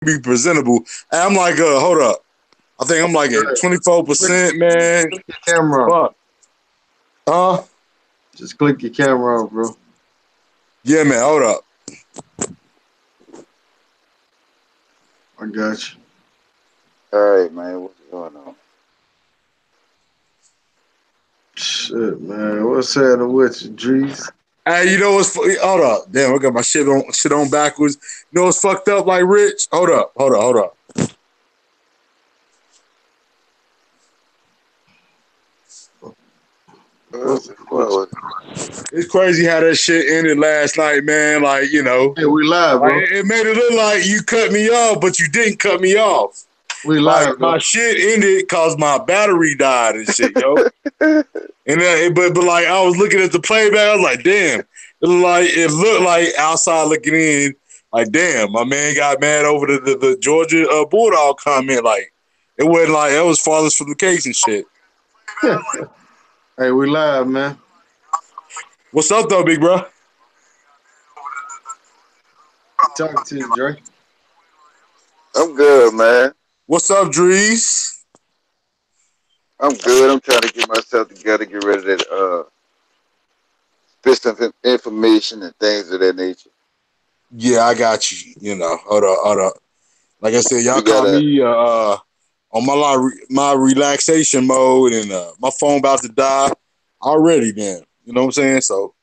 be presentable. And I'm like, hold up. I think I'm like at 24%, man. Click your camera off. Fuck. Huh? Just click your camera off, bro. Yeah, man. Hold up. I got you. All right, man. What's going on? Shit, man. What's happening with you, Drees? Hey, you know what's hold up. Damn, I got my shit on backwards. You know what's fucked up like Rich? Hold up. It's crazy how that shit ended last night, man. Like, you know. Hey, we live, bro. Like, it made it look like you cut me off, but you didn't cut me off. We live, like, bro. My shit ended because my battery died and shit, yo. And but like I was looking at the playback, I was like, damn. It looked like outside looking in, like, damn, my man got mad over the Georgia Bulldog comment. Like, it wasn't like it was farthest from the case and shit. Hey, we live, man. What's up, though, big bro? Talking to you, Dre. I'm good, man. What's up, Drees? I'm good. I'm trying to get myself together, get rid of that bits of information and things of that nature. Yeah, I got you. You know, hold up. Like I said, y'all caught me on my relaxation mode, and my phone about to die already. Then you know what I'm saying. So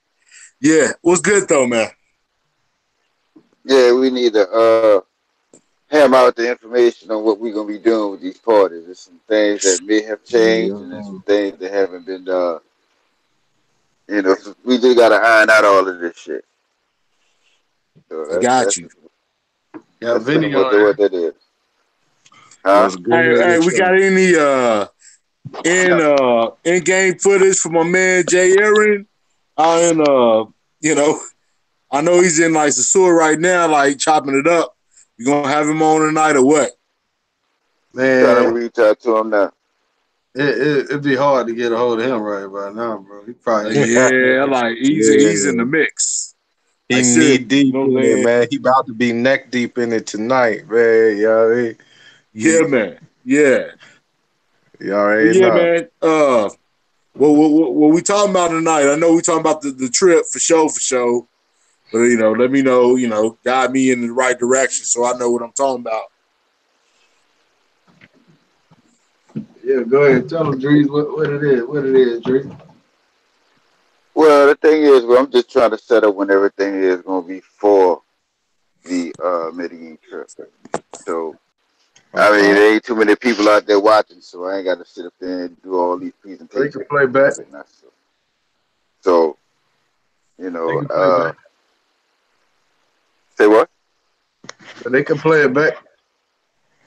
yeah, what's good though, man? Yeah, we need to hammer out the information on what we're gonna be doing with these parties. There's some things that may have changed, and there's some things that haven't been done. You know, so we just gotta iron out all of this shit. So I got you. Yeah, Vinny on what that is. Huh? Hey, we got any in game footage from my man Jay Aaron out in you know, I know he's in like the sewer right now, like chopping it up. You gonna have him on tonight or what? Man, trying to reach out to him now. It'd be hard to get a hold of him right now, bro. He probably like he's in the mix. He knee deep in it, man. He about to be neck deep in it tonight, man. You know what I mean? Yeah, man. Yeah. You already know. Man. What we talking about tonight? I know we talking about the trip for sure. But you know, let me know. You know, guide me in the right direction so I know what I'm talking about. Yeah, go ahead. Tell them, Drees, what it is. What it is, Drees. Well, the thing is, I'm just trying to set up when everything is going to be for the Medellin trip. So, I mean, there ain't too many people out there watching, so I ain't got to sit up there and do all these presentations. They can play back. So, you know, say what? They can play it back.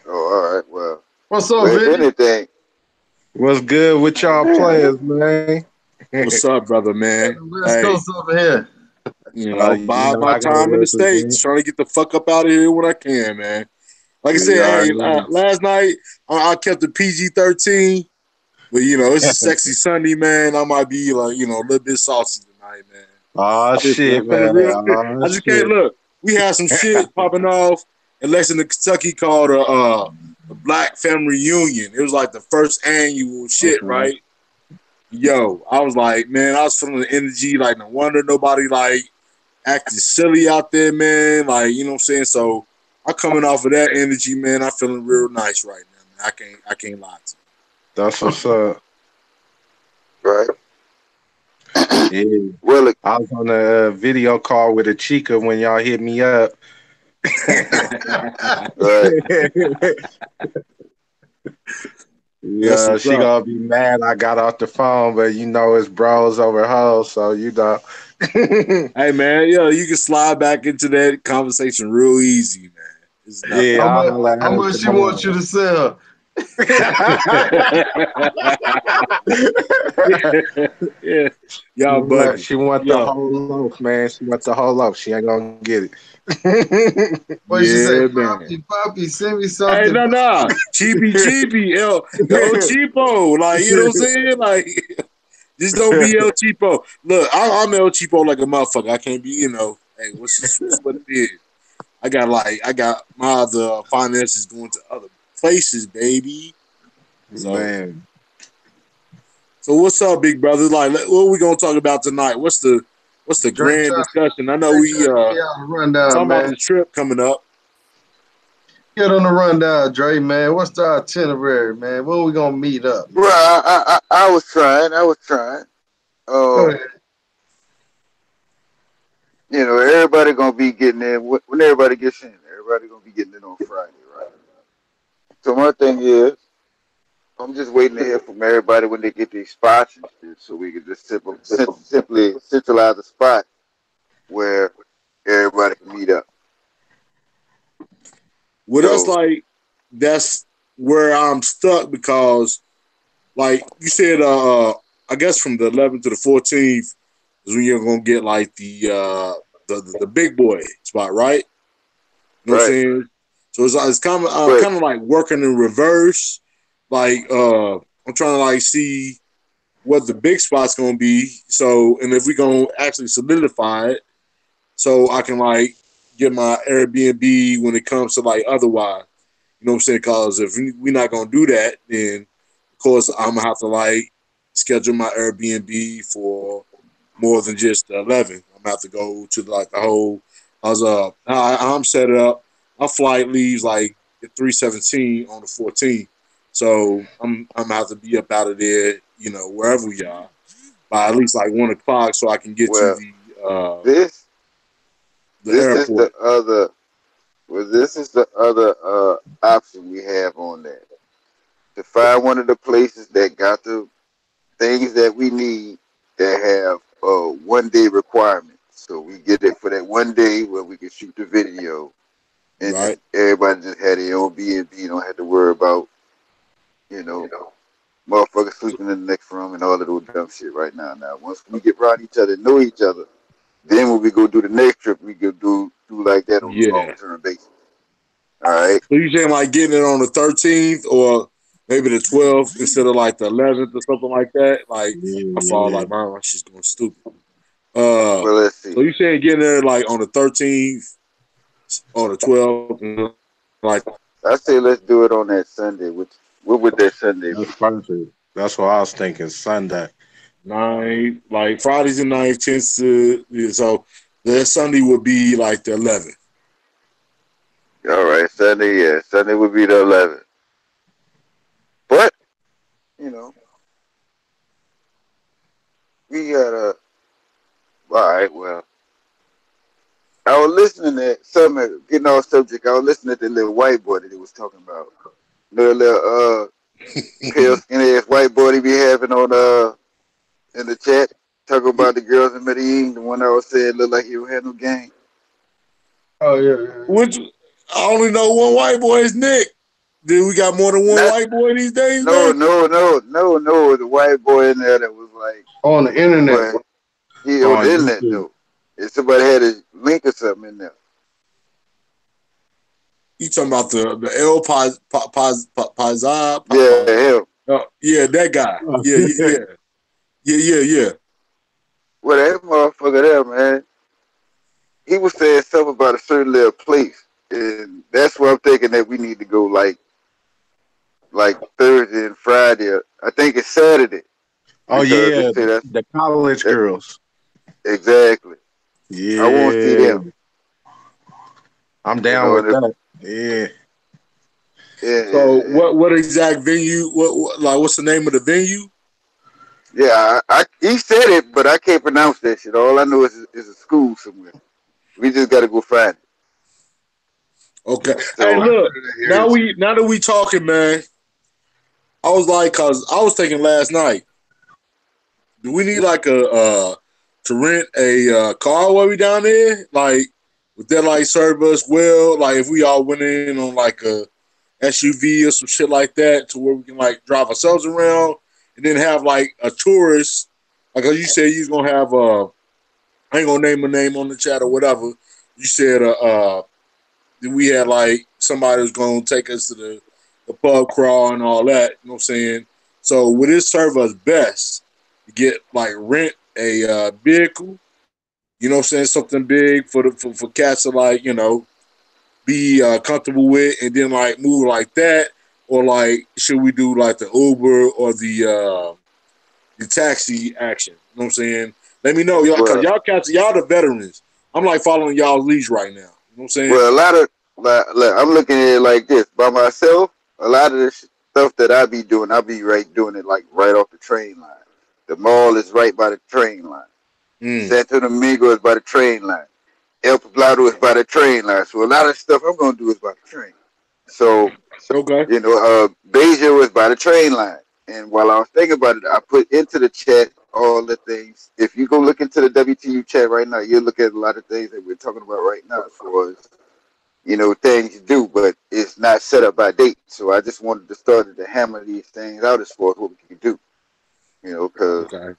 Oh, all right. Well, what's up, Vinny? Anything. What's good with y'all players, man? What's up, brother, man? West Coast over here. You know, buy my time in the States, trying to get the fuck up out of here when I can, man. Like I said, last night I kept the PG-13, but you know, it's a sexy Sunday, man. I might be like, you know, a little bit saucy tonight, man. Oh shit, man! I just can't look. We had some shit popping off in Lexington, Kentucky called a Black Family Reunion. It was like the first annual shit, right? Yo, I was like, man, I was feeling the energy. Like, no wonder nobody like acting silly out there, man. Like, you know what I'm saying? So I'm coming off of that energy, man. I'm feeling real nice right now, man. I can't lie to you. That's what's up. Right. Yeah. Well, I was on a video call with a chica when y'all hit me up. Yeah, she gonna be mad I got off the phone, but you know it's bros over hoes, so you know. Hey man, you can slide back into that conversation real easy, man. Yeah, how much she wants you to sell? Yeah. Y'all buddy. She want the whole loaf, man. She want the whole loaf. She ain't gonna get it. What she say? Poppy, send me something. Hey, no. Cheapy, El Cheapo. Like, you know what I'm saying? Like, just don't be El Cheapo. Look, I'm El Cheapo like a motherfucker. I can't be, you know, hey, what's what it is. I got my other finances going to other places, baby. Man. So what's up, big brother? Like, what are we gonna talk about tonight? What's the Drake grand trying, discussion? I know Drake we trying to get on the rundown, talking about man. the trip coming up. Get on the rundown, Dre, man. What's the itinerary, man? When we gonna meet up? Well, I was trying. Go ahead. You know, everybody gonna be getting in when everybody gets in. Everybody gonna be getting in on Friday, right? So my thing is, I'm just waiting to hear from everybody when they get these spots and shit, so we can just simply centralize a spot where everybody can meet up. Well, So that's where I'm stuck because, like you said, I guess from the 11th to the 14th is when you're gonna get like the big boy spot, right? You know what I'm right, saying? So it's kind of but kind of like working in reverse. Like I'm trying to like see what the big spot's gonna be. So and if we gonna actually solidify it, so I can like get my Airbnb when it comes to like otherwise. You know what I'm saying? Because if we're not gonna do that, then of course I'm gonna have to like schedule my Airbnb for more than just the 11. I'm gonna have to go to like the whole. I'm set up. My flight leaves like at 3:17 on the 14th, so I'm gonna have to be up out of there, you know, wherever we are by at least like 1 o'clock, so I can get to well, this the this is airport. the other this is the other option we have on that. To find one of the places that got the things that we need that have a 1 day requirement. So we get it for that 1 day where we can shoot the video and Right. just everybody just had their own B&B, don't have to worry about, you know, motherfuckers sleeping in the next room and all of those dumb shit right now. Now once we get around each other, know each other, then when we go do the next trip, we go do like that on a long Yeah. term basis. All right. So you saying like getting it on the 13th or maybe the 12th instead of like the 11th or something like that? Like I fall Yeah. like my shit's going stupid. Well, let's So see. you saying getting there like on the 13th or the 12th, and like I say let's do it on that Sunday. Which what would that Sunday be? That's perfect. That's what I was thinking. Sunday. 9, like Fridays the 9th, 10th to yeah, so the Sunday would be like the 11th. All right, Sunday. Yeah, Sunday would be the 11th. But you know, we gotta. All right. Well, I was listening to something. Getting off subject. I was listening to the little white boy that he was talking about. The little pale skinny ass white boy he be having on in the chat talking about the girls in Medellin. The one I was saying looked like he don't have no game. Oh yeah. Which I only know one white boy is Nick. Then we got more than one Not white boy these days, no man. no no no no. The white boy in there that was like, On the internet. well, he on On the internet YouTube. though. If somebody had a link or something in there. You talking about the El Yeah, him. yeah, that guy. Yeah. Well, that motherfucker there, man. He was saying something about a certain little place, and that's where I'm thinking that we need to go like Thursday and Friday. I think it's Saturday Oh because they yeah, say the college that girls. exactly. I won't see Yeah, them. I'm You down know, with and if, that. Yeah. So and what exact venue? What like what's the name of the venue? yeah, he said it, but I can't pronounce that shit. All I know is a school somewhere. We just got to go find it. Okay. Hey, So look. Now that we talking, man. I was like, cause I was thinking last night. Do we need like a to rent a car while we down there? Like, would that like serve us well? Like, if we all went in on like a SUV or some shit like that, to where we can like drive ourselves around, and then have like a tourist. Like you said, you're gonna have I ain't gonna name a name on the chat or whatever. You said we had like somebody was gonna take us to the pub crawl and all that. You know what I'm saying? So would it serve us best to get like rent a vehicle? You know what I'm saying? Something big for cats to like, you know, be comfortable with, and then like move like that, or like should we do like the Uber or the taxi action? You know what I'm saying? Let me know, y'all, because y'all the veterans. I'm like following y'all's leads right now. You know what I'm saying? Well, a lot of I'm looking at it like this. By myself, a lot of this stuff that I be doing, I be doing it like right off the train line. The mall is right by the train line. Santo Domingo is by the train line. El Poblado is by the train line. So a lot of stuff I'm gonna do is by the train. So okay, Beijing was by the train line. And while I was thinking about it, I put into the chat all the things. If you go look into the WTU chat right now, you'll look at a lot of things that we're talking about right now as far as things to do, but it's not set up by date. So I just wanted to start to hammer these things out as far as what we can do. Because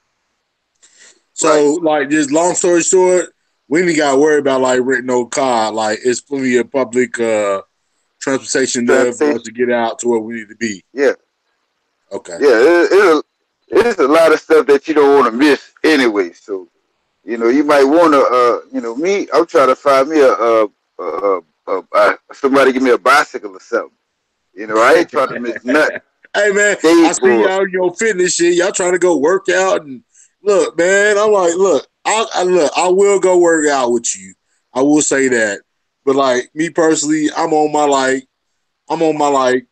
So like just long story short, we ain't gotta worry about like renting no car. Like it's plenty of public transportation there for us to get out to where we need to be. Yeah. Okay. Yeah, it's a lot of stuff that you don't want to miss anyway. So, you might want to, me, I'm trying to find me somebody give me a bicycle or something. I ain't trying to miss nothing. Hey man, I see y'all fitness shit. Y'all trying to go work out and look, man. I'm like, look, I will go work out with you. I will say that. But like me personally, I'm on my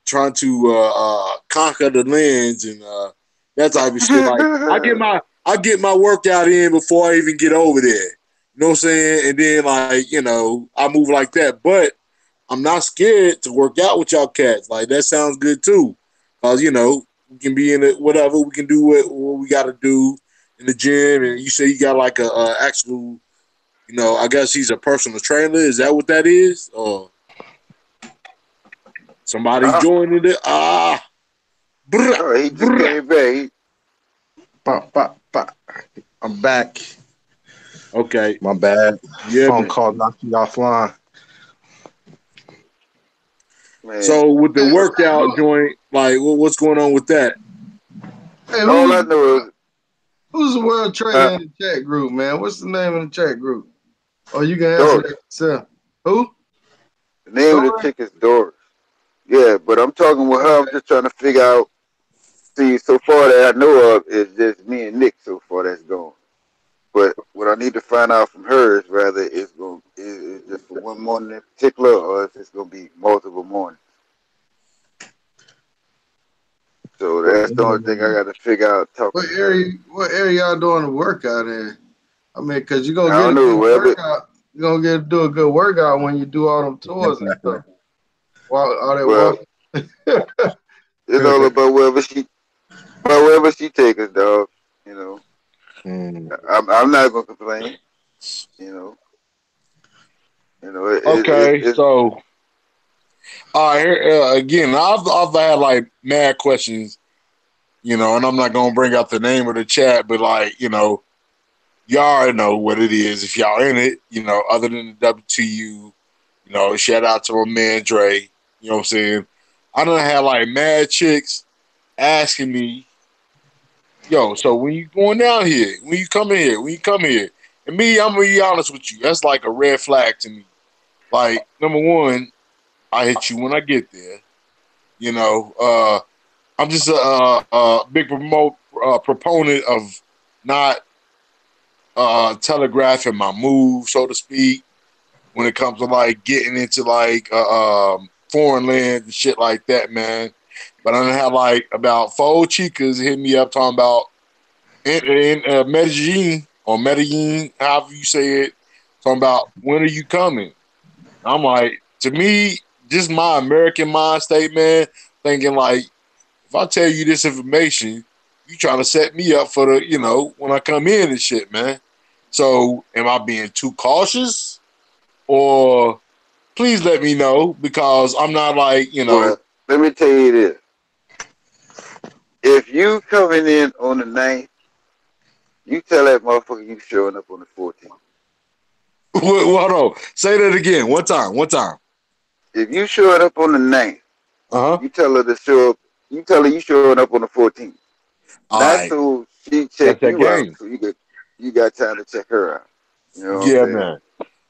trying to conquer the lands and that type of shit. Like I get my workout in before I even get over there. You know what I'm saying? And then I move like that. But I'm not scared to work out with y'all cats. Like that sounds good too. Cause we can be in it, whatever we can do what we got to do in the gym. And you say you got like a actual, I guess he's a personal trainer. Is that what that is? Or somebody joining it? He just came back. I'm back. Okay, my bad. Yeah, phone call knocked you offline. Man. So with the workout joint, like what's going on with that? Hey, all I know is who's the world trainer in the chat group, man? What's the name of the chat group? Oh, you can answer that yourself. Who? The name of the chick is Doris. Yeah, but I'm talking with her. I'm just trying to figure out. See, so far that I know of is just me and Nick so far that's going. But what I need to find out from her is whether it's just for one morning in particular or if it's going to be multiple mornings. So that's the only thing I got to figure out. What area y'all doing the workout in? I mean, because you're going to get a good workout. You're going to do a good workout when you do all them tours and stuff. It's all about wherever she take us, dog. I'm not gonna complain. Okay, so all right. Here, again, I've had like mad questions, and I'm not gonna bring out the name of the chat, but like y'all already know what it is if y'all in it. Other than the WTU, shout out to my man Dre. You know what I'm saying? I done had like mad chicks asking me, yo, so when you going down here, when you come here, and me, I'm gonna be honest with you, that's like a red flag to me. Like, number one, I hit you when I get there. I'm just a big proponent of not telegraphing my move, so to speak, when it comes to like getting into like foreign land and shit like that, man. But I had like about 4 chicas hit me up talking about in Medellin, however you say it, talking about when are you coming? I'm like, to me, just my American mind state, man, thinking like, if I tell you this information, you trying to set me up for the, when I come in and shit, man. So am I being too cautious? Or please let me know, because I'm not like, Well, let me tell you this. If you coming in on the 9th, you tell that motherfucker you showing up on the 14th. Hold on. Say that again. One time. If you showing up on the 9th, you tell her to show up. You tell her you showing up on the 14th. Not so she check you out. So you got time to check her out. You know what I'm saying? Man.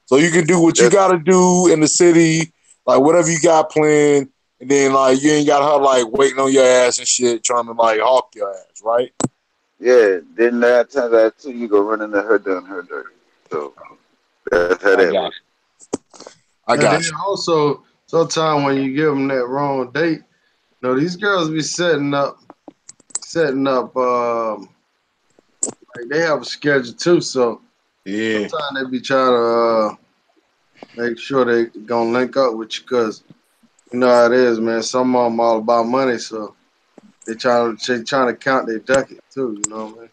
So you can do what you got to do in the city. like whatever you got planned, and then like you ain't got her like waiting on your ass and shit, trying to like hawk your ass, right? Yeah. Then 9 times out of 10, you go running to her done her dirty. So that's how I that got works. I And got then also, sometimes when you give them that wrong date, these girls be setting up, like they have a schedule too. So Yeah. sometimes they be trying to make sure they gonna link up with you, cause you know how it is, man. Some of them all about money, so they trying to count their ducats too. You know what I mean?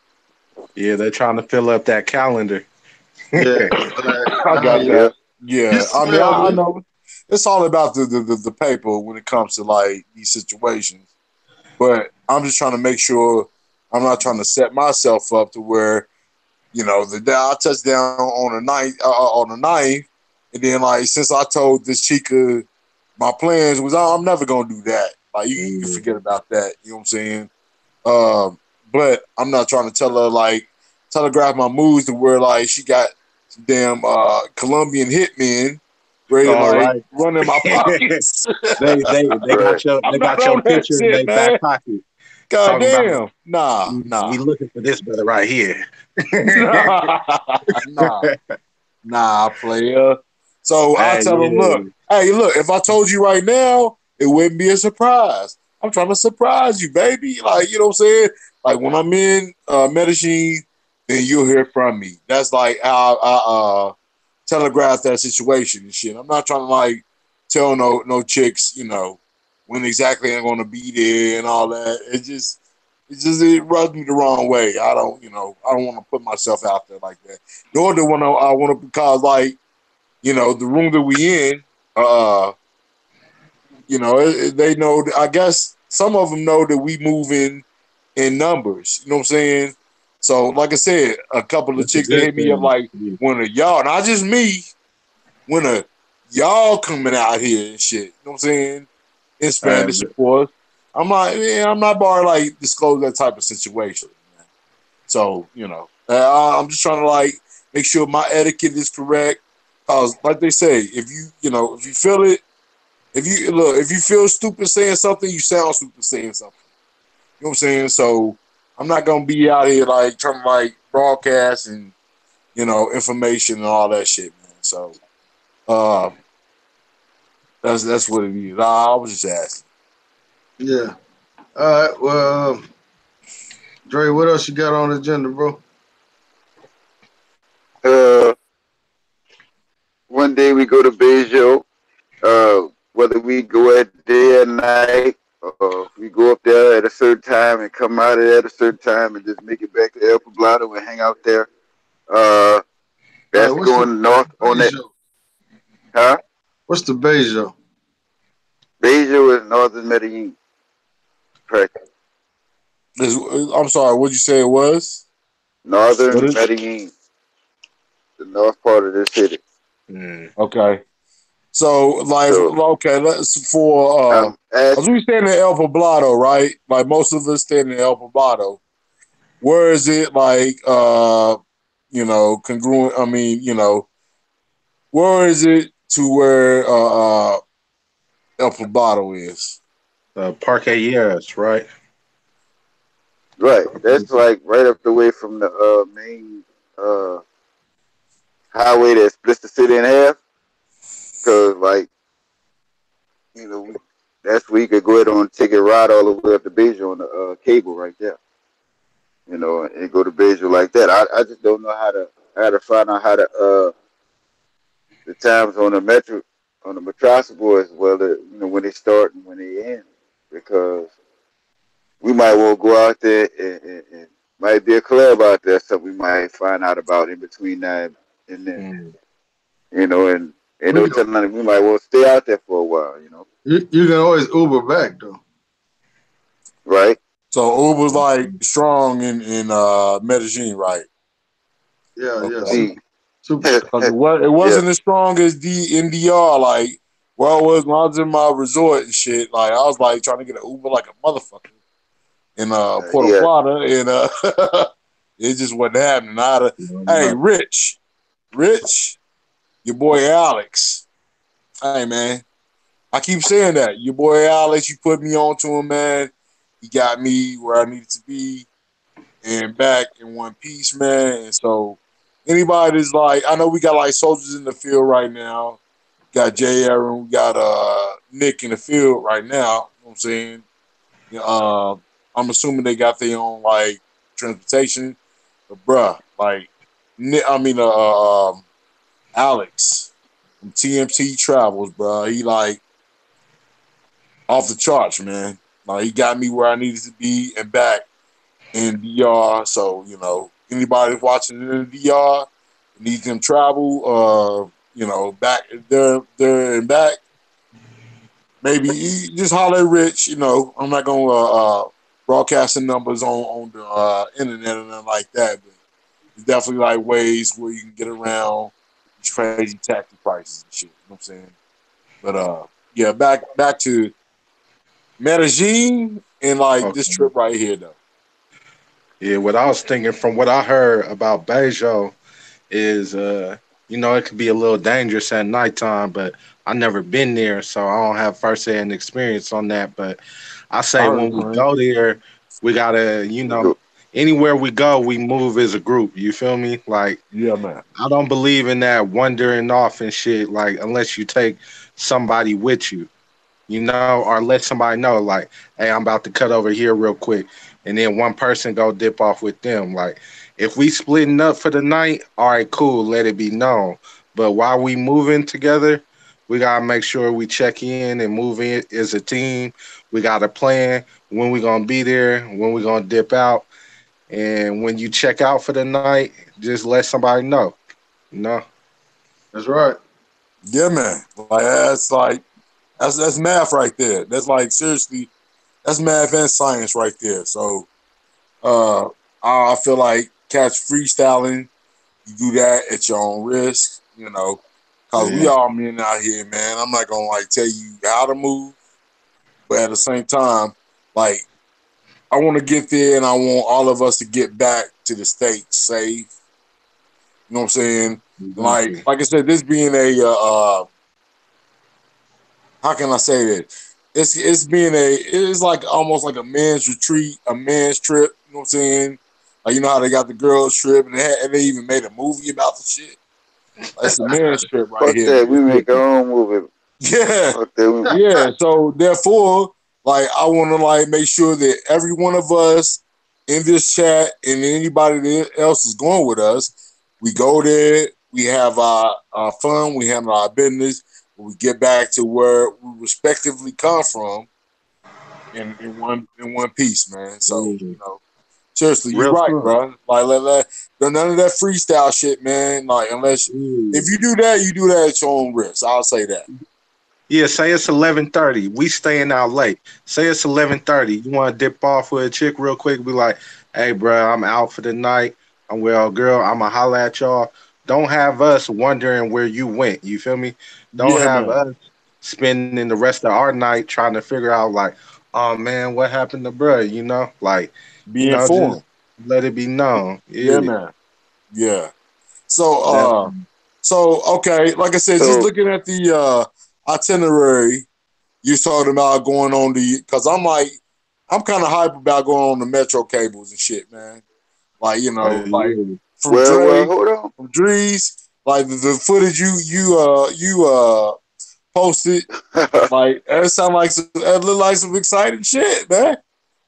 Yeah, they're trying to fill up that calendar. Yeah, I got Yeah. that. Yeah, you I mean, smell I me. know it's all about the paper when it comes to like these situations. But I'm just trying to make sure I'm not trying to set myself up to where the day I touch down on the ninth, and then like since I told this chica my plans was I'm never gonna do that. Like you can forget about that. You know what I'm saying? But I'm not trying to tell her like telegraph my moves to where like she got some damn Colombian hitmen ready to All like right. run in my pockets. they Right. I'm got not your on that picture in shit, their back man. pocket God talking about damn. Nah, we looking for this brother right here. nah, nah, nah, player. So I Hey, tell them, yeah. look, hey, look, if I told you right now, it wouldn't be a surprise. I'm trying to surprise you, baby. Like, you know what I'm saying? Like when I'm in Medellin, then you'll hear from me. That's like how I telegraph that situation and shit. I'm not trying to like tell no chicks, when exactly I'm gonna be there and all that. It rubs me the wrong way. I don't want to put myself out there like that. Nor do I want to, because like, the room that we in, they know. I guess some of them know that we move in numbers. You know what I'm saying? So, like I said, a couple of That's a chicks that good hit me up thing. like, Yeah. when are y'all, not just me, when are y'all coming out here and shit? You know what I'm saying? In Spanish, of course. I'm not bar like disclose that type of situation. Man. So, I'm just trying to like make sure my etiquette is correct. Cause like they say, if you feel it, if you feel stupid saying something, you sound stupid saying something. You know what I'm saying? So I'm not gonna be out here like trying to like broadcast and information and all that shit, man. So uh that's what it is. I was just asking. Yeah. All right. Well, Dre, what else you got on the agenda, bro? One day we go to Beijing. Whether we go at day or night, we go up there at a certain time and come out of there at a certain time and just make it back to El Poblado and hang out there. Uh, All right. that's going north on that. Beijing? Huh? What's the Beijing? Beijing is northern Medellin. Correct. I'm sorry, what'd you say it was? What Northern is Medellin, the north part of the city. okay. So like So okay, let's for I'm asking. as we stand in El Poblado, right? Like most of us stand in El Poblado. Where is it like congruent, I mean, where is it to where El Poblado is? Parque Years, right? Right, that's like right up the way from the main uh, highway that splits the city in half. Cause like that's where you could go ahead and take a ride all the way up to Beijing on the cable right there. And go to Beijing like that. I just don't know how to find out how to the times on the metro on the Metrosable as well as when they start and when they end because we might want to go out there and might be a club out there so we might find out about in between now and then and ain't We no can, telling them we might want to stay out there for a while. you can always Uber back though. Right. So Uber's like strong in Medellin, right? Yeah, yeah. Okay. Super strong. Because it Yeah. wasn't as strong as the NDR, like where I was when I was in my resort and shit. Like I was like trying to get an Uber like a motherfucker in Puerto Yeah. Plata, and it just wasn't happening. Hey, Rich, your boy Alex. Hey man, I keep saying that. Your boy Alex, you put me on to him, man. He got me where I needed to be and back in one piece, man. And so anybody that's like, I know we got like soldiers in the field right now. Got Jay Aaron, we got Nick in the field right now. You know what I'm saying? I'm assuming they got their own like transportation. But bruh, like Alex from TMT Travels, bruh. He like off the charts, man. Like he got me where I needed to be and back in DR. So, you know, anybody watching in the DR needs them travel, back there and back. Maybe just holler at Rich. You know, I'm not gonna broadcast the numbers on the internet and nothing like that, but it's definitely like ways where you can get around these crazy taxi prices and shit. You know what I'm saying? But yeah, back to Medellin and like this trip right here though. Yeah, what I was thinking from what I heard about Bejo is, it could be a little dangerous at nighttime, but I never been there, so I don't have firsthand experience on that. But I say when we go there, we gotta, anywhere we go, we move as a group. You feel me? Like, yeah, man. I don't believe in that wandering off and shit. Like, unless you take somebody with you, or let somebody know, like, hey, I'm about to cut over here real quick, and then one person go dip off with them. Like, if we splitting up for the night, all right, cool, let it be known. But while we moving together, we gotta make sure we check in and move in as a team. We got a plan when we gonna be there, when we gonna dip out, and when you check out for the night, just let somebody know. That's right. Yeah, man. That's math right there. That's like seriously, that's math and science right there. So I feel like cats freestyling, you do that at your own risk, because we all men out here, man. I'm not gonna like tell you how to move, but at the same time, like I want to get there and I want all of us to get back to the States safe. You know what I'm saying? Exactly. Like I said, this being a how can I say that? It's like almost like a men's retreat, a men's trip. You know what I'm saying? Like you know how they got the girls trip and they even made a movie about the shit. That's a men's trip right Fuck here, that, we man. make our own movie. Yeah, Fuck that. yeah. So therefore, like I want to like make sure that every one of us in this chat and anybody that else is going with us, we go there, we have our fun, we handle our business, we get back to where we respectively come from in one piece, man. So seriously, you're Real right, fun. bro. Like none of that freestyle shit, man. Like unless if you do that, you do that at your own risk. I'll say that. Yeah, say it's 11:30. We staying out late. Say it's 11:30. You want to dip off with a chick real quick? Be like, hey, bro, I'm out for the night. I'm with a girl. I'ma holla at y'all. Don't have us wondering where you went. You feel me? Don't Yeah, have man. us spending the rest of our night trying to figure out like, oh man, what happened to bro? Like, Be just informed. let it be known. Yeah, Yeah, man. Yeah. So definitely. okay, like I said, just So, looking at the itinerary you talking about going on because I'm kind of hype about going on the metro cables and shit, man. Like like Yeah. from well, Dre, hold on. from Drees, like the footage you posted, like that sound like that look like some exciting shit, man.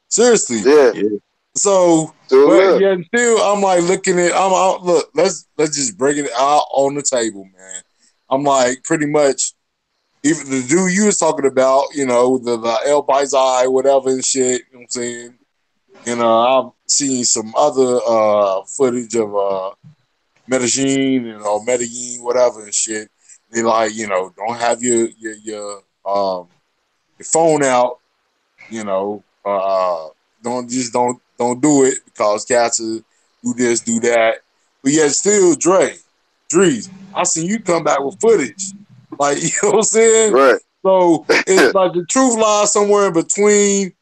Seriously. Yeah. Yeah. So, So but look, yeah, still, I'm like looking at. I'm out. Look, let's just bring it out on the table, man. I'm like pretty much even the dude you was talking about, the El Paisai, whatever and shit. You know what I'm saying? I've seen some other footage of Medellin or Medellin, whatever and shit. They like, don't have your phone out, you know, don't do it because cats will do this, do that. But yet still, Drees, I seen you come back with footage. Like, you know what I'm saying? right. So it's like the truth lies somewhere in between,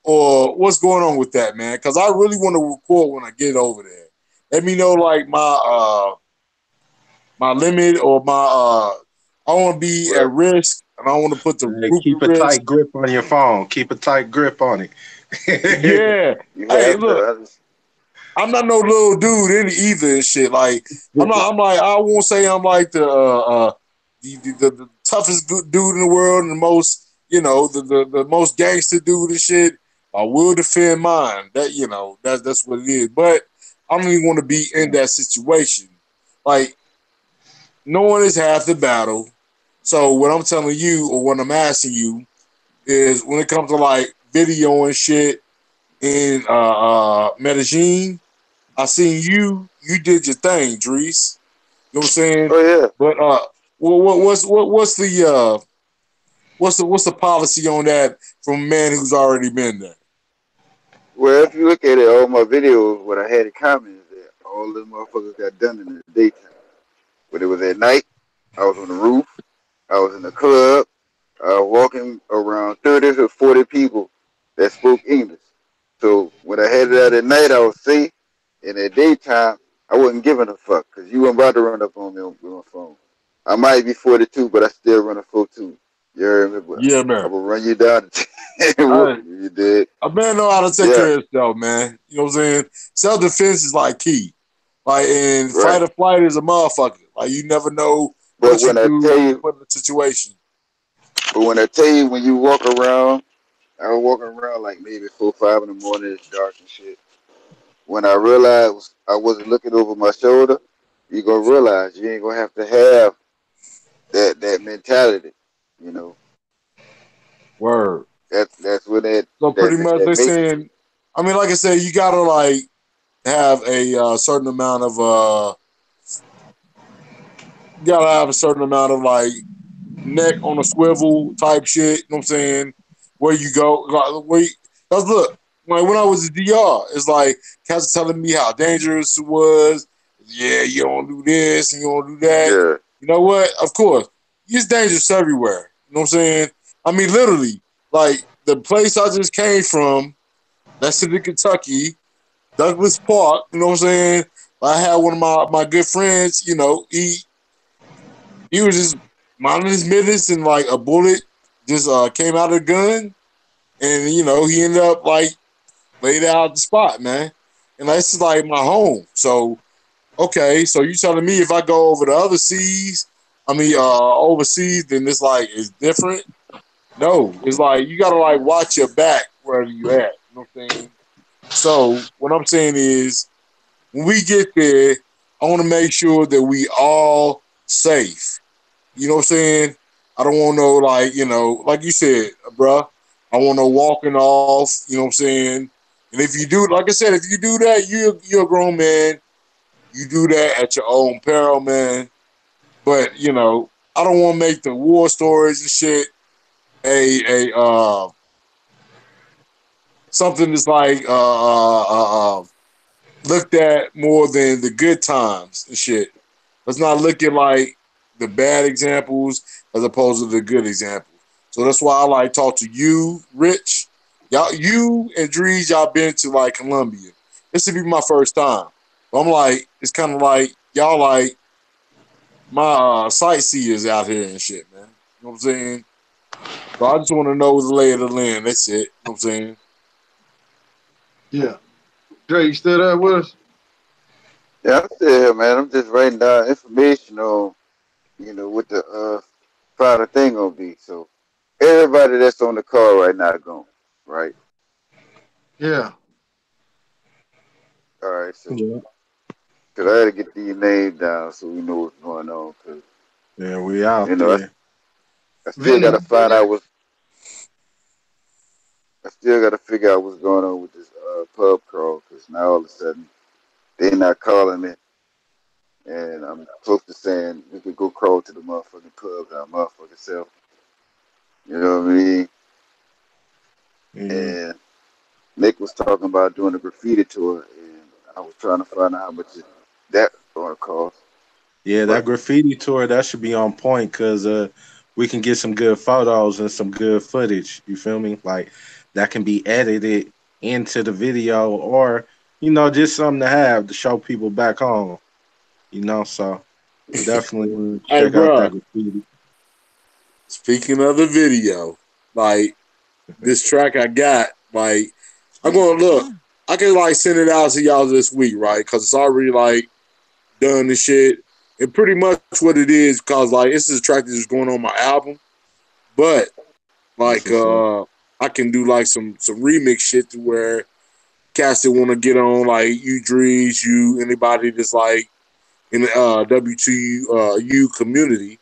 or what's going on with that, man? Because I really want to record when I get over there. Let me know like my limit or my I want to be at Well, risk and I don't want to put the Hey, group keep at a risk. tight grip on your phone. Keep a tight grip on it. Yeah. You Hey, have look, to. I'm not no little dude either and shit. Like I'm not. I'm like I won't say I'm like the toughest dude in the world and the most the most gangster dude and shit. I will defend mine. That that's what it is. But I don't even want to be in that situation. Like knowing is half the battle. So what I'm telling you or what I'm asking you is when it comes to like video and shit in Medellin, I seen you did your thing, Drees. You know what I'm saying? Oh yeah. But what's the policy on that from a man who's already been there? Well, if you look at it, all my videos, what I had in common is that all the motherfuckers got done in the daytime. When it was at night, I was on the roof. I was in the club, walking around 30 to 40 people that spoke English. So when I had it out at night, I was safe. And at daytime, I wasn't giving a fuck because you weren't about to run up on me with my phone. I might be 42, but I still run a 42. You heard me? But Yeah, I man. will run you down and whoop I, you. You did? a man know how to take Yeah, care of himself, man. You know what I'm saying? Self defense is like key. Like and fight right. or flight is a motherfucker. Like you never know But what you when I do tell when you you, put in a situation. when you walk around, I was walking around like maybe 4, 5 in the morning. It's dark and shit. When I realized I wasn't looking over my shoulder, you gonna realize you ain't gonna have to have that mentality. You know, Word. that's when that So that pretty much that they makes saying, I mean, like I said, you gotta like have a certain amount of you gotta have a certain amount of like neck on a swivel type shit. You know what I'm saying? Where you go, like, cause look, like when I was at DR, it's like cats are telling me how dangerous it was. Yeah, you don't do this and you don't do that. yeah, You know what? Of course, it's dangerous everywhere. You know what I'm saying? I mean, literally, like the place I just came from, that's in Kentucky, Douglas Park. You know what I'm saying? I had one of my good friends. You know, he was just minding his business and like a bullet just came out of the gun and he ended up like laid out the spot, man. And that's just like my home. So okay, so you telling me if I go over the other seas, I mean overseas, then it's different? No, it's like you gotta like watch your back wherever you at. You know what I'm saying? So what I'm saying is when we get there, I want to make sure that we all safe. You know what I'm saying? I don't want no like you said, bruh. I want no walking off. You know what I'm saying? And if you do, like I said, if you do that, you're a grown man. You do that at your own peril, man. But I don't want to make the war stories and shit a something that's like looked at more than the good times and shit. Let's not look at like the bad examples as opposed to the good examples. So that's why I like talk to you, Rich. Y'all, you and Drees, y'all been to like Colombia. This would be my first time. But I'm like, it's kind of like y'all like my sightseers out here and shit, man. You know what I'm saying? So I just want to know the lay of the land. That's it. You know what I'm saying? Yeah. Dre, you still there with us? yeah. I'm still here, man. I'm just writing down information on what the final thing gonna be. So everybody that's on the call right now going right. Yeah. All right, so Yeah, cause I had to get these names down so we know what's going on. Cause yeah, we out you know there. I still Vinny, gotta you still find there? out what I still got to figure out what's going on with this pub crawl because now all of a sudden they're not calling me, and I'm close to saying we could go crawl to the motherfucking pub our motherfucking self. You know what I mean? Yeah. And Nick was talking about doing a graffiti tour, and I was trying to find out how much that going to cost. Yeah, that But graffiti tour that should be on point because we can get some good photos and some good footage. You feel me? Like that can be edited into the video, or just something to have to show people back home. So definitely Hey, check out that bro. graffiti. speaking of the video, like this track I got, like I'm gonna look. I can like send it out to y'all this week, right? Because it's already like done and shit. And pretty much what it is, because like this is a track that's going on my album, but like I can do like some remix shit to where cats that want to get on, like you Drees, you anybody that's like in the W2U community,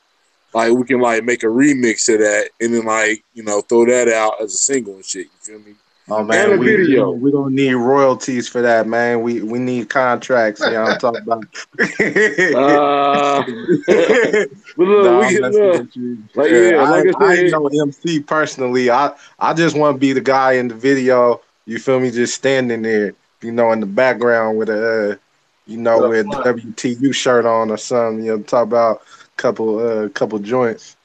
like we can like make a remix of that and then like throw that out as a single and shit. You feel me? Oh And man, a video. we don't need royalties for that, man. We need contracts. You know what I'm talking about? But No, look, we I'm can messing look. with you. Like Yeah, yeah, like I I ain't said, no MC personally. I just want to be the guy in the video. You feel me? Just standing there, in the background with a, with the WTU shirt on or something. Talk about couple joints.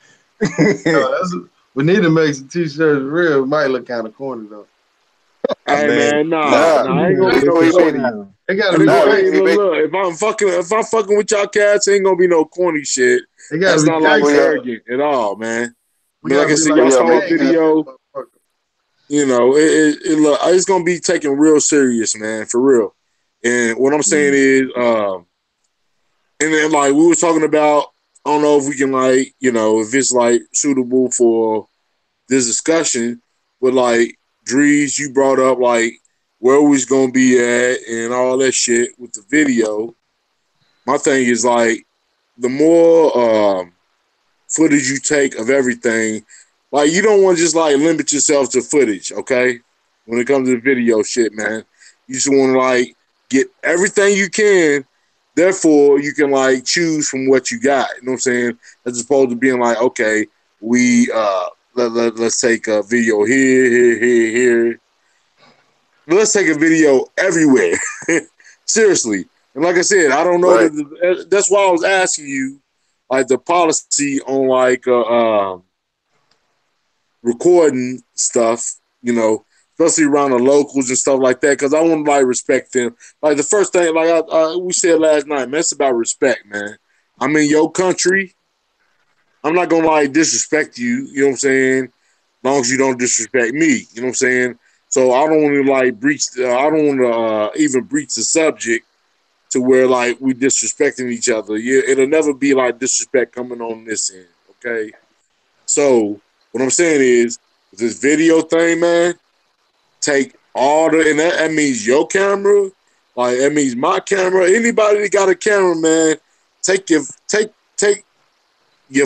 We need to make some t-shirts real. It might look kind of corny though. hey Man, man, nah, Nah, I ain't gonna be ain't no no way corny. made. It gotta And be it Nah, go, gangster. hey, we look, made. look, if I'm fucking with y'all cats, ain't gonna be no corny shit. It gotta That's be not like We gangster. arrogant at all, man. We But like gotta I be said, like y'all We saw my make. Bang out this video. motherfucker. Look, it's gonna be taken real serious, man, for real. And what I'm saying is, and then like we were talking about, I don't know if we can like, if it's like suitable for this discussion, but like Drees, you brought up like where we was gonna be at and all that shit with the video. My thing is like the more footage you take of everything, like you don't want to just like limit yourself to footage, okay? When it comes to video shit, man, you just want to like get everything you can. Therefore, you can like choose from what you got. You know what I'm saying? As opposed to being like, okay, we let's take a video here. Let's take a video everywhere. Seriously. And like I said, I don't know Right. that. That's why I was asking you, like the policy on like recording stuff, especially around the locals and stuff like that, because I want to like respect them. Like the first thing, like we said last night, man, it's about respect, man. I'm in your country. I'm not gonna like disrespect you. You know what I'm saying? As long as you don't disrespect me. You know what I'm saying? So I don't want to like breach. I don't want to even breach the subject to where like we disrespecting each other. Yeah, it'll never be like disrespect coming on this end. Okay. So what I'm saying is this video thing, man. Take all the and that means your camera, like that means my camera. Anybody that got a camera, man, take your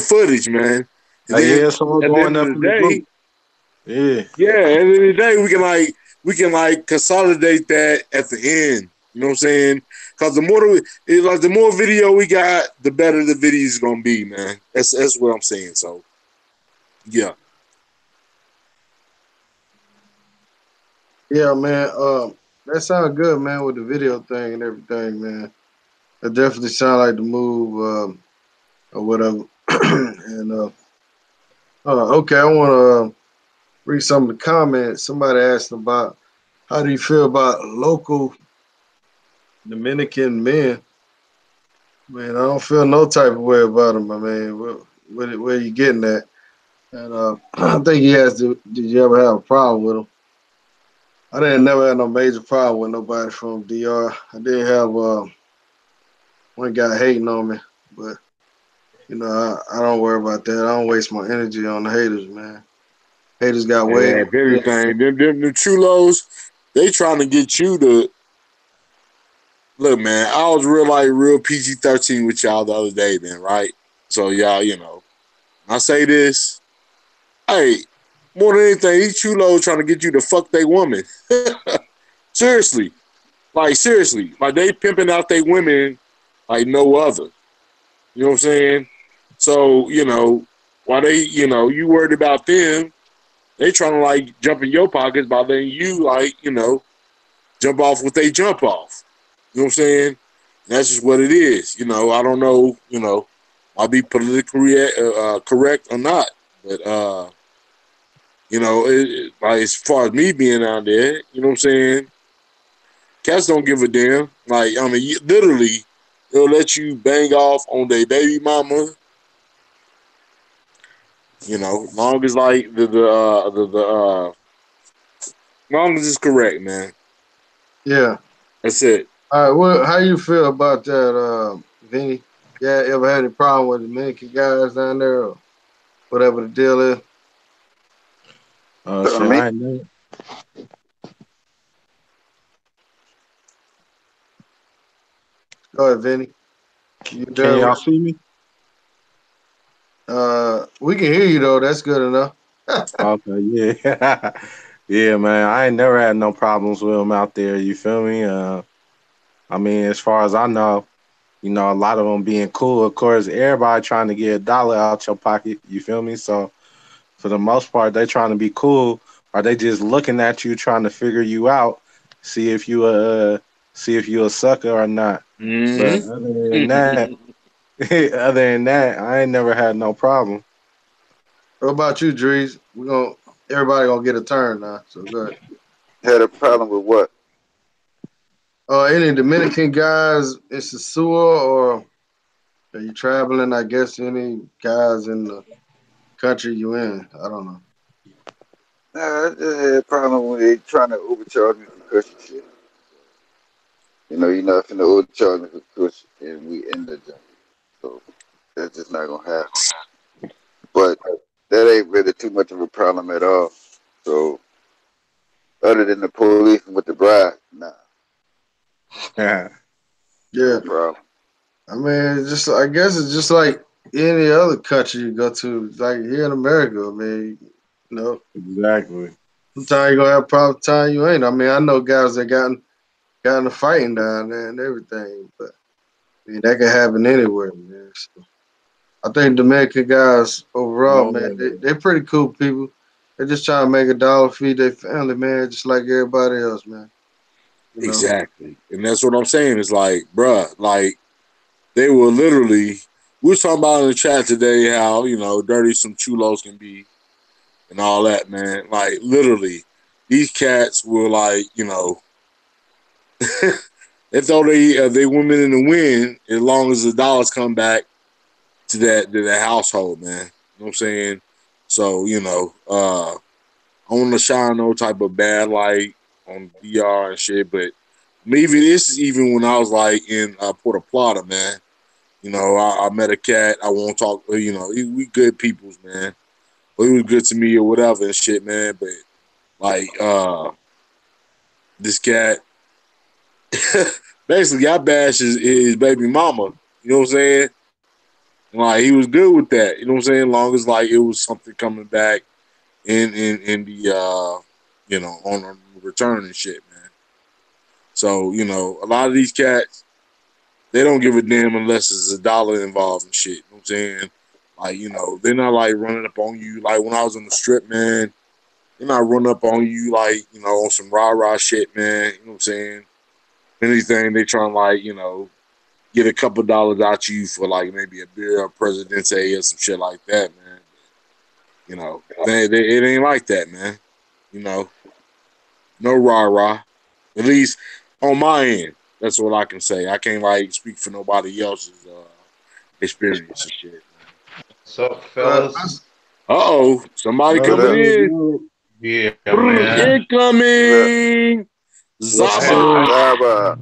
footage, man. And then Yeah, it's all at the going end up of in the the day, group. Yeah. yeah, at the end of the day, we can like consolidate that at the end. You know what I'm saying? Because the more video we got, the better the video is gonna be, man. That's what I'm saying. So, yeah. Yeah, man. That sounds good, man, with the video thing and everything, man. It definitely sound like the move, or whatever. And okay, I want to read some of the comments. Somebody asked about how do you feel about local Dominican men? Man, I don't feel no type of way about them, my man. Where you getting at? And I think he asked, did you ever have a problem with them? I didn't never have no major problem with nobody from DR. I did have one guy hating on me, but I don't worry about that. I don't waste my energy on the haters, man. Haters got way. And if anything, them chulos, they trying to get you to look, man. I was real PG-13 with y'all the other day, man. Right? So y'all, I say this. Hey, more than anything, these chulos trying to get you to fuck they woman. Seriously. Like they pimping out they women like no other. You know what I'm saying? So, while they, you worried about them, they trying to like jump in your pockets by letting you like, jump off what they jump off. You know what I'm saying? And that's just what it is. I don't know, I'll be politically correct or not. But like as far as me being out there, you know what I'm saying? Cats don't give a damn. Like, I mean, literally, they'll let you bang off on their baby mama You know, long as like long as it's correct, man. Yeah. That's it. All right. Well, how you feel about that, Vinny? Yeah, ever had any problem with the Dominican guys down there, or whatever the deal is? I Shit, mean, I ain't know. Go ahead, Vinny. You Can there? y'all see me? We can hear you though. That's good enough. Okay, yeah. Yeah, man. I ain't never had no problems with them out there, you feel me? I mean, as far as I know, a lot of them being cool. Of course, everybody trying to get $1 out your pocket, you feel me? So for the most part, they trying to be cool, or they just looking at you trying to figure you out, see if you a sucker or not. But Mm-hmm. other than that, other than that, I ain't never had no problem. What about you, Drees? Everybody gonna get a turn now. So good. had a problem with what? Any Dominican guys in Sasua, or are you traveling? I guess any guys in the country you in? I don't know. Nah, I just had a problem when they trying to overcharge me for cushion shit. You're not finna overcharge me for cushion, and we in the jungle. So that's just not gonna happen. But that ain't really too much of a problem at all. So other than the police with the bride, nah, Yeah, Yeah, no problem. I mean, it's just I guess it's just like any other country you go to. Like here in America, I mean, you know, exactly. sometimes you gonna have problems, time you ain't. I mean, I know guys that got in a fighting down there and everything, but I mean that can happen anywhere, man. So I think Dominican guys overall, No, man, they're pretty cool people. They just trying to make a dollar, feed their family, man, just like everybody else, man. You know. Exactly, and that's what I'm saying. It's like, bruh, like they were literally. We was talking about in the chat today how dirty some chulos can be and all that, man. Like literally, these cats were like, they throw they women in the wind as long as the dollars come back to that household, man. You know what I'm saying? So I want to shine no type of bad light on DR and shit, but maybe this is even when I was like in Puerto Plata, man. I met a cat. I won't talk. We good peoples, man. Well, he was good to me or whatever and shit, man. But like, this cat, basically, I bashed his baby mama. You know what I'm saying? Like, he was good with that. You know what I'm saying? Long as like it was something coming back in the on the return and shit, man. So a lot of these cats, they don't give a damn unless there's $1 involved and shit. You know what I'm saying? Like, they're not like running up on you. Like when I was on the strip, man, they're not running up on you like, on some rah-rah shit, man. You know what I'm saying? Anything, they trying to like, get a couple dollars out you for like maybe a beer or Presidente or some shit like that, man. It ain't like that, man. You know, no rah-rah. At least on my end. That's what I can say. I can't like speak for nobody else's experience and shit. What's up, Uh, fellas? Uh-oh, somebody What coming up? in. Yeah, man. What up? Incoming. what's Man, Zaba. up? Zaba.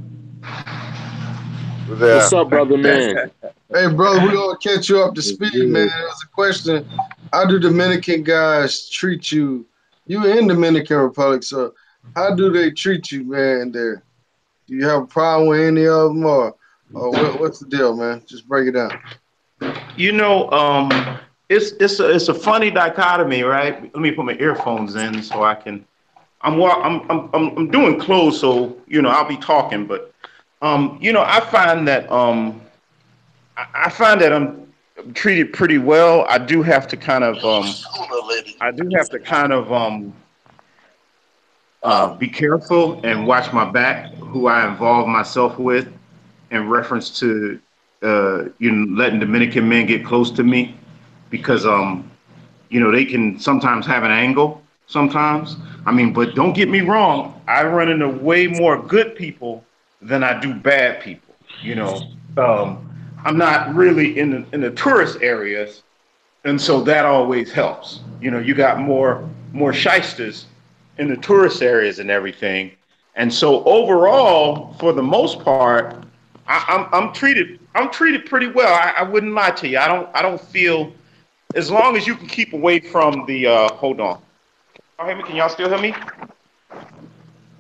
What's What's up? up, brother man? Hey, brother, we're gonna catch you up to What's speed, man. good? It was a question. How do Dominican guys treat you? You in Dominican Republic, so how do they treat you, man? There, do you have a problem with any of them, or what's the deal, man? Just break it down. you know, it's a funny dichotomy, right? Let me put my earphones in so I can. I'm doing clothes, so I'll be talking, but I find that I'm treated pretty well. I do have to kind of be careful and watch my back, who I involve myself with, in reference to letting Dominican men get close to me, because they can sometimes have an angle. Sometimes, I mean, but don't get me wrong. I run into way more good people than I do bad people. I'm not really in the tourist areas, And so that always helps. You know, you got more shysters in the tourist areas and everything. And so overall, for the most part, I'm treated pretty well. I wouldn't lie to you. I don't feel, as long as you can keep away from the hold on. Y'all hear me? Can y'all still hear me?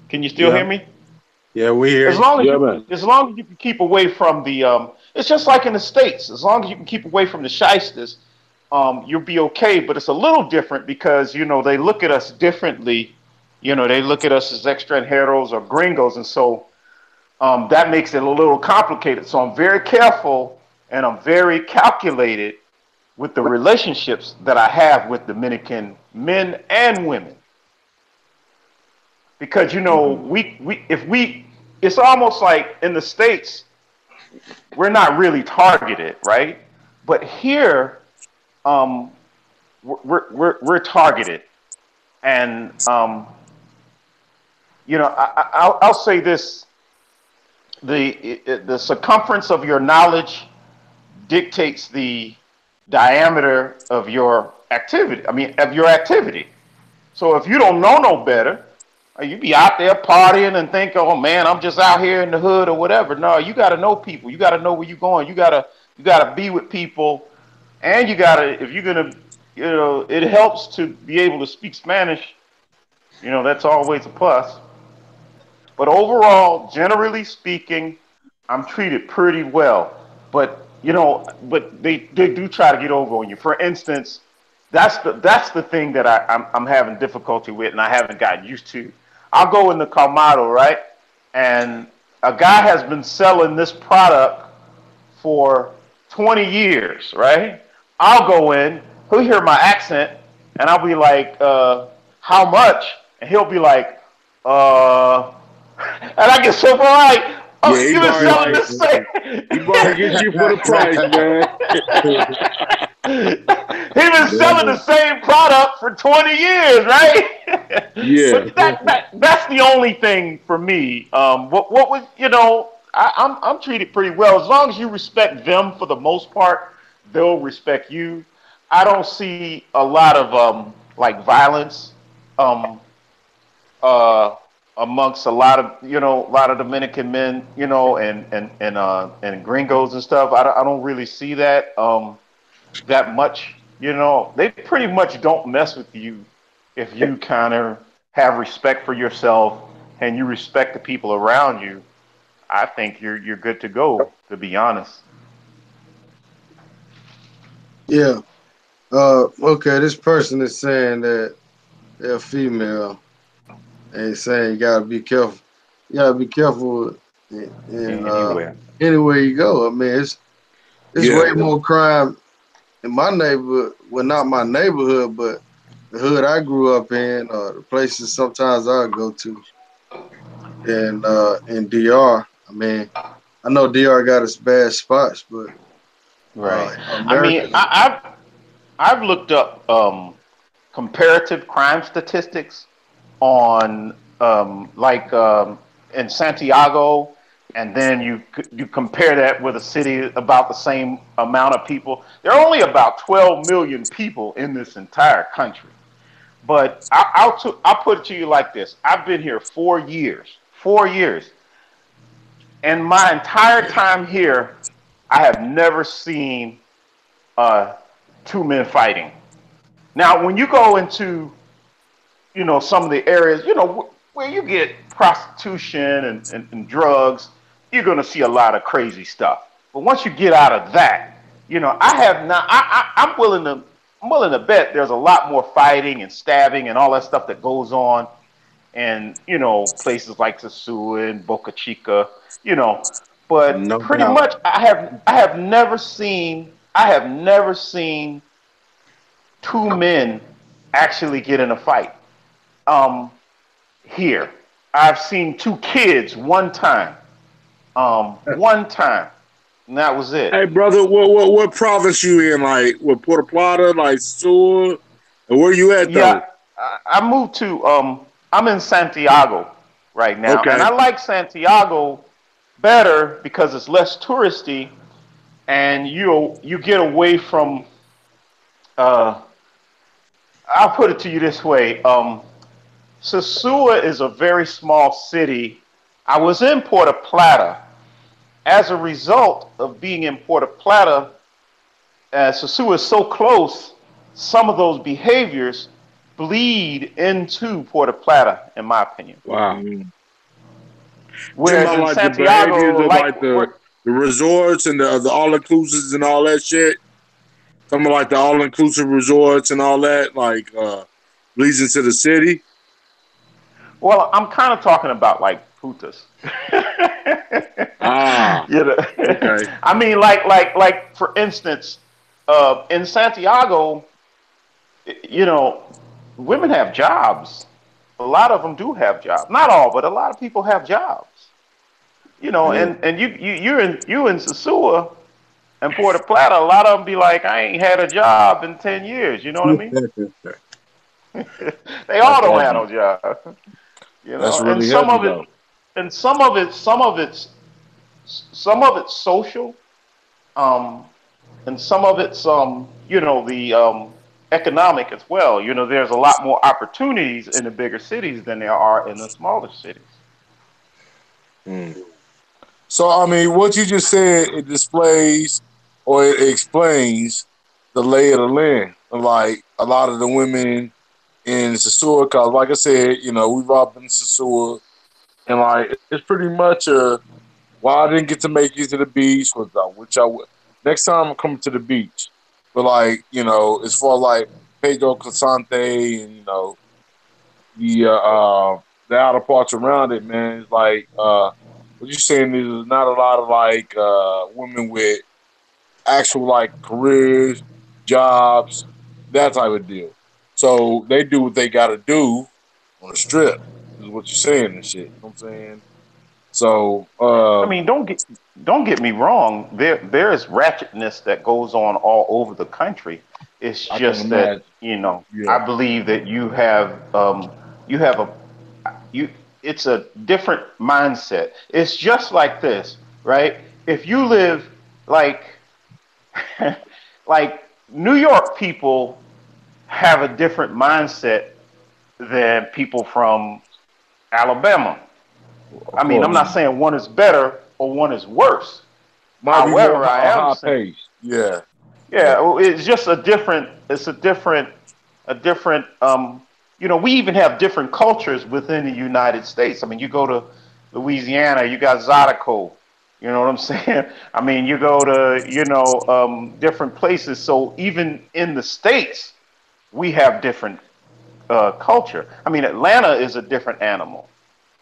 Can you still Yeah. hear me? Yeah, we hear As you. long as Yeah, you man. as long as you can keep away from the it's just like in the States. As long as you can keep away from the shysters, you'll be okay. But it's a little different because, you know, they look at us differently. You know, they look at us as extranjeros or gringos, and so that makes it a little complicated. So I'm very careful and I'm very calculated with the relationships that I have with Dominican men and women, because, you know, it's almost like in the States we're not really targeted, right? But here, um, we're targeted, and you know, I'll say this: the circumference of your knowledge dictates the diameter of your activity. I mean, of your activity. So if you don't know no better, you be out there partying and think, oh man, I'm just out here in the hood or whatever. No, you got to know people. You got to know where you're going. You got to be with people, and you got to, if you're gonna, you know, it helps to be able to speak Spanish. You know, that's always a plus. But overall, generally speaking, I'm treated pretty well. But, you know, but they do try to get over on you. For instance, that's the thing that I'm having difficulty with, and I haven't gotten used to. I'll go in the Colmado, right? And a guy has been selling this product for 20 years, right? I'll go in, he'll hear my accent, and I'll be like, how much? And he'll be like, uh, and I get so like, Yeah, oh, he you've been probably selling like this thing. he probably get you for the price, man. He's been selling the same product for 20 years, right? Yeah. But that's the only thing for me. What was, you know, I'm treated pretty well. As long as you respect them for the most part, they'll respect you. I don't see a lot of like violence um uh amongst a lot of, you know, a lot of Dominican men, you know, and gringos and stuff. I don't really see that that much. You know, they pretty much don't mess with you if you kind of have respect for yourself and you respect the people around you. I think you're good to go, to be honest. Yeah. Okay. This person is saying that they're female and saying you gotta be careful. You gotta be careful in Anywhere. anywhere you go. I mean, it's Yeah. way more crime in my neighborhood. Well, not my neighborhood, but the hood I grew up in, or the places sometimes I go to, and in DR. I mean, I know DR got its bad spots, but Right. I mean, America, I've looked up comparative crime statistics on in Santiago, and then you compare that with a city about the same amount of people. There are only about 12 million people in this entire country. But I'll put it to you like this: I've been here 4 years, 4 years, and my entire time here, I have never seen uh, two men fighting. Now, when you go into, you know, some of the areas, you know, where you get prostitution and drugs, you're going to see a lot of crazy stuff. But once you get out of that, you know, I have not. I'm willing to bet there's a lot more fighting and stabbing and all that stuff that goes on, and, you know, places like Sosua and Boca Chica, you know. But No pretty doubt. much, I have never seen two men actually get in a fight. Um, Here, I've seen two kids one time, and that was Hey, it. brother, what province you in? Like, what, Puerto Plata, like Seward? And where you at Yeah, though? I moved to I'm in Santiago right now, and Okay. I like Santiago better because it's less touristy, and you get away from uh, I'll put it to you this way. Sosua is a very small city. I was in Puerto Plata. As a result of being in Puerto Plata, Sosua is so close, some of those behaviors bleed into Puerto Plata, in my opinion. Wow. Whereas in Like the behaviors Santiago, of like like the resorts and the all inclusives and all that shit. Some of like the all inclusive resorts and all that, like leads into the city. well, I'm kind of talking about like putas. Ah, You know, okay. I mean, like for instance, in Santiago, you know, women have jobs. A lot of them do have jobs. Not all, but a lot of people have jobs. You know, Yeah. and you in Sosua and Puerto Plata, a lot of them be like, I ain't had a job in 10 years. You know what I mean? They all That's don't have heavy. no job. You That's know, and really some heavy of it, though. and some of it's social, um, and some of it's you know, the economic as well. You know, there's a lot more opportunities in the bigger cities than there are in the smaller cities. Mm. So I mean, what you just said, it displays or it explains the lay of the land. Like a lot of the women in Sasua, cause like I said, you know, we've all been to Sasua, and like it's pretty much a. Well, I didn't get to make it to the beach, which I would. Next time I'm coming to the beach, but like you know, as far as like Pedro Casante and you know the outer parts around it, man, it's like what you saying is there's not a lot of like women with actual like careers, jobs, that type of deal. So they do what they got to do on the strip. Is what you're saying and shit. You know what I'm saying? So I mean, don't get me wrong. There is ratchetness that goes on all over the country. It's I can just that, imagine. you know, Yeah. I believe that you have a you it's a different mindset. It's just like this, right? If you live like like New York people have a different mindset than people from Alabama. Of I mean, I'm course. not saying one is better or one is worse. Might be more However, I a am high saying, pace. Yeah. yeah, well, it's just a different. It's a different. You know, we even have different cultures within the United States. I mean, you go to Louisiana, you got Zydeco. You know what I'm saying? I mean, you go to different places. So even in the states, we have different culture. I mean, Atlanta is a different animal,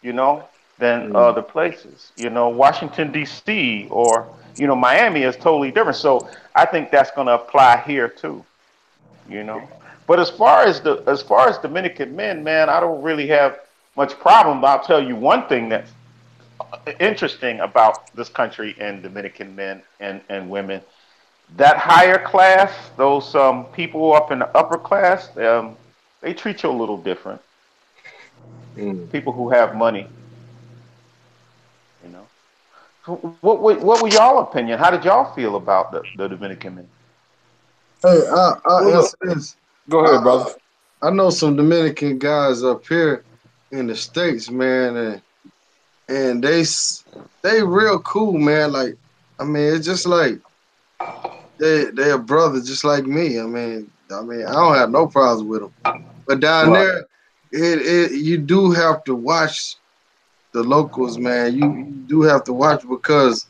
you know, than Mm. other places. You know, Washington D.C. or Miami is totally different. So I think that's going to apply here too. You know, but as far as Dominican men, man, I don't really have much problem. But I'll tell you one thing that's interesting about this country and Dominican men and women. That higher class, those people up in the upper class, they treat you a little different. Mm. People who have money, you know. So what were y'all opinion? How did y'all feel about the Dominican men? Hey, I'll Well, look, answer this. go I ahead, brother. I know some Dominican guys up here in the states, man, and they real cool, man. Like, I mean, it's just like they a brother just like me. I don't have no problems with them. But down Right. there, you do have to watch the locals, man. You do have to watch because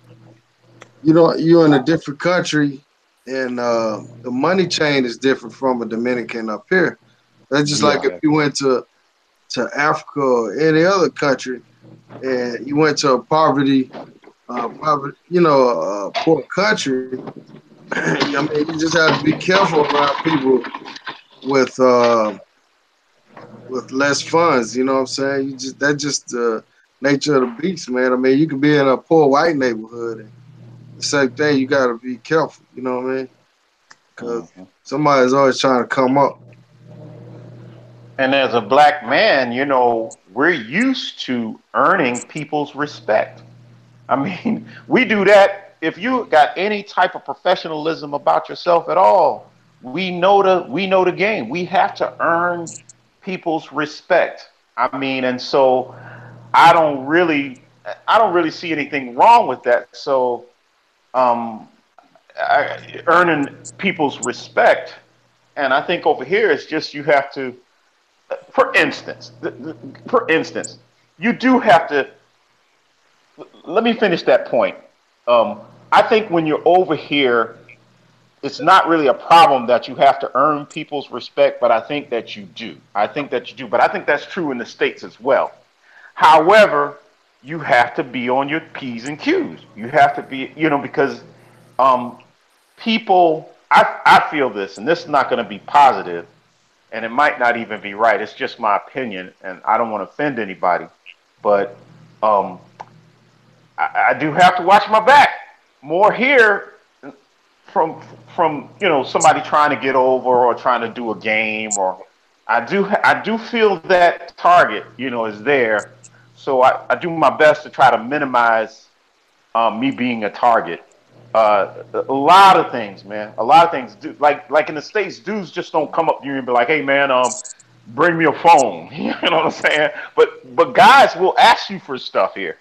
you're in a different country, and the money chain is different from a Dominican up here. That's just like Yeah. if you went to Africa or any other country, and you went to a poverty, poor country. I mean, you just have to be careful around people with uh, with less funds. You know what I'm saying? That's just the nature of the beast, man. I mean, you could be in a poor white neighborhood, and the same thing. You got to be careful. You know what I mean? Because Mhm. somebody's always trying to come up. And as a black man, we're used to earning people's respect. I mean, we do that. If you got any type of professionalism about yourself at all, we know the game. We have to earn people's respect. I mean, and so I don't really see anything wrong with that. So um, earning people's respect, and I think over here it's just you have to, for instance, you do have to. Let me finish that point. I think when you're over here, it's not really a problem that you have to earn people's respect, but I think that you do. But I think that's true in the States as well. However, you have to be on your P's and Q's. You have to be, because um, people, I feel this, and this is not going to be positive, and it might not even be right. It's just my opinion, and I don't want to offend anybody, but um, I do have to watch my back more here from somebody trying to get over or trying to do a game, or I do feel that target is there, so I do my best to try to minimize me being a target. A lot of things, man. A lot of things do like in the States, dudes just don't come up to you and be like, "Hey, man, bring me a phone." You know what I'm saying? But guys will ask you for stuff here,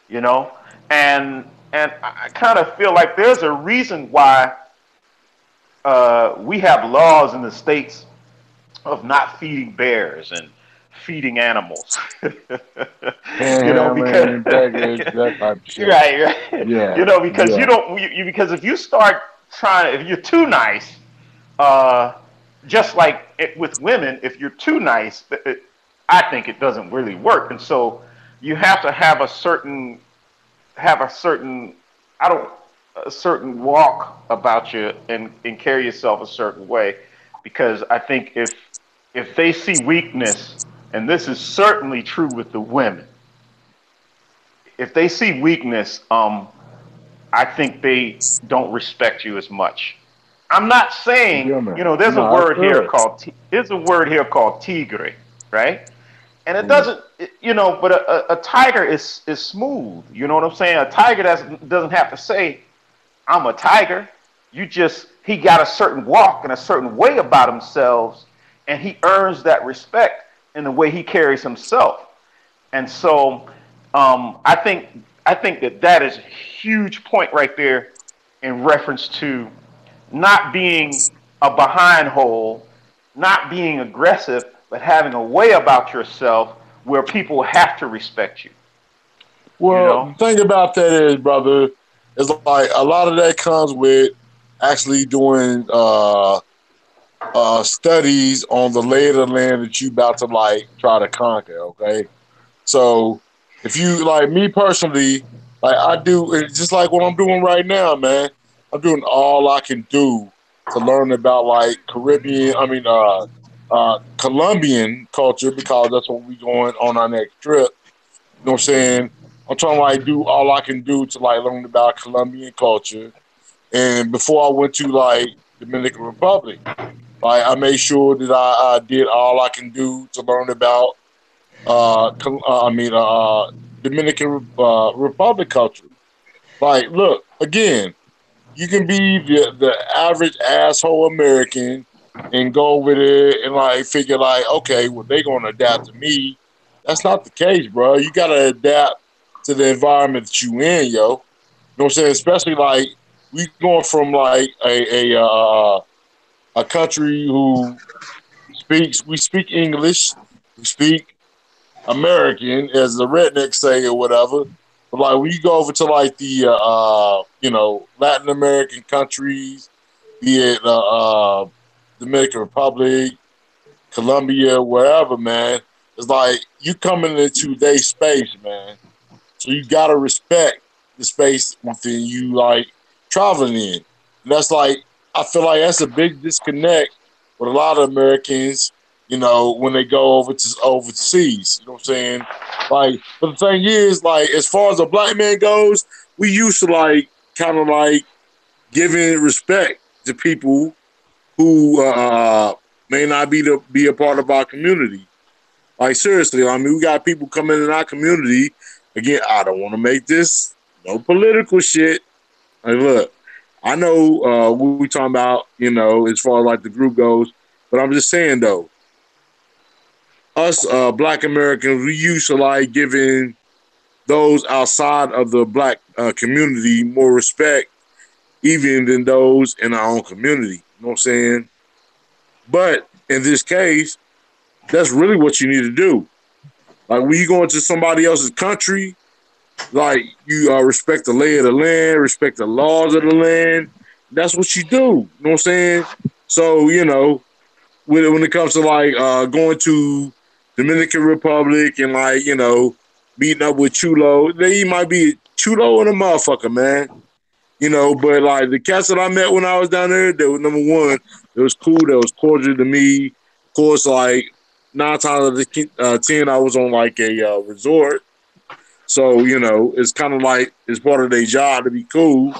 you know, and I kind of feel like there's a reason why we have laws in the States of not feeding bears and feeding animals. Because right. Yeah, Because yeah. you don't because if you start trying, if you're too nice, just like with women, if you're too nice, I think it doesn't really work. And so you have to have a certain I don't a certain walk about you and carry yourself a certain way, because I think if they see weakness, and this is certainly true with the women, if they see weakness, I think they don't respect you as much. I'm not saying, Yeah, man. there's a No, that's word here good. called tigre, right? And it Mm. doesn't, but a tiger is smooth. You know what I'm saying? A tiger doesn't have to say, "I'm a tiger." He got a certain walk and a certain way about himself, and he earns that respect in the way he carries himself. And so I think that is a huge point right there in reference to not being a behind hole, not being aggressive, but having a way about yourself where people have to respect you. You Well, know? the thing about that is, brother, is like a lot of that comes with actually doing studies on the lay of the land that you about to like try to conquer. Okay, so if you like me personally, like I do, it's just like what I'm doing right now, man. I'm doing all I can do to learn about like Colombian culture because that's what we going on our next trip. You know what I'm saying? I'm trying to like do all I can do to like learn about Colombian culture. And before I went to like Dominican Republic, like I made sure that I did all I can do to learn about Dominican Republic culture. Like, look again, you can be the average asshole American and go with it and like figure like, okay, well they gonna adapt to me. That's not the case, bro. You gotta adapt to the environment that you in, yo. You know what I'm saying? Especially like we going from like a country who we speak English, we speak American, as the rednecks say or whatever. But like when you go over to like the Latin American countries, be it Dominican Republic, Colombia, wherever, man, it's like you coming into their space, man. So you gotta respect the space within you, like traveling in. And that's like I feel like that's a big disconnect with a lot of Americans. When they go over to overseas, you know what I'm saying? Like, but the thing is, like, as far as a black man goes, we used to like kind of like giving respect to people who may not be a part of our community. Like seriously, I mean, we got people coming in our community. Again, I don't want to make this no political shit. Like, look, I know what we talking about, as far as like the group goes, but I'm just saying though, us Black Americans, we used to like giving those outside of the Black community more respect, even than those in our own community. You know what I'm saying? But in this case, that's really what you need to do. Like when you go into somebody else's country, like you respect the lay of the land, respect the laws of the land. That's what you do. You know what I'm saying? So when it comes to like going to Dominican Republic and like meeting up with Chulo, they might be Chulo and a motherfucker, man. But like the cats that I met when I was down there, they were number one. It was cool. That was cordial to me. Of course, like 9 times out of the 10, I was on like a resort. So, it's kind of like it's part of their job to be cool.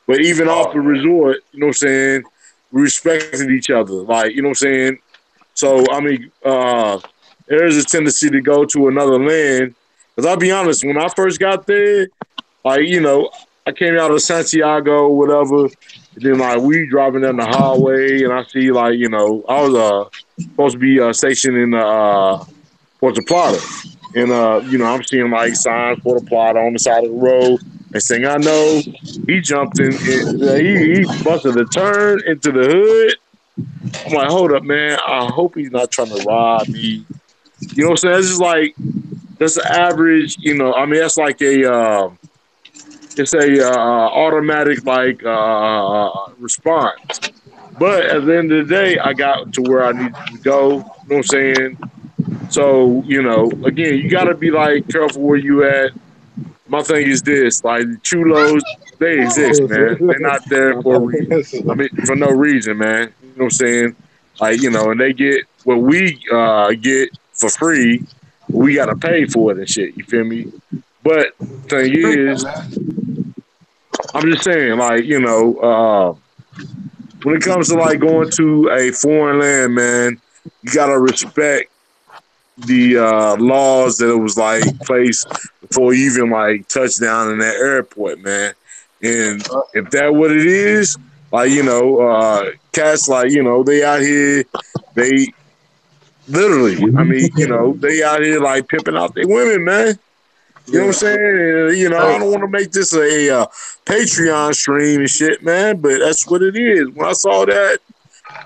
But even off the resort, you know what I'm saying, we respected each other. Like, you know what I'm saying? So, I mean, there's a tendency to go to another land. Because I'll be honest, when I first got there, like, I came out of Santiago, whatever. And then, like, we driving down the highway, and I see, like, I was supposed to be stationed in Puerto Plata. And I'm seeing like signs for the plot on the side of the road. And thing I know, he jumped he busted a turn into the hood. I'm like, hold up, man. I hope he's not trying to rob me. You know what I'm saying? It's just like that's the average. I mean, that's like it's a automatic like response. But at the end of the day, I got to where I needed to go. You know what I'm saying? So, again, you got to be like careful where you at. My thing is this: like the chulos, they exist, man. They're not there for a I mean, for no reason, man. You know what I'm saying? Like, and they get what we get for free, but we got to pay for it and shit. You feel me? But thing is, I'm just saying, like, when it comes to like going to a foreign land, man, you gotta respect the laws that it was like placed before you even like touch down in that airport, man. And if that what it is, like cats like they out here, they literally, I mean they out here like pimping out their women, man. You know what I'm Yeah. saying? I Hey, don't want to make this a Patreon stream and shit, man, but that's what it is. When I saw that,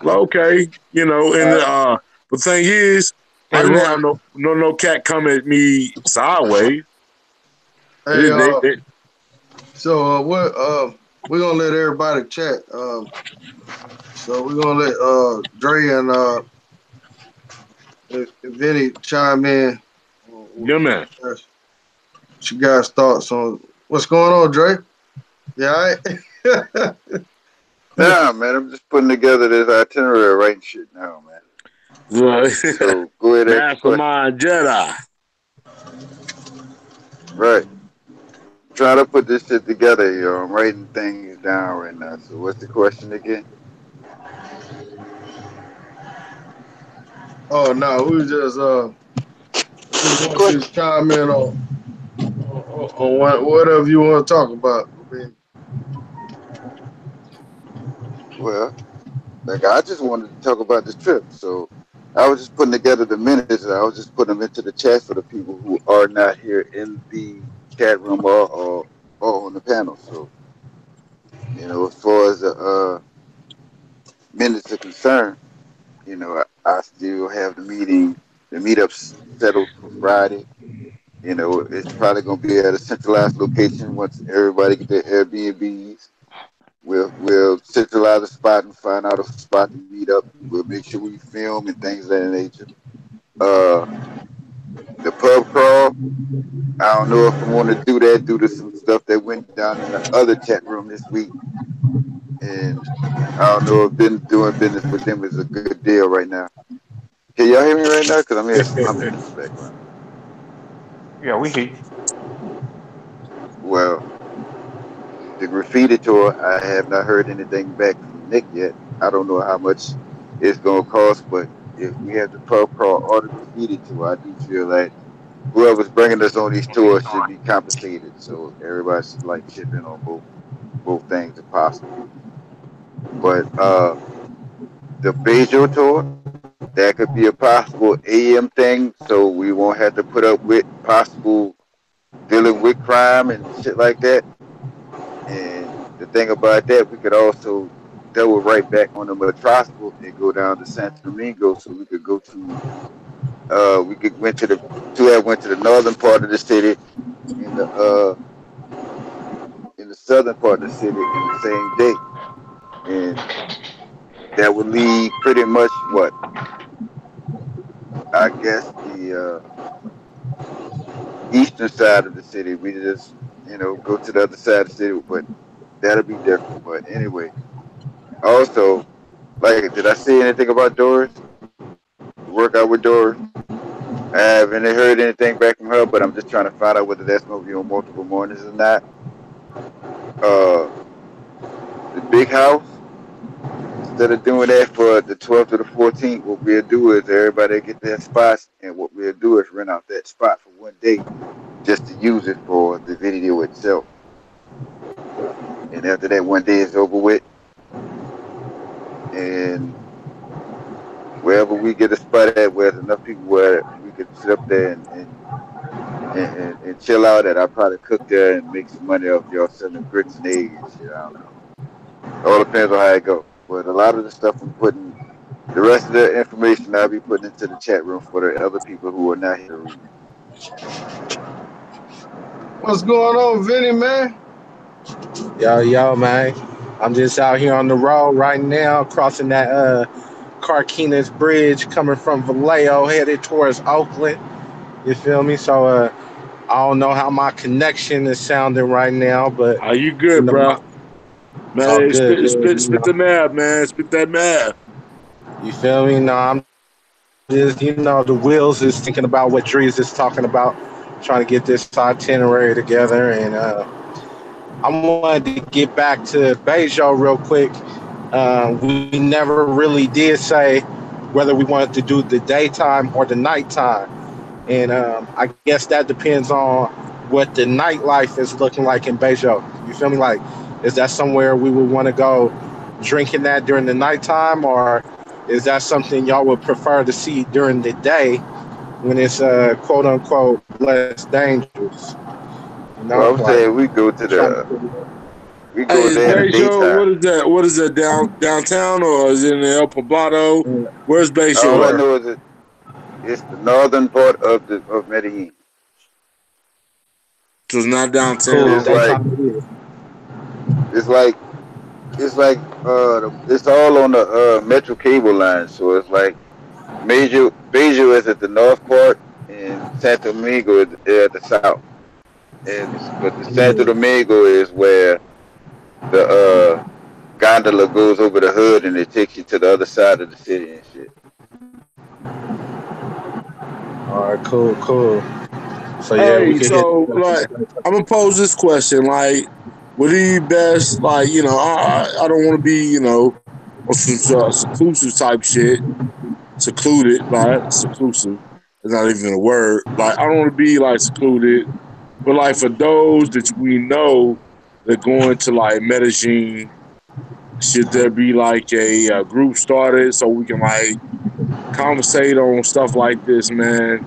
like, okay, and the thing is, I hey, didn't Roy. have no cat come at me sideways. Hey, They so what? We're gonna let everybody chat. So we're gonna let Dre and Vinny chime in. yeah, man. What you guys' thoughts on what's going on, Dre? Yeah, all right. Nah, man, I'm just putting together this itinerary, writing shit now, man. So go ahead and ask your question. Mastermind Jedi. Right. Trying to put this shit together, yo. I'm writing things down right now. So what's the question again? Oh no, we just What's the want you question? to chime in on whatever you want to talk about. I mean, Well, like I just wanted to talk about this trip. So I was just putting together the minutes. I was just putting them into the chat for the people who are not here in the chat room or on the panel. So, as far as the minutes are concerned, I still have the meetups settled for Friday. It's probably going to be at a centralized location once everybody get their Airbnbs. We'll centralize the spot and find out a spot to meet up. We'll make sure we film and things of that nature. Uh, the pub crawl. I don't know if I want to do that due to some stuff that went down in the other chat room this week, and I don't know if doing business with them is a good deal right now. Can y'all hear me right now? Because I'm hearing some humming in the background. Yeah, we hear you. Well, the graffiti tour, I have not heard anything back from Nick yet. I don't know how much it's gonna cost, but if we have the pub crawl or the graffiti tour, I do feel that whoever's bringing us on these tours should be compensated. So everybody should like chip in on both things if possible. But the Bejo tour, that could be a possible AM thing, so we won't have to put up with possible dealing with crime and shit like that. And the thing about that, we could also double right back on the Metroscal and go down to Santo Domingo, so we could go to we could went to the northern part of the city in the southern part of the city in the same day, and that would leave pretty much what I guess the eastern side of the city. We just go to the other side of the city, but that'll be different. But anyway, also, like, did I say anything about Doris? The workout with Doris? I haven't heard anything back from her, but I'm just trying to find out whether that's going to be on multiple mornings or not. Uh, the big house, instead of doing that for the 12th to the 14th, what we'll do is everybody get their spots, and what we'll do is rent out that spot for one day just to use it for the video itself. And after that one day is over with, and wherever we get a spot at where there's enough people where we could sit up there and chill out at, I'll probably cook there and make some money off y'all selling grits and eggs and shit. I don't know. All depends on how it goes. But a lot of the stuff I'm putting, the rest of the information I'll be putting into the chat room for the other people who are not here to read. What's going on, Vinny, man? Yo, man. I'm just out here on the road right now, crossing that Carquinez Bridge, coming from Vallejo, headed towards Oakland. You feel me? So I don't know how my connection is sounding right now, but are you good, bro? Man, good, spit the math, man. Spit that math. You feel me? No, I'm just, the wheels is thinking about what Drees is talking about, trying to get this itinerary together. And I wanted to get back to Bejo real quick. We never really did say whether we wanted to do the daytime or the nighttime. And I guess that depends on what the nightlife is looking like in Bejo. You feel me? Like, is that somewhere we would want to go drinking that during the nighttime, or is that something y'all would prefer to see during the day when it's quote unquote less dangerous? Well, I'm saying we go there in the daytime. What is that? What is that, downtown, or is it in El Poblado? Where's Bejo? All I know is it's the northern part of Medellin. So it's not downtown. It's all on the Metro cable line. So it's like Bejo is at the north part, and Santo Domingo is at the south. But the Santo Domingo is where the gondola goes over the hood and it takes you to the other side of the city and shit. All right, cool. So I'm gonna pose this question: like, would it be best? Like, I don't want to be, on some seclusive type shit. Secluded, like seclusive. It's not even a word. Like, I don't want to be like secluded, but like for those that we know that going to like Medellin, should there be like a group started so we can like conversate on stuff like this, man?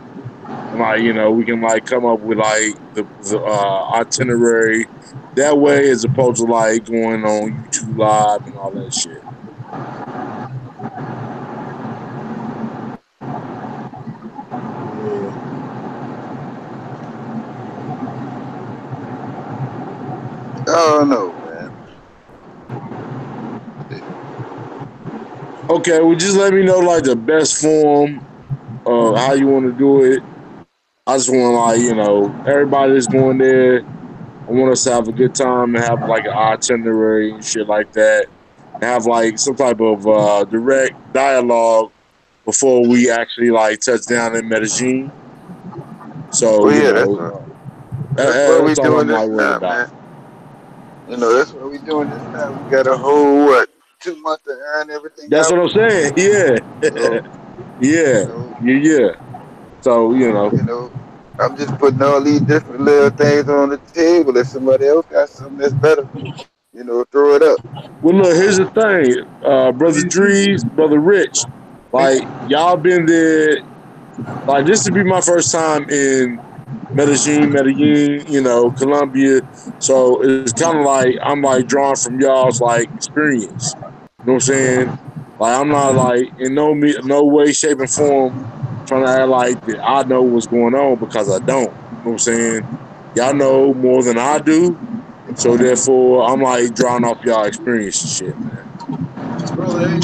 Like, we can like come up with like the itinerary that way, as opposed to like going on YouTube Live and all that shit. I don't know, man. Okay, well, just let me know like the best form of how you want to do it. I just want everybody that's going there, I want us to have a good time and have like an itinerary and shit like that. And have like some type of direct dialogue before we actually like touch down in Medellin. So, that's what we're doing this now, man. That's what we're doing this now. We got a whole 2 months to earn everything. That's what I'm saying. Yeah. Yeah. So, I'm just putting all these different little things on the table. If somebody else got something that's better, throw it up. Well, look, here's the thing, brother Drees, brother Rich, like y'all been there. Like this would be my first time in Medellin, you know, Colombia. So it's kind of like I'm like drawing from y'all's like experience. You know what I'm saying? Like I'm not like in no way, shape, and form trying to act like that I know what's going on because I don't. You know what I'm saying? Y'all know more than I do. So therefore, I'm like drawing off y'all experience and shit, man. Brother AP,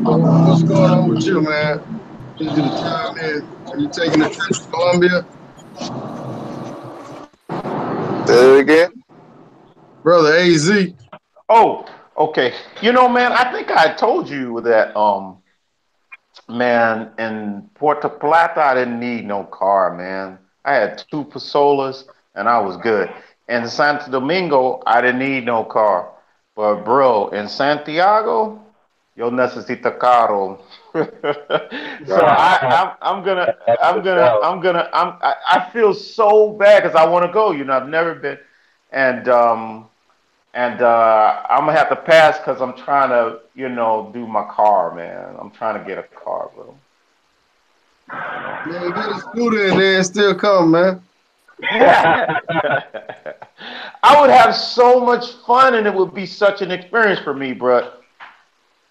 what's going on with you, man? Need you to chime in. Are you taking a trip to Colombia? Say it again. Brother AZ. Oh, okay. You know, man, I think I told you that, man, in Puerto Plata, I didn't need no car, man. I had two Pasolas and I was good. In Santo Domingo, I didn't need no car. But bro, in Santiago, yo necesito carro. So I feel so bad because I want to go. You know, I've never been, and I'm gonna have to pass because I'm trying to, you know, do my car, man. I'm trying to get a car, bro. Man, get a scooter in there and still come, man. I would have so much fun, and it would be such an experience for me, bro.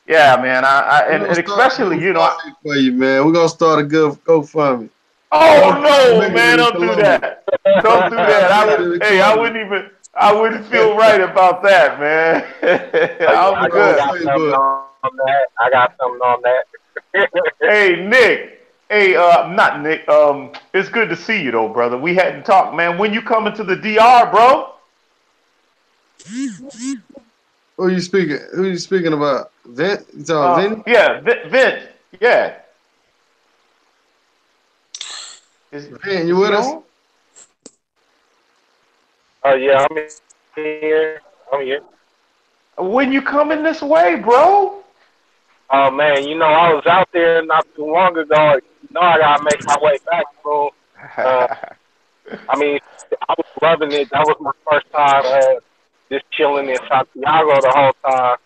Yeah, man. We're And gonna start a especially, you know. GoFundMe for you, man. We're gonna start a good GoFundMe. Oh no, Make it man! in Don't do Colombia. that. Don't do Try to that. make it in Colombia. I wouldn't feel right about that, man. Put I'm it on good. Facebook. I got something on that. Hey, Nick. Hey, not Nick. It's good to see you though, brother. We hadn't talked, man. When you coming to the DR, bro? Who you speaking? Who you speaking about? Vent? You talking Vinny? Yeah, Vince. Yeah. Vent, you Is with he us? on? Oh yeah, I'm here. I'm here. When you coming this way, bro? Oh man, you know I was out there not too long ago. You know I gotta make my way back soon. Uh, I mean, I was loving it. That was my first time just chilling in Santiago the whole time.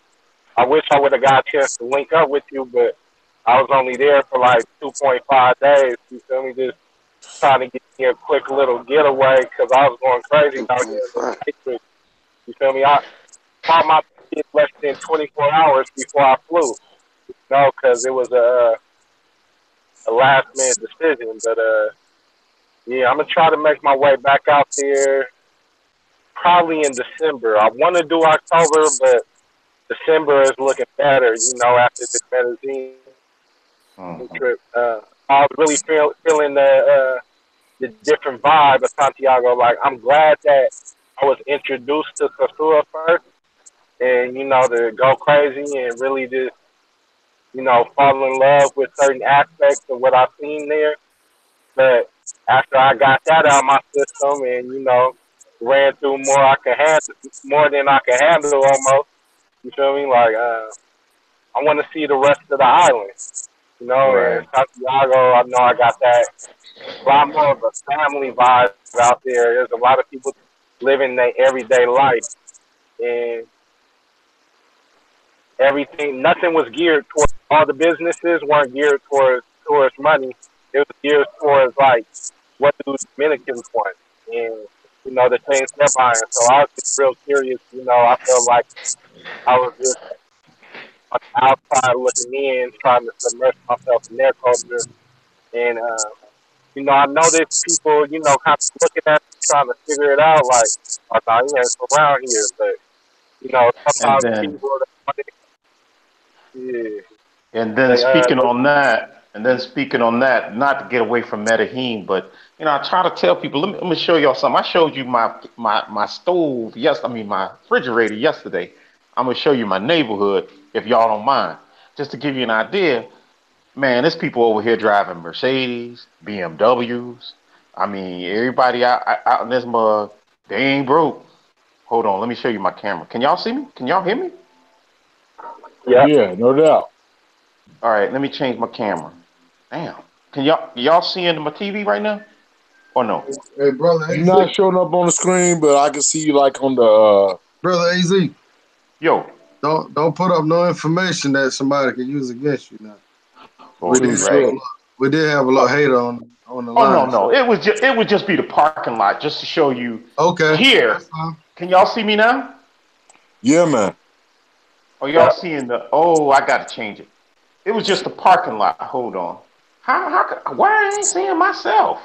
I wish I would have got a chance to link up with you, but I was only there for like 2.5 days. You feel me? Just trying to get me a quick little getaway because I was going crazy Two down point here in the five. Matrix. You feel me? I bought my ticket less than 24 hours before I flew. No, because it was a last minute decision. But yeah, I'm gonna try to make my way back out there probably in December. I want to do October, but December is looking better. You know, after the Medellin Mhm. trip, I was really feeling the different vibe of Santiago. Like I'm glad that I was introduced to Sosua first, and you know to go crazy and really just fall in love with certain aspects of what I've seen there. But after I got that out of my system and ran through more than I could handle almost. You feel me? Like I want to see the rest of the island. You know, and Right. Santiago, I know I got that a lot more of a family vibe out there. There's a lot of people living their everyday life, and everything, nothing was geared towards. All the businesses weren't geared towards money. It was geared towards like what do Dominicans want, and the things they're buying. So I was just real curious. I felt like I was just on the outside looking in, trying to submerge myself in their culture. And I know there's people, kind of looking at me, trying to figure it out. Like, oh, no, you ain't from around here. But And sometimes the then people that want it, yeah, And then they speaking on that, not to get away from Medellin, but I try to tell people. Let me show y'all something. I showed you my stove. Yes, I mean my refrigerator yesterday. I'm gonna show you my neighborhood if y'all don't mind, just to give you an idea. Man, there's people over here driving Mercedes, BMWs. I mean, everybody out in this mug, they ain't broke. Hold on, let me show you my camera. Can y'all see me? Can y'all hear me? yeah. Yeah, no doubt. All right, let me change my camera. Damn. Can y'all seeing my TV right now? Or no? Hey, brother You're AZ. not showing up on the screen, but I can see you like on the Brother AZ. Yo. Don't put up no information that somebody can use against you now. We did have a little hater on the Oh line. no. It would just be the parking lot just to show you. Okay. Here. Can y'all see me now? Yeah, man. Oh, y'all seeing the? Oh, I gotta change it. It was just the parking lot. Hold on. Why I ain't seeing myself?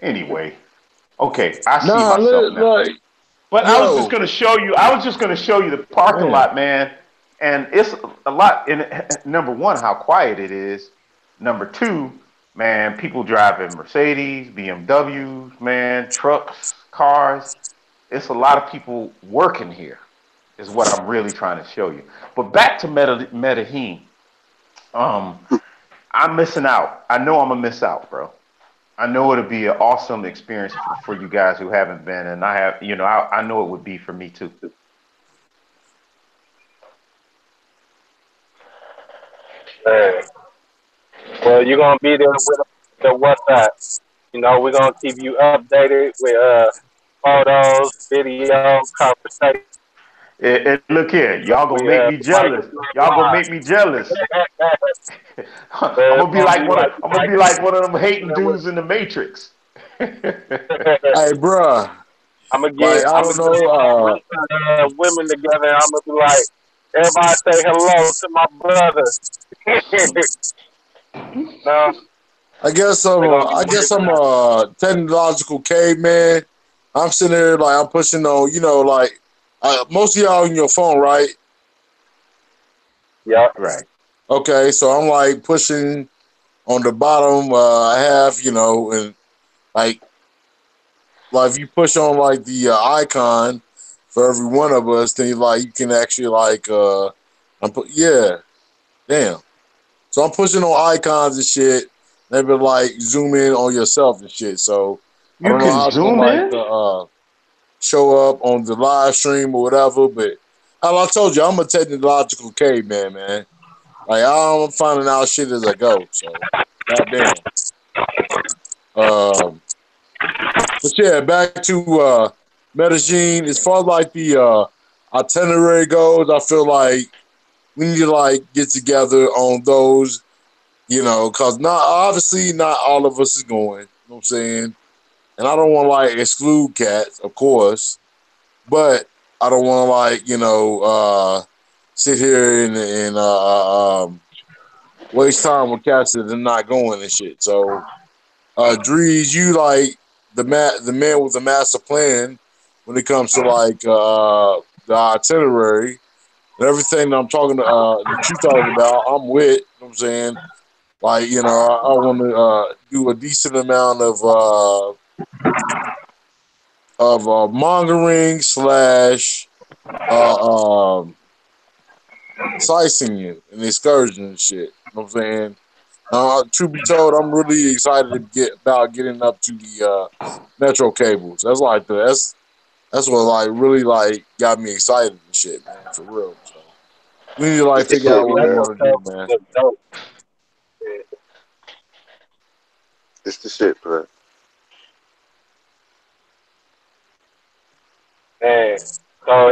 Anyway. Okay, I see myself now. But I was just gonna show you. I was just gonna show you the parking lot, man. And it's a lot. And number one, how quiet it is. Number two, man, people driving Mercedes, BMWs, man, trucks, cars. It's a lot of people working here. Is what I'm really trying to show you. But back to Medellin. I'm missing out. I know I'm gonna miss out, bro. I know it'll be an awesome experience for you guys who haven't been, and I have, I know it would be for me too. Well, you're gonna be there with the WhatsApp. We're gonna keep you updated with photos, video, conversation. Look here, y'all gonna make me jealous. Y'all gonna make me jealous. I'm gonna be like one of them hating dudes in the Matrix. Hey, bruh. I'm gonna get women together. And I'm gonna be like, everybody say hello to my brother. No. I guess I'm a technological caveman. I'm sitting there like I'm pushing on, most of y'all on your phone, right? Yeah. Right. Okay, so I'm like pushing on the bottom half, and like if you push on like the icon for every one of us, then you can actually damn. So I'm pushing on icons and shit. They be like zoom in on yourself and shit. So I You don't know can how it's zoom in. show up on the live stream or whatever. But as I told you, I'm a technological caveman, man. Like I'm finding out shit as I go. So goddamn. But yeah, back to Medellin. As far as like the itinerary goes, I feel like we need to like get together on those. Because obviously not all of us is going. You know what I'm saying? And I don't want to like exclude cats, of course, but I don't want to sit here and waste time with cats that are not going and shit. So, Drees, you like the man with the master plan when it comes to like the itinerary and everything that I'm talking that you talking about. I'm with. You know what I'm saying? Like, I want to do a decent amount of mongering slash sightseeing and excursion and shit. You know what I'm saying? Truth be told, I'm really excited to about getting up to the metro cables. That's that's what like really like got me excited and shit, man, for real. So we need to like It's the figure out shit, what we bro. want to do, man. It's the shit, bro. Man, so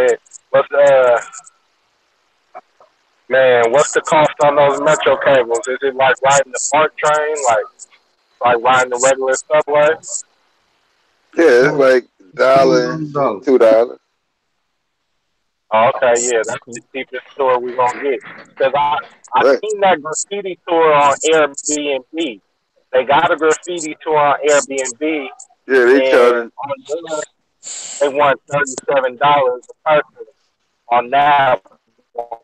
what's the cost on those metro cables? Is it like riding the BART train, like riding the regular subway? Yeah, it's like $1, $2. Oh, okay, yeah, that's the cheapest tour we're gonna get. Cause I Right. seen that graffiti tour on Airbnb. They got a graffiti tour on Airbnb, Yeah, they and charging. on there they want $37 a person on that one.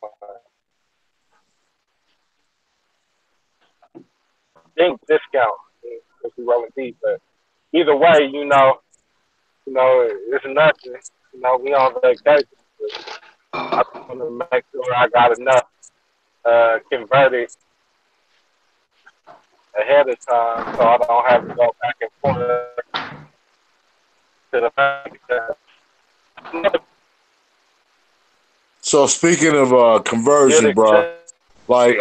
Big discount if we rolling deep, but either way, it's nothing. We on vacation. I want to make sure I got enough converted ahead of time so I don't have to go back and forth to the bank. So speaking of conversion, bro, like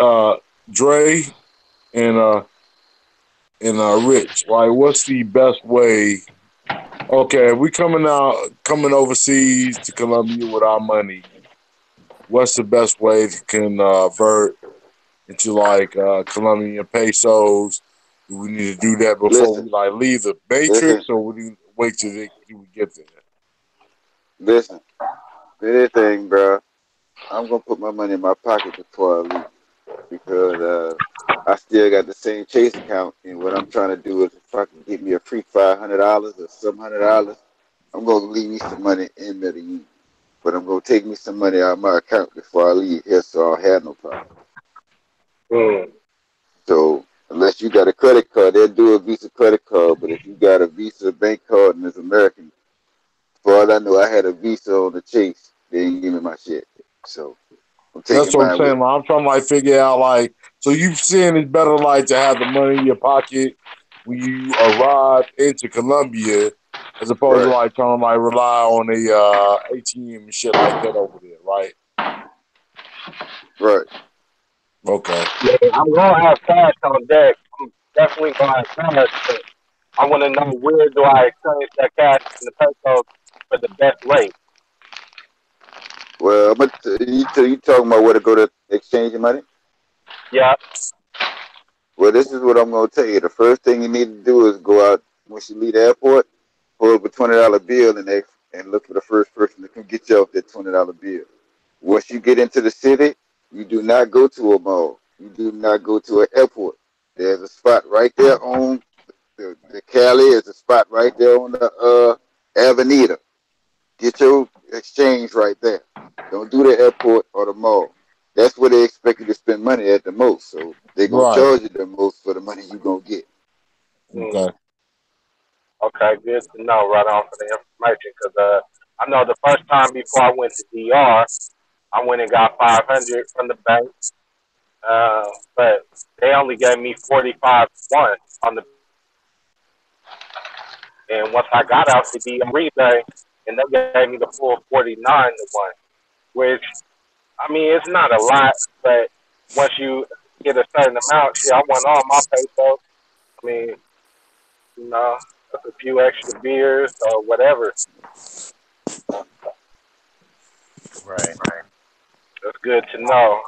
Dre and Rich, like what's the best way? Okay, we coming overseas to Colombia with our money. what's the best way to convert into like Colombian pesos? Do we need to do that before Listen, we like leave the listen, matrix, or would you wait till we get there? listen. Anything, bro. I'm gonna put my money in my pocket before I leave because I still got the same Chase account, and what I'm trying to do is if I can get me a free $500 or $700, I'm gonna leave me some money in Medellin. But I'm gonna take me some money out of my account before I leave here, so I'll have no problem. Mm. So unless you got a credit card, they'll do a Visa credit card. But if you got a Visa bank card and it's American, as far as I know, I had a Visa on the Chase. They didn't give me my shit, so I'm That's taking what I'm mine with saying. me. Like, I'm trying to like figure out like, so you saying it's better like to have the money in your pocket when you arrive into Colombia, as opposed to Right, like trying to like rely on a ATM and shit like that over there, right? right. Okay. Yeah, I'm gonna have cash on deck. I'm definitely gonna have cash, but I want to know where do I exchange that cash in the pesos for the best rate. Well, but you talking about where to go to exchange your money? Yeah. Well, this is what I'm gonna tell you. The first thing you need to do is go out once you leave the airport, pull up a $20 bill, and look for the first person that can get you off that $20 bill. Once you get into the city, you do not go to a mall. You do not go to an airport. There's a spot right there on the Cali. Is a spot right there on the Avenida. Get your exchange right there. Don't do the airport or the mall. That's where they expect you to spend money at the most. So they're gonna Right. charge you the most for the money you're gonna get. Mm. Okay. Okay, good to know right on for the information because I know the first time before I went to DR, I went and got 500 from the bank, but they only gave me 45 one on the, and once I got out the DR rebate, and they gave me the full 49 to one, which I mean it's not a lot, but once you get a certain amount, shit, I want all my pesos. I mean, you know, that's a few extra beers or whatever. Right. That's good to know.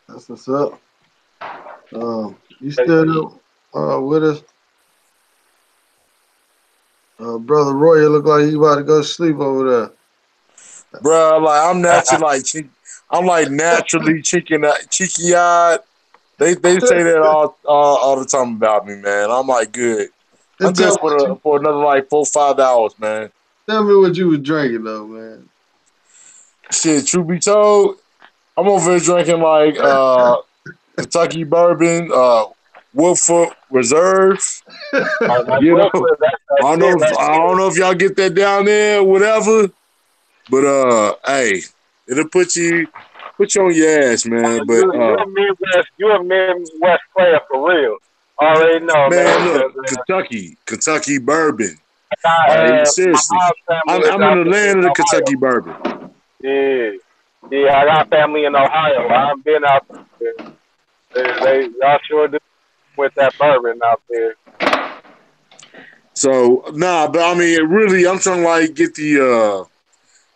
That's what's up. You still with us? Brother Roy, you look like you about to go sleep over there. Bro, like I'm naturally like I'm like naturally cheeky eyed. They say that all the time about me, man. I'm like good. I'm And good for another like 4-5 hours, man. tell me what you was drinking though, man. Shit, truth be told, I'm over here drinking like Kentucky bourbon, Woodford Reserve. Oh, that You know, Brooklyn, that's that shit right I there. don't know if y'all get that down there, whatever. But hey, it'll put you on your ass, man. But You a Midwest player for real. Already know, man, man, look, because Kentucky bourbon. Like my seriously, mom's family is I'm in out the there in land of the Ohio. Kentucky bourbon. Yeah, yeah, I got family in Ohio. I've been out there. Y'all sure do with that bourbon out there. So nah, but I mean, really, I'm trying to like get the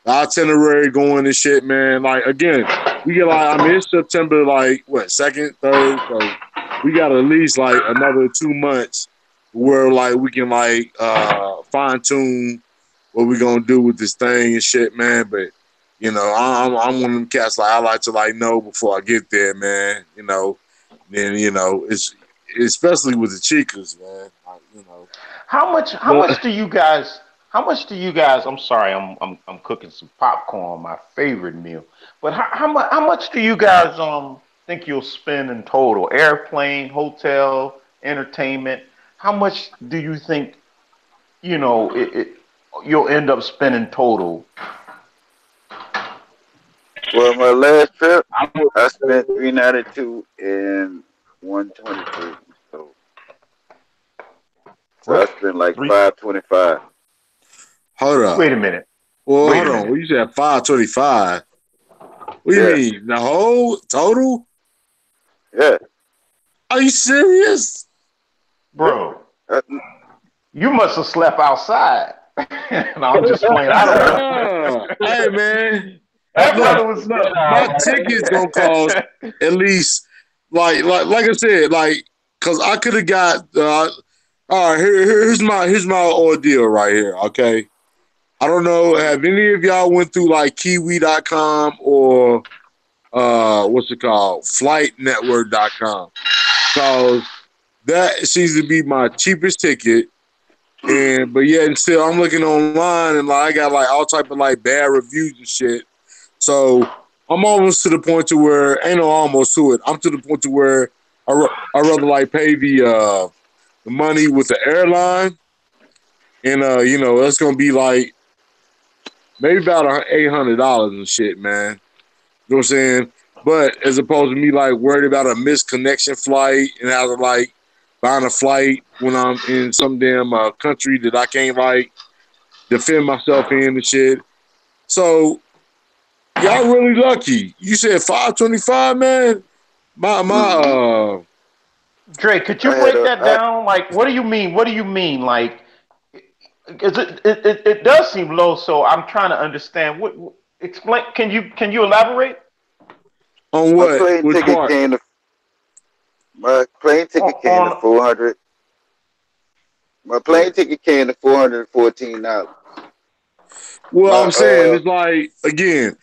itinerary going and shit, man. Like again, we get like I mean, it's September like what second, third, so we got at least like another 2 months where like we can like fine tune what we gonna do with this thing and shit, man. But you know, I'm one of them cats like I like to like know before I get there, man. You know, then you know it's especially with the chicas, man. Like, you know, How much? How but much do you guys? How much do you guys? I'm sorry, I'm cooking some popcorn, my favorite meal. But how much do you guys think you'll spend in total? Airplane, hotel, entertainment. How much do you think you'll end up spending total? Well, my last trip, I would I spent say, 392 and 123. So I What? spent like Three? 525. hold up. Wait a minute. Well, Wait hold a on. minute, Well, you said 525. What do you Yeah, mean? The whole total? yeah, Are you serious? yeah. bro. Uh, You must have slept outside. No, I'm just playing. I don't know. Hey man, That look, brother was nuts. my ticket's gonna cost at least like I said, like because I could have got. All right, here's my ordeal right here. Okay, I don't know. Have any of y'all went through like Kiwi.com or what's it called, FlightNetwork.com? Because that seems to be my cheapest ticket. And but yeah, and still I'm looking online and like I got like all type of like bad reviews and shit. So I'm almost to the point to where ain't no almost to it. I'm to the point to where I rather like pay the money with the airline, and you know that's gonna be like maybe about $800 and shit, man. You know what I'm saying? But as opposed to me like worried about a missed connection flight and how to like buying a flight when I'm in some damn country that I can't like defend myself in and shit. So y'all really lucky. You said 525, man. My Dre, could you break that down? Like, what do you mean? What do you mean? Like, it does seem low. So I'm trying to understand. What explain? Can you elaborate on what? Which part? My plane ticket came to 400. My plane ticket came to $414. Well, I'm saying it's like again,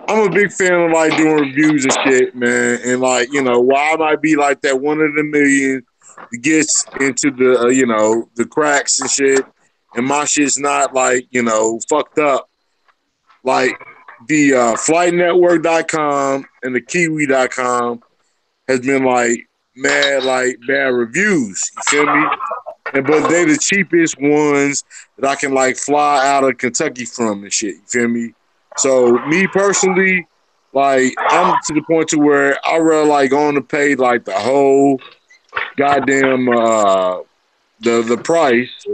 I'm a big fan of like doing reviews and shit, man. And like you know, while I might be like that one in a million that gets into the you know the cracks and shit, and my shit's not like you know fucked up. Like the FlightNetwork.com and the Kiwi.com has been like mad like bad reviews. You feel me? And but they the cheapest ones that I can like fly out of Kentucky from and shit. You feel me? So me personally, like I'm to the point to where I rather like going to pay like the whole goddamn the price,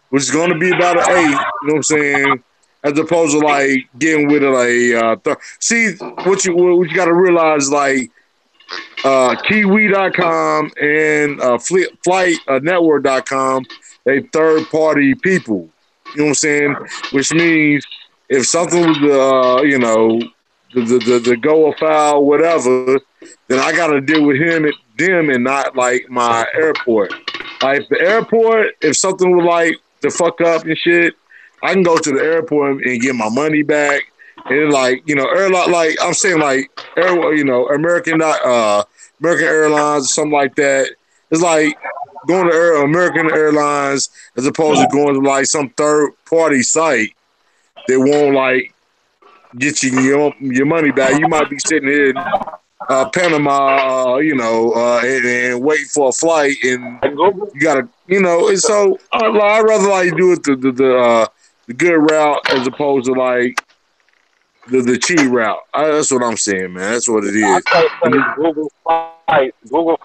which is going to be about an 8. You know what I'm saying? As opposed to like getting with a see what you got to realize like Kiwi.com and FlightNetwork.com, they third party people. You know what I'm saying? Which means if something was you know the go afoul whatever, then I got to deal with them and not like my airport. Like the airport, if something was like to fuck up and shit, I can go to the airport and get my money back. And like you know, airline like I'm saying like you know American Airlines or something like that. It's like going to American Airlines as opposed to going to like some third party site that won't like get you your money back. You might be sitting here in Panama, you know, and waiting for a flight, and you gotta, you know. And so I'd rather like do it the good route as opposed to like the cheap route. That's what I'm saying, man. That's what it is. Google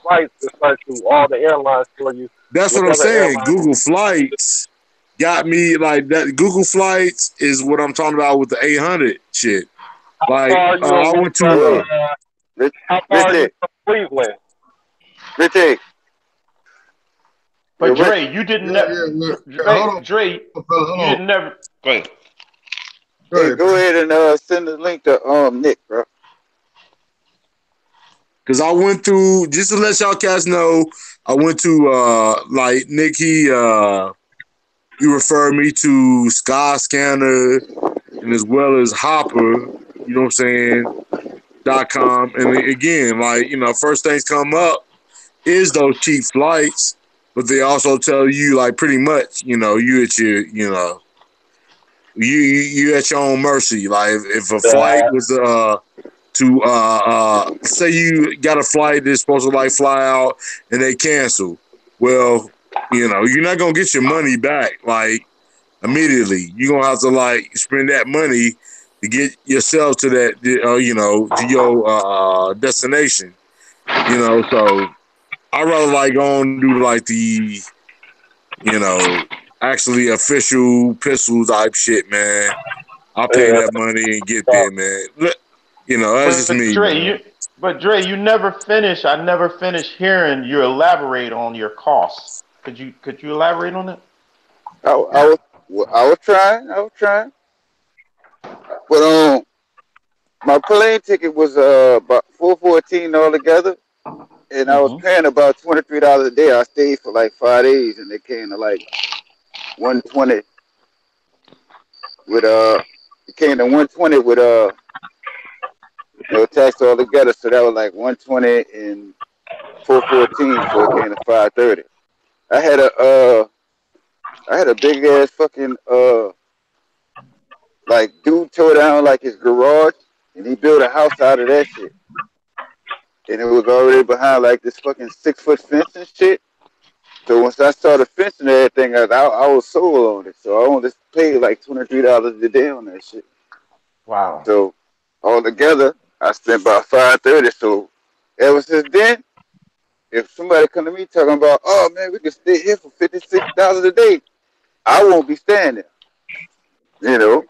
Flights to search through all the airlines for you. That's what I'm saying. Google Flights got me like that. Google Flights is what I'm talking about with the 800 shit. Like I went to how far are you from Cleveland? Richie. But Dre, you didn't never. Dre, you didn't never. Go ahead. Hey, go ahead and send the link to Nick, bro. Cause I went through, just to let y'all cats know, I went to like Nick. He referred me to Skyscanner and as well as Hopper. You know what I'm saying? .com. And again, like you know, first things come up is those cheap flights, but they also tell you like pretty much, you know, you at your, you know. You at your own mercy. Like if a flight was to say you got a flight that's supposed to like fly out and they cancel, well, you know, you're not gonna get your money back like immediately. You're gonna have to like spend that money to get yourself to that you know, to your destination. You know, so I rather like go and do like the, you know, actually official pistol type shit, man. I'll pay that money and get there, man. You know, that's just me. Dre, Dre, you never finish. I never finished hearing you elaborate on your costs. Could you elaborate on that? Well, I was trying, but my plane ticket was about $414 altogether, and I was Mm-hmm. paying about $23 a day. I stayed for like 5 days, and it came to like 120 with it came to 120 with no tax altogether. So that was like 120 and 414. So it came to 530. I had a I had a big ass fucking like dude tore down like his garage, and he built a house out of that shit. And it was already behind like this fucking 6 foot fence and shit. So once I saw the fence and everything, I was sold on it. So I only paid like $23 a day on that shit. Wow. So altogether, I spent about 530. So ever since then, if somebody come to me talking about, oh man, we can stay here for $56 a day, I won't be staying there. You know,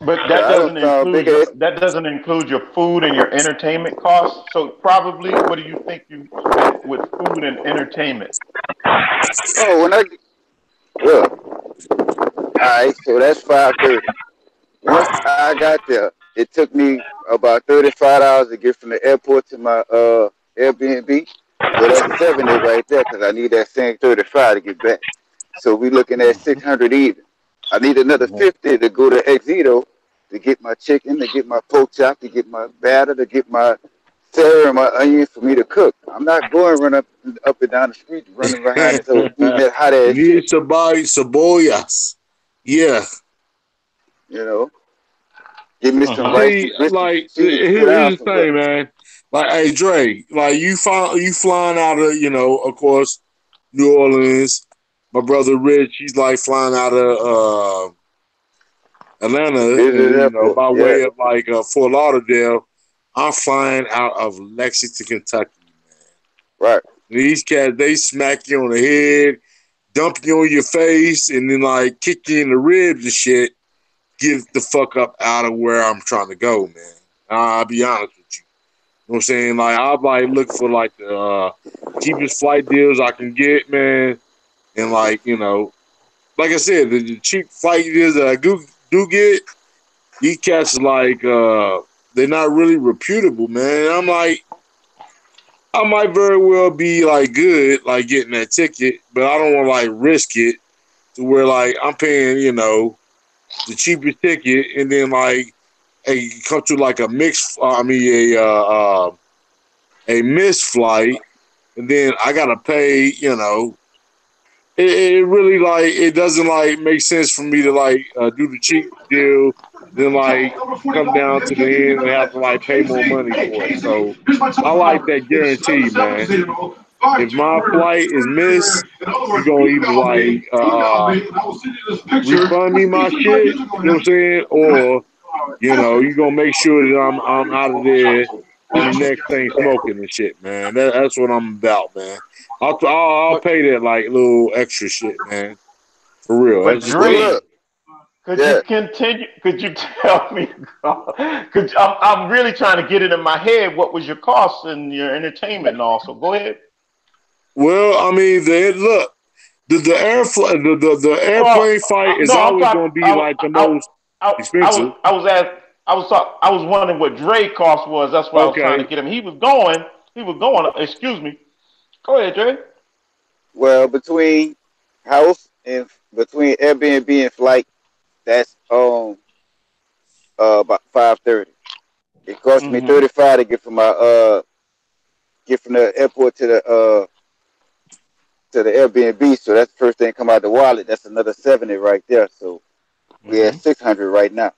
But 'cause that I don't doesn't found include big ass. your food and your entertainment costs. So probably, what do you think you spent with food and entertainment? Oh, well, all right. So that's 530. Once I got there, it took me about $35 to get from the airport to my Airbnb. So that's 70 right there because I need that same 35 to get back. So we looking at Mm-hmm. 600 even. I need another Mm-hmm. 50 to go to Exito to get my chicken, to get my pork chop, to get my batter, to get my celery and my onions for me to cook. I'm not going run up and down the street running behind this whole eating that hot You ass need shit. to buy cebollas. Yeah. You know, give me some Uh-huh. rice, See, some grits, some like cheese, sit down here's the somewhere. thing, man. Like, hey Dre, like you flying out of, of course, New Orleans. My brother Rich, he's like flying out of Atlanta, and Visit then, airport. by Yeah. way of like Fort Lauderdale, I'm flying out of Lexington, Kentucky. Right. These cats, they smack you on the head, dump you on your face, and then like kick you in the ribs and shit. Get the fuck up out of where I'm trying to go, man. I'll be honest with you. You know what I'm saying? Like, I'll like look for like the cheapest flight deals I can get, man. And like, like I said, the cheap flight deals that I do get, these cats are like they're not really reputable, man. I'm like, I might very well be like good, like getting that ticket, but I don't want to like risk it to where like I'm paying, the cheapest ticket, and then like come to like a mixed, a missed flight, and then I gotta pay, it really like it doesn't like make sense for me to like do the cheap deal, then like come down to the end and have to like pay more money for it. So I like that guarantee, man. If my flight is missed, you gonna either like refund me my shit, you know what I'm saying, or you gonna make sure that I'm out of there on the next thing smoking and shit, man. That's what I'm about, man. I'll But pay that like little extra shit, man. For real. but That's just Well, me. Dre, look. could you Yeah. continue? Could you tell me? I'm really trying to get it in my head. What was your costs and your entertainment and all? So go ahead. Well, I mean, look, the Well, airplane fight is no, I'm always talking. gonna be like the most expensive. I was wondering what Dre cost was. That's why I was trying to Okay. get him. He was going. He was going. Excuse me. Go ahead, Dre. Well, between house and between Airbnb and flight, that's about 530. It cost me Mm-hmm. 35 to get from the airport to the Airbnb. So that's the first thing come out the wallet. That's another 70 right there. So we at Mm-hmm. 600 right now.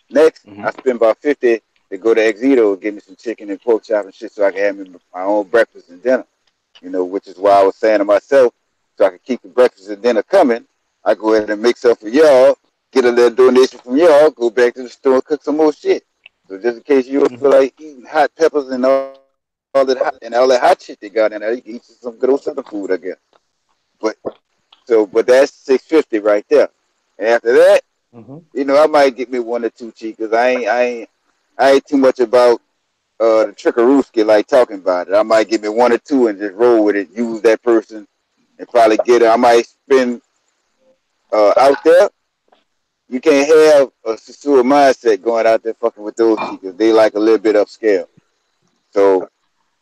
Next, Mm-hmm. I spend about 50 to go to Exito and get me some chicken and pork chop and shit so I can have me my own breakfast and dinner. Which is why I was saying to myself, so I can keep the breakfast and dinner coming, I go ahead and mix up for y'all, get a little donation from y'all, go back to the store and cook some more shit. So just in case you don't feel Mm-hmm. like eating hot peppers and all that hot shit they got in there, you can eat some good old southern food, I guess. But but that's 650 right there. And after that, Mm-hmm. I might get me one or two cheeks. I ain't too much about the trickarooski like talking about it. I might give me one or two and just roll with it. Use that person and probably get it. I might spend out there, you can't have a Sasua mindset going out there fucking with those chicas. They like a little bit upscale. So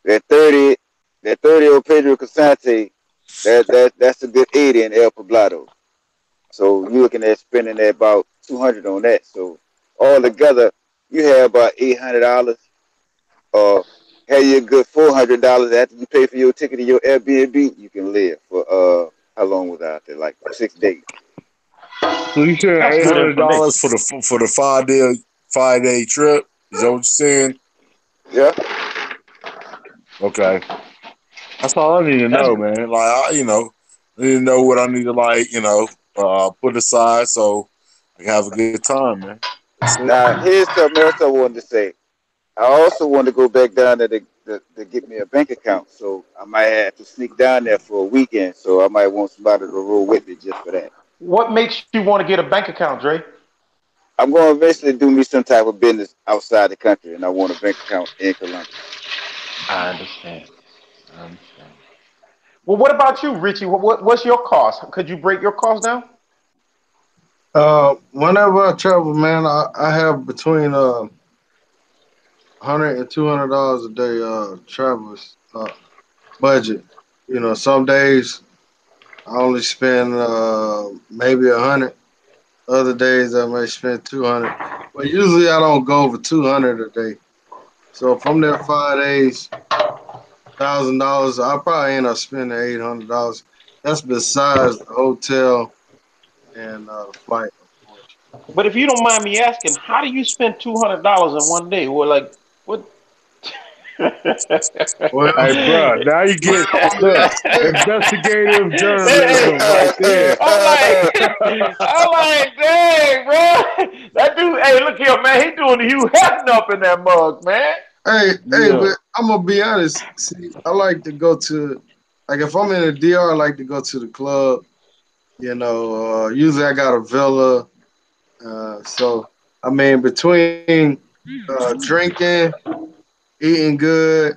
that 30, that 30 old Pedro Casante, that's a good 80 in El Poblado. So you're looking at spending about 200 on that. So all together, you have about $800. Have you a good $400 after you pay for your ticket to your Airbnb. You can live for how long was I out there? Like 6 days. So you said That's eight good hundred information. dollars for the 5 day trip? Is that what you're saying? Yeah. Okay, that's all I need to That's know, man. Like I need to know what I need to put aside so I can have a good time, man. That's it. Now here's something else I wanted to say. I also want to go back down there to get me a bank account. So I might have to sneak down there for a weekend. So I might want somebody to roll with me just for that. what makes you want to get a bank account, Dre. I'm going to eventually do me some type of business outside the country, and I want a bank account in Colombia. I understand. I understand. Well, what about you, Richie? What's your cost? Could you break your cost down? Whenever I travel, man, I have between 100 and $200 a day travelers budget. Some days I only spend maybe 100. Other days I may spend 200. But usually I don't go over 200 a day. So if I'm there 5 days, $1,000, I probably end up spending $800. That's besides the hotel and the flight, of course. But if you don't mind me asking, how do you spend $200 in one day? Well, like what? Well, Hey, bro, now you get look investigative journalism right there. I'm like, dang, bro. That dude, hey, look here, man. He doing the Hugh Hefner up in that mug, man. hey, Yeah. but I'm gonna be honest. See, I like to go to, like, if I'm in a DR, I like to go to the club. Usually I got a villa. So I mean, between drinking, eating good,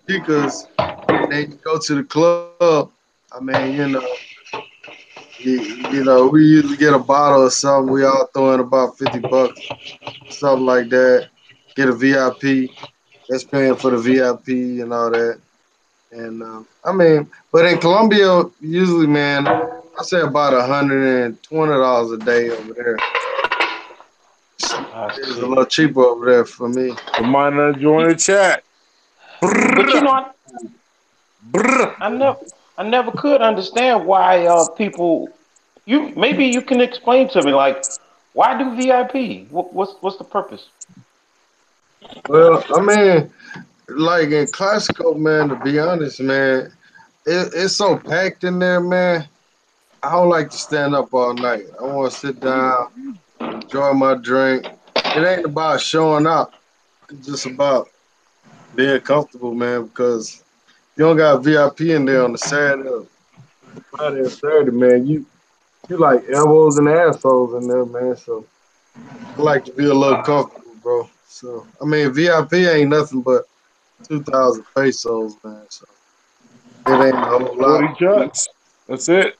because, and then you go to the club. I mean, we usually get a bottle or something. We all throw in about $50, something like that. Get a VIP. That's paying for the VIP and all that. And I mean, but in Colombia, usually, man, I say about $120 a day over there. I It's a see. little cheaper over there for me. Somebody not join the chat. But you Brrr, know, brrr. I never, I never could understand why people. You maybe you can explain to me, like, why do VIP? What's the purpose? Well, I mean, like in Classico, man, to be honest, man, it's so packed in there, man. I don't like to stand up all night. I want to sit down, enjoy my drink. It ain't about showing up. It's just about being comfortable, man, because you don't got VIP in there on the Saturday or Friday or Saturday, man. You like elbows and assholes in there, man. So I like to be a little comfortable, bro. So I mean, VIP ain't nothing but 2,000 pesos, man. So it ain't a whole lot. 40 chucks. That's it.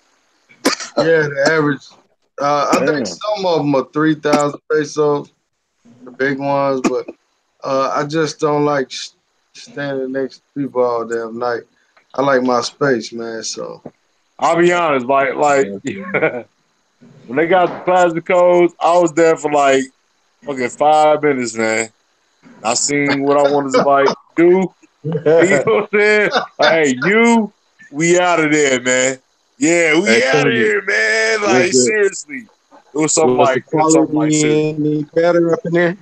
Yeah, the average. I think Damn. some of them are 3,000 pesos, the big ones, but I just don't like standing next to people all damn night. I like my space, man. So I'll be honest, like when they got the plastic codes, I was there for like okay 5 minutes, man. I seen what I wanted to like do. You know what I'm saying? Like, hey, we out of there, man. Yeah, Hey, we out of Kevin, here, man. was Like the seriously, was the it was something like quality serious. any better up in there?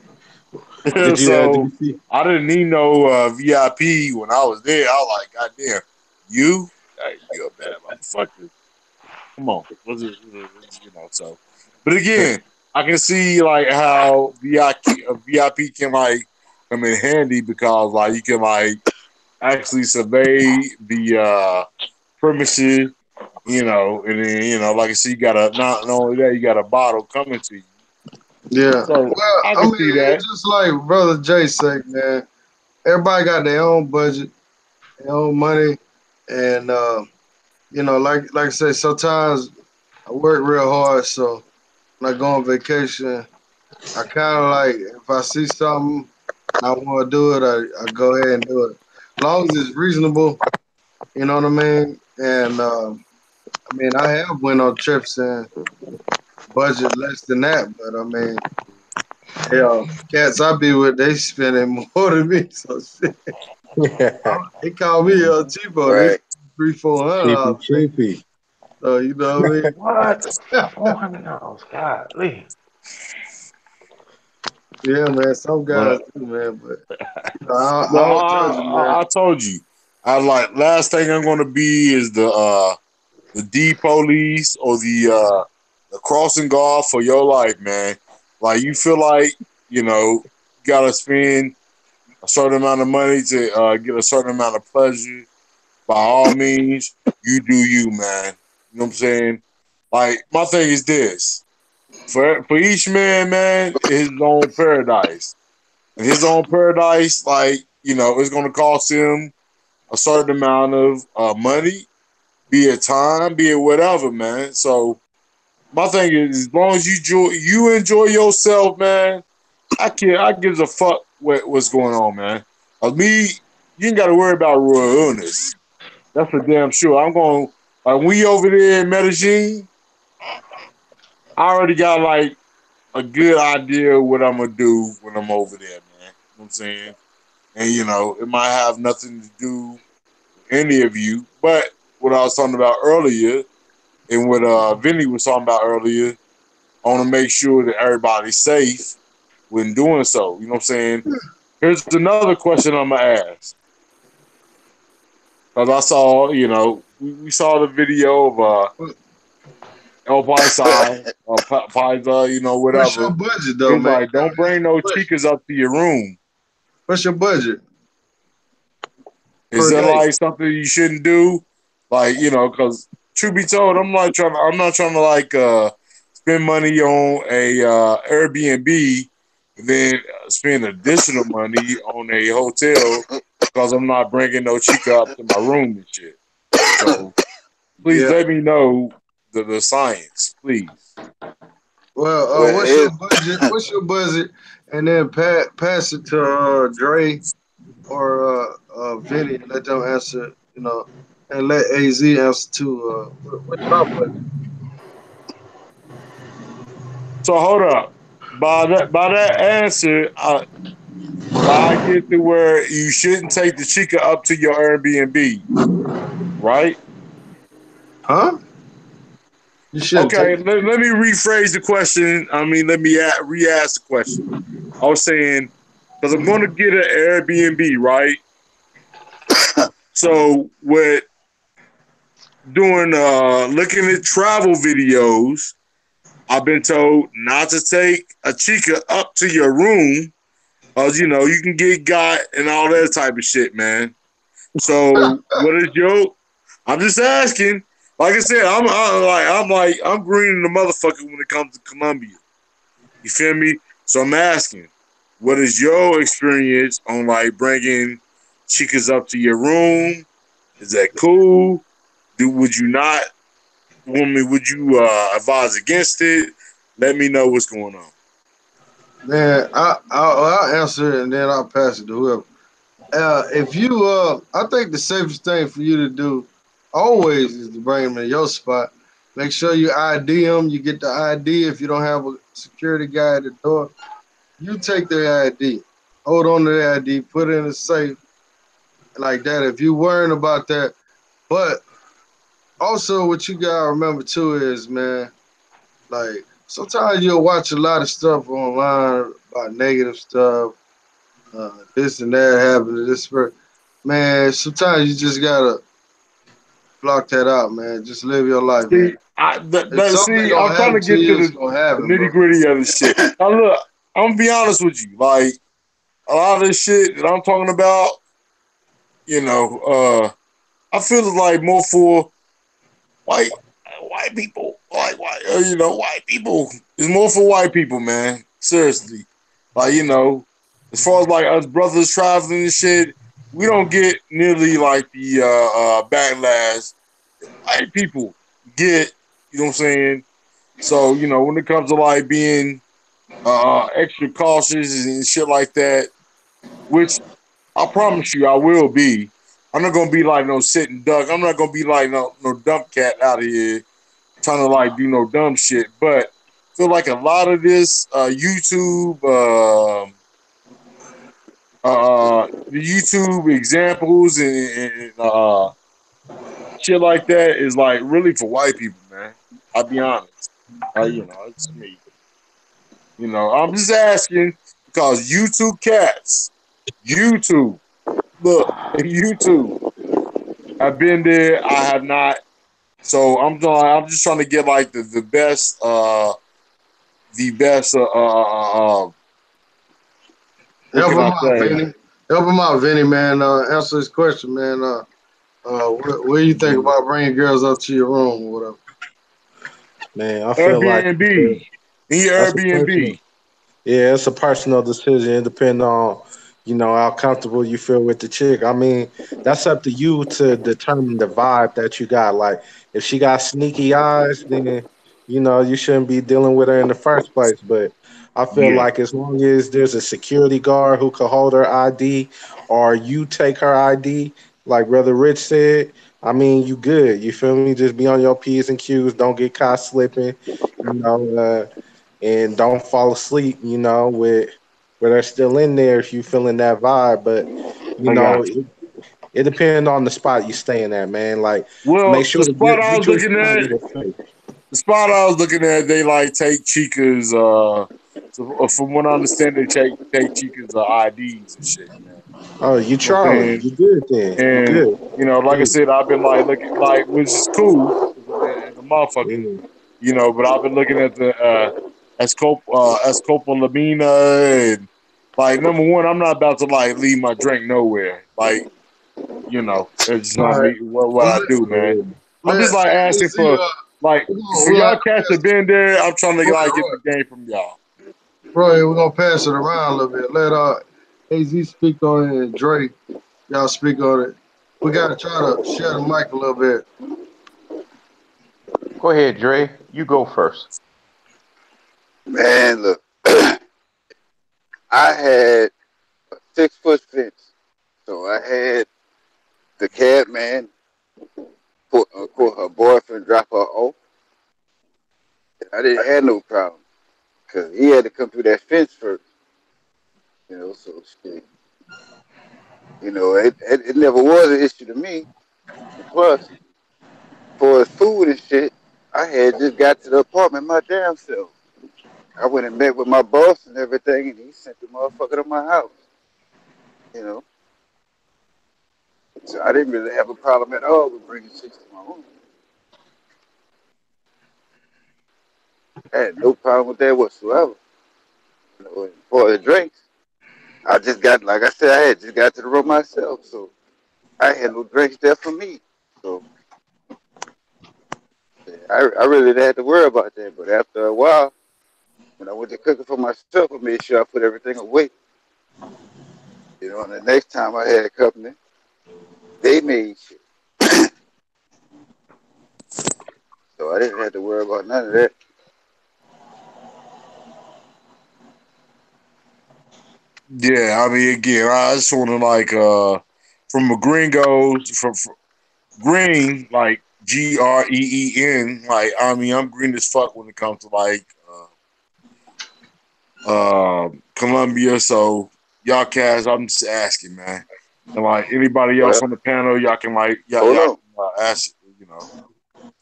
Did you So see? I didn't need no VIP when I was there. I was like, God damn, hey, you a bad motherfucker. Come on, So, but again, I can see like how VIP can like come in handy because like you can like actually survey the premises, and then like I see, you got a not only that you got a bottle coming to you. yeah. So Well, I I can mean, see it's that. just like Brother Jay said, man. Everybody got their own budget, their own money, and like I said, sometimes I work real hard, so when I go on vacation, I kind of like if I see something and I want to do it, I go ahead and do it. As long as it's reasonable, you know what I mean. And I mean, I have went on trips and budget less than that, but I mean, yeah, cats I be with, they spending more than me. So shit, they call me cheapo. They Right. 300-400 Cheapy, dollars. cheapy. So you know what I mean? What? $400. Golly. Yeah, man. Some guys But do, man, but no, I don't judge them, man. I told you. I like last thing I'm gonna be is the D police or the crossing guard for your life, man. Like you feel like you gotta spend a certain amount of money to get a certain amount of pleasure. By all means, you do you, man. You know what I'm saying? Like my thing is this: for each man, his own paradise, and his own paradise, like it's gonna cost him a certain amount of money, be it time, be it whatever, man. So my thing is, as long as you enjoy yourself, man, I gives a fuck what's going on, man. Me, you ain't got to worry about royal illness. That's for damn sure. I'm going like we over there in Medellin. I already got like a good idea of what I'm gonna do when I'm over there, man. You know what I'm saying? And it might have nothing to do with any of you, but what I was talking about earlier and what Vinny was talking about earlier, I want to make sure that everybody's safe when doing so. You know what I'm saying? Here's another question I'm gonna ask because I saw, we saw the video of El Paisa, Paisa, What's your whatever. budget though, He's man? like, don't bring no chicas up to your room. What's your budget Is per that day? like something you shouldn't do? Like, because truth be told, I'm not trying to like spend money on a Airbnb and then spend additional money on a hotel because I'm not bringing no chica up to my room and shit. So please Yeah. let me know the science, please. Well, Well, what's your budget? What's your budget? And then pass it to Dre or Vinny. Let them answer. And let Az answer too. What's your budget? So hold up. By that answer, I get to where you shouldn't take the chica up to your Airbnb, right? Huh? You shouldn't take. Okay, let me rephrase the question. I mean, let me re-ask the question. I was saying because I'm going to get an Airbnb, right? So with doing looking at travel videos, I've been told not to take a chica up to your room, cause you can get got and all that type of shit, man. So what is your? I'm just asking. Like I said, I'm green in the motherfucker when it comes to Colombia. You feel me? So I'm asking, what is your experience on like bringing chicas up to your room? Is that cool? Would you not? Woman, would you advise against it? Let me know what's going on. Man, I'll answer it and then I'll pass it to whoever. If you, I think the safest thing for you to do always is to bring them in your spot. Make sure you ID them. You get the ID. If you don't have a security guy at the door, you take their ID. Hold on to their ID. Put it in a safe like that. If you worrying about that, but also what you gotta remember too is, man, like sometimes you'll watch a lot of stuff online about negative stuff, this and that happened to this person. Man, sometimes you just gotta block that out, man. Just live your life, man. See, If something I'm gonna trying to happen to get to you, it's gonna the happen, nitty bro. gritty of the shit. Now look, I'm gonna be honest with you. Like a lot of this shit that I'm talking about, you know, I feel like more for white white people, like white, white people. It's more for white people, man. Seriously, like as far as like us brothers traveling and shit, we don't get nearly like the backlash that white people get You know what I'm saying? So, you know, when it comes to like being extra cautious and shit like that, which I promise you I will be. I'm not gonna be like no sitting duck. I'm not gonna be like no dumb cat out of here trying to like do no dumb shit. But I feel like a lot of this YouTube the YouTube examples and shit like that is like really for white people, man. I'll be honest. You know, it's me. You know, I'm just asking because YouTube cats, YouTube, look, YouTube. I've been there. I have not. So I'm just trying to get like the best the best what Help can him I out, say? Vinny. Help him out, Vinny, man. Answer this question, man. What do you think about bringing girls up to your room or whatever? Man, I feel like Airbnb. In your that's a personal. Airbnb. Yeah, it's a personal decision depending on, how comfortable you feel with the chick. I mean, that's up to you to determine the vibe that you got. Like, if she got sneaky eyes, then, you shouldn't be dealing with her in the first place. But I feel Yeah. like as long as there's a security guard who could hold her ID or you take her ID, like Brother Rich said, I mean, you good. You feel me? Just be on your P's and Q's. Don't get caught slipping. You know, and don't fall asleep, where they're still in there if you feeling that vibe. But I got you. it depends on the spot you staying at, man. Like Well, make sure to get you a spot where it's safe. the spot I was looking at, they like take chicas. So from what I understand, they take chicas IDs and shit, man. Oh, you You know what I'm Charlie, saying? you good then? You And good? you know, like I Good. said, I've been like looking like, which is cool as a motherfucker, Yeah. you know. But I've been looking at the Escopolamina and like number one, I'm not about to like leave my drink nowhere. Like, you know, it's just All not right. me. What Well, I do, man. I'm just like let asking AZ, for like for we'll y'all have cats to that been there. I'm trying to like get Roy, the game from y'all. Roy, we're gonna pass it around a little bit. Let AZ speak on it and Dre, y'all speak on it. We gotta try to share the mic a little bit. Go ahead, Dre. You go first. Man, look, I had a 6 foot fence. So I had the cab man put her boyfriend drop her off. I didn't have no problem because he had to come through that fence first. So shit, it never was an issue to me. And plus, for his food and shit, I had just got to the apartment my damn self. I went and met with my boss and everything, and he sent the motherfucker to my house. You know, so I didn't really have a problem at all with bringing chicks to my room. I had no problem with that whatsoever. And for the drinks, I just got, like I said, I had just got to the room myself, so I had no drinks there for me. So yeah, I really didn't have to worry about that. But after a while, when I went to cooking for myself, I made sure I put everything away. And the next time I had company, they made shit. So I didn't have to worry about none of that. Yeah, I mean, again, I just want to like from a gringos from green like GREEN. Like, I mean, I'm green as fuck when it comes to like Colombia. So y'all cats, I'm just asking, man. And like anybody else Well, on the panel, y'all can like hold y'all on. can ask. You know,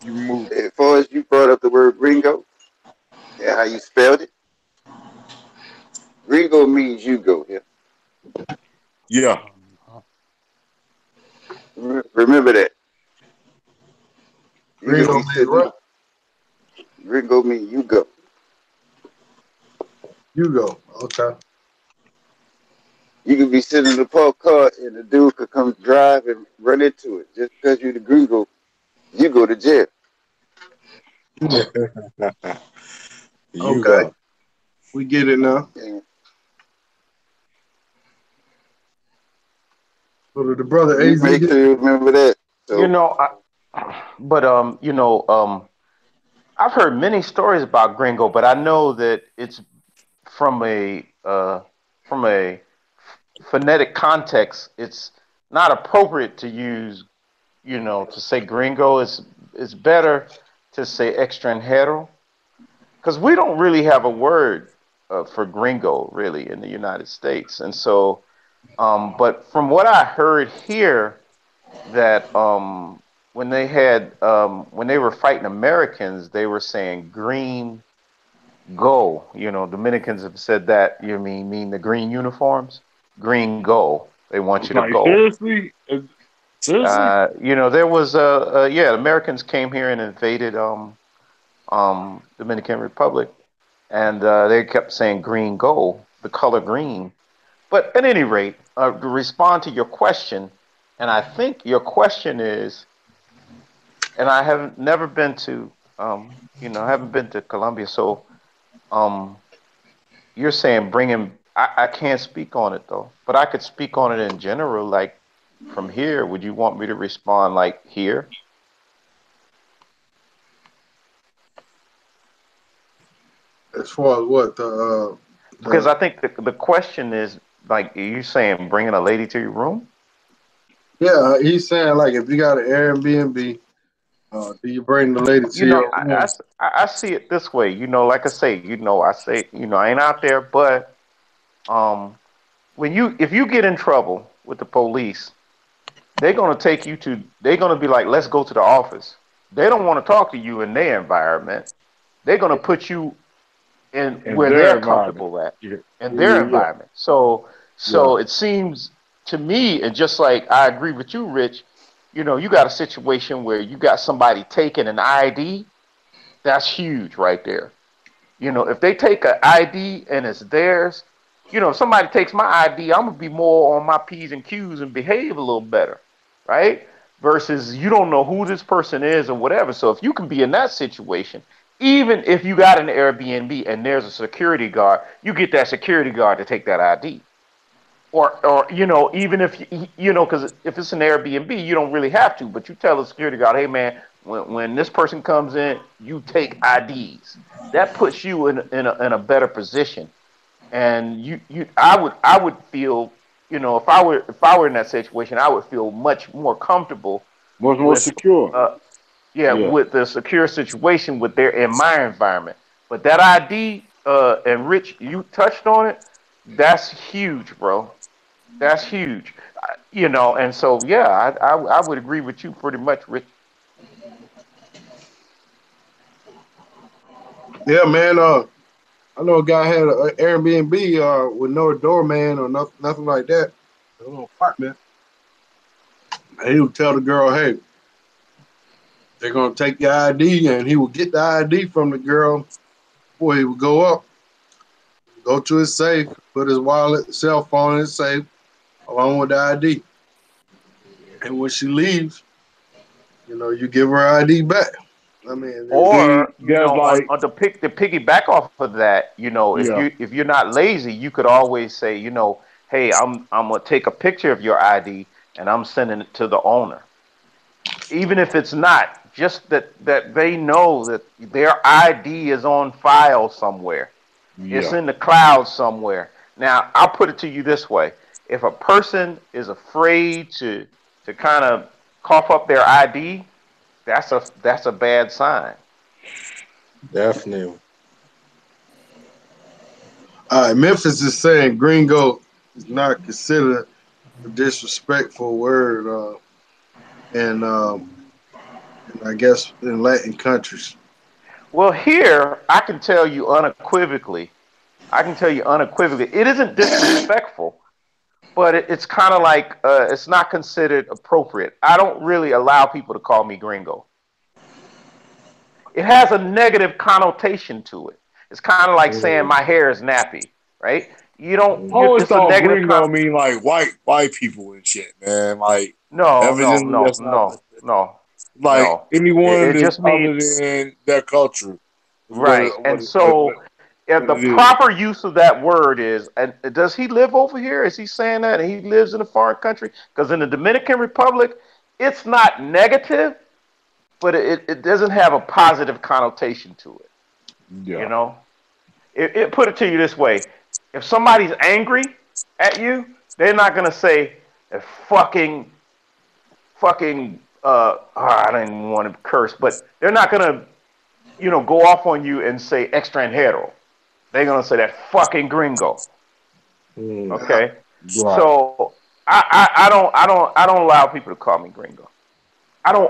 you remove. As far as you brought up the word gringo and how you spelled it, gringo means you go here. Yeah, Remember that. You could Gringo be means sitting, what? gringo means you go. You go. Okay. You could be sitting in the parked car and the dude could come drive and run into it. Just because you're the gringo, you go to jail. You Okay. go. We get it now. And So the brother you AZ make here. sure you remember that. You So, know, but I've heard many stories about gringo, but I know that it's from a phonetic context. It's not appropriate to use, to say gringo. It's better to say extranjero because we don't really have a word for gringo really in the United States, and so. But from what I heard here, that when they were fighting Americans, they were saying green go. Dominicans have said that. You mean the green uniforms? Green go. They want you to Like go. seriously, seriously. There was Americans came here and invaded Dominican Republic, and they kept saying green go, the color green. But at any rate, to respond to your question, and I think your question is, and I haven't never been to, I haven't been to Colombia, so um, you're saying bring him. I can't speak on it though, but I could speak on it in general. Like from here, would you want me to respond like here? As far as what Because I think the question is like, are you saying bringing a lady to your room? yeah, he's saying like if you got an Airbnb, do you bring the lady to your room? I see it this way. Like I say, I ain't out there, but um, if you get in trouble with the police, they're gonna take you to. They're gonna be like, let's go to the office. They don't want to talk to you in their environment. They're gonna put you in In where their they're environment. comfortable at, Yeah. in their Yeah. environment. So Yeah. it seems to me, and just like I agree with you, Rich. You got a situation where you got somebody taking an ID. That's huge right there. If they take an ID and it's theirs, if somebody takes my ID, I'm gonna be more on my P's and Q's and behave a little better, right? Versus you don't know who this person is or whatever. So if you can be in that situation, even if you got an Airbnb and there's a security guard, you get that security guard to take that ID. Or even if because if it's an Airbnb, you don't really have to, but you tell the security guard, hey man, when this person comes in, you take IDs. That puts you in a better position. And I would feel, if I were in that situation, I would feel much more comfortable Much more with secure. uh Yeah. with the secure situation with their in my environment. But that ID, and Rich, you touched on it. That's huge, bro. That's huge. And so yeah, I would agree with you pretty much, Rich. Yeah, man. I know a guy had an Airbnb with no doorman or nothing like that. A little apartment. And he would tell the girl, "Hey, they're gonna take your ID," and he would get the ID from the girl before he would go up, go to his safe, put his wallet, cell phone in his safe, along with the ID. And when she leaves, you give her ID back. I mean, See, Or that's like, on to piggyback off of that, if yeah. you're not lazy, you could always say, hey, I'm gonna take a picture of your ID and I'm sending it to the owner, even if it's not just that they know that their ID is on file somewhere. It's Yeah. in the cloud somewhere. Now, I'll put it to you this way: if a person is afraid to kind of cough up their ID, that's a bad sign. Definitely. Memphis is saying gringo is not considered a disrespectful word, and I guess in Latin countries. Well, here I can tell you unequivocally. I can tell you unequivocally, it isn't disrespectful, but it's kind of like it's not considered appropriate. I don't really allow people to call me gringo. It has a negative connotation to it. It's kind of like saying my hair is nappy, right? You don't. I always It's a thought negative gringo con. mean like white people and shit, man. Like No, no, evidently no, that's not no, no, like no. anyone It that's just other means than their culture is right. And so, if what the it is. proper use of that word is, and does he live over here? Is he saying that and he lives in a foreign country? Because in the Dominican Republic, it's not negative, but it doesn't have a positive connotation to it. Yeah. You know, it put it to you this way: if somebody's angry at you, they're not gonna say fucking I don't even want to curse, but they're not gonna go off on you and say extranjero. They're gonna say that fucking gringo. Okay, Right. so I don't allow people to call me gringo. I'm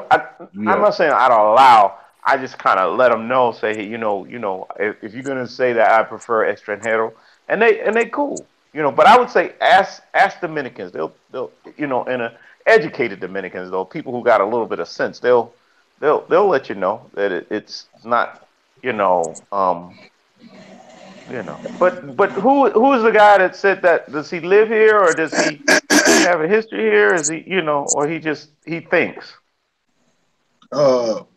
not saying I don't allow. I just kind of let them know, say, hey, if you're gonna say that I prefer extranjero, and they cool, But I would say ask Dominicans. They'll in a educated Dominicans though, people who got a little bit of sense, they'll let you know that it's not, But who is the guy that said that? Does he live here or does he have a history here? Is he, or he thinks? Well,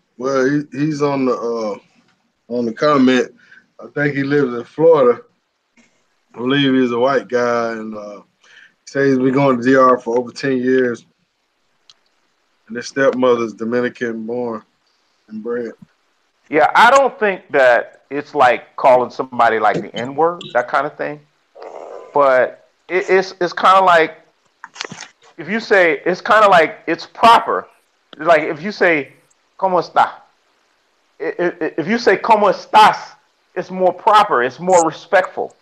he's on the comment. I think he lives in Florida. I believe he's a white guy, and says he's been going to DR for over 10 years. And his stepmother's Dominican born and bred. Yeah, I don't think that it's like calling somebody like the N-word, that kind of thing. But it's kind of like if you say it's kind of like it's proper. Like if you say "Cómo está," if you say "Cómo estás," it's more proper. It's more respectful.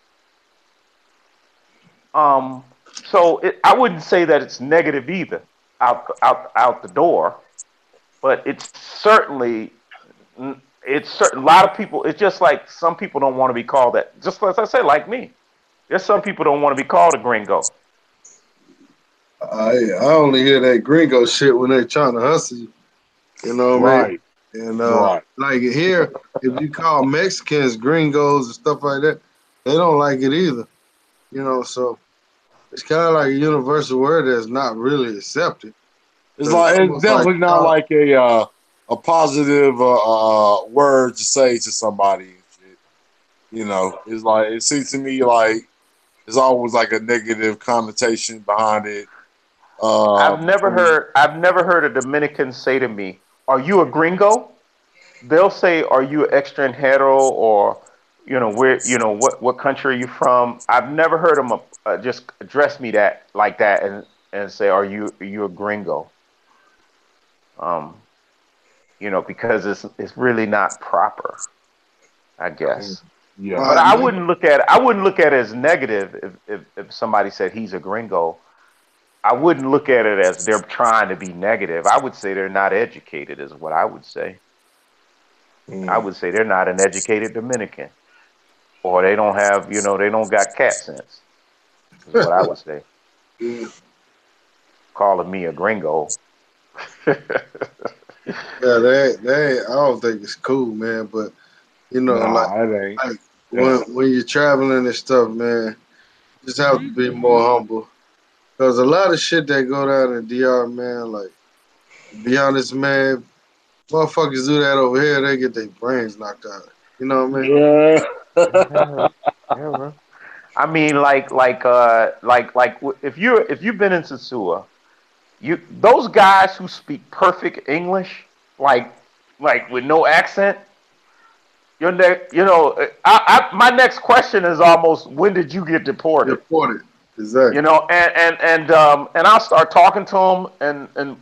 So I wouldn't say that it's negative either, out the door. But it's certainly a lot of people. It's just like some people don't want to be called that. Just as I said, like me, there's some people don't want to be called a gringo. I only hear that gringo shit when they're trying to hustle you. You know what I mean? And like here, if you call Mexicans gringos and stuff like that, they don't like it either. So it's kind of like a universal word that's not really accepted. It's definitely not like a positive word to say to somebody and shit. It's like it seems to me like there's always like a negative connotation behind it. I've never heard a Dominican say to me, "Are you a gringo?" They'll say, "Are you an extranjero?" or where what country are you from? I've never heard them just address me like that and say, "Are you a gringo?" Because it's really not proper, I guess. Yeah. But I wouldn't look at it as negative if somebody said he's a gringo. I wouldn't look at it as they're trying to be negative. I would say they're not educated, is what I would say. I would say they're not an educated Dominican, or they don't have, they don't got cat sense. Is what I would say. Calling me a gringo. Yeah, I don't think it's cool, man. But when you're traveling and stuff, man, you just have to be more humble. Because a lot of shit that go down in DR, man, like, to be honest, man, motherfuckers do that over here, they get their brains knocked out. You know what I mean? Yeah. I mean, like if you've been in Sosua, those guys who speak perfect English, like with no accent, my next question is almost, when did you get deported? Deported, exactly. And I'll start talking to them, and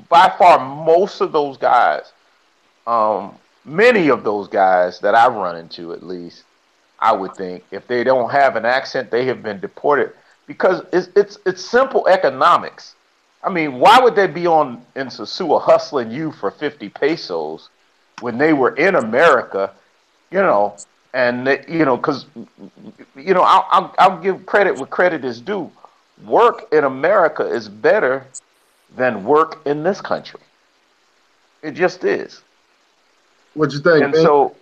by far most of those guys, many of those guys that I run into, at least, I would think, if they don't have an accent, they have been deported, because it's simple economics. I mean, why would they be in Sosua hustling you for 50 pesos when they were in America? And because I'll give credit where credit is due. Work in America is better than work in this country. It just is. What you think? And man? So,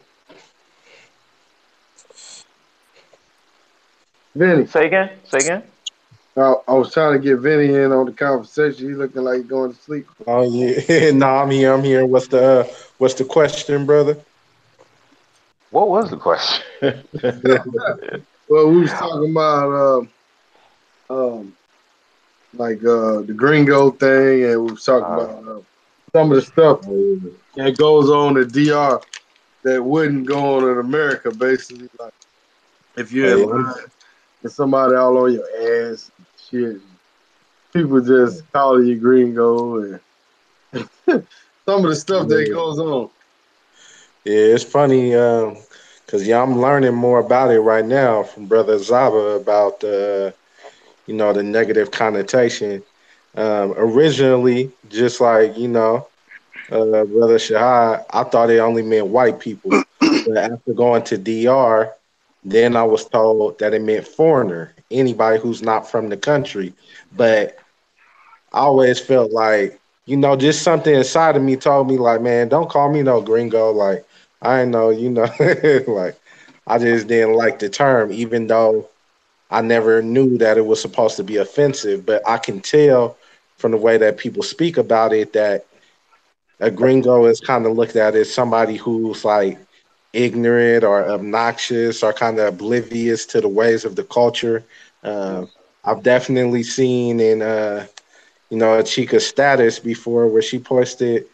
Vinny, say again. I was trying to get Vinny in on the conversation. He looking like he's going to sleep. Oh yeah, no, I'm here. What's the question, brother? What was the question? Well, we was talking about the gringo thing, and we was talking about some of the stuff Oh, that goes on in DR that wouldn't go on in America, basically. Like if Oh, you're in yeah. line and somebody all on your ass and shit, people just calling you gringo and some of the stuff that Yeah. goes on. Yeah, it's funny because yeah, I'm learning more about it right now from Brother Zaba about the negative connotation. Originally, just like Brother Shahad, I thought it only meant white people, but after going to DR, then I was told that it meant foreigner, anybody who's not from the country. But I always felt like, just something inside of me told me, like, man, don't call me no gringo. Like, I ain't know, like, I just didn't like the term, even though I never knew that it was supposed to be offensive. But I can tell from the way that people speak about it that a gringo is kind of looked at as somebody who's like ignorant or obnoxious or kind of oblivious to the ways of the culture. Um, I've definitely seen in Chica's status before where she posted,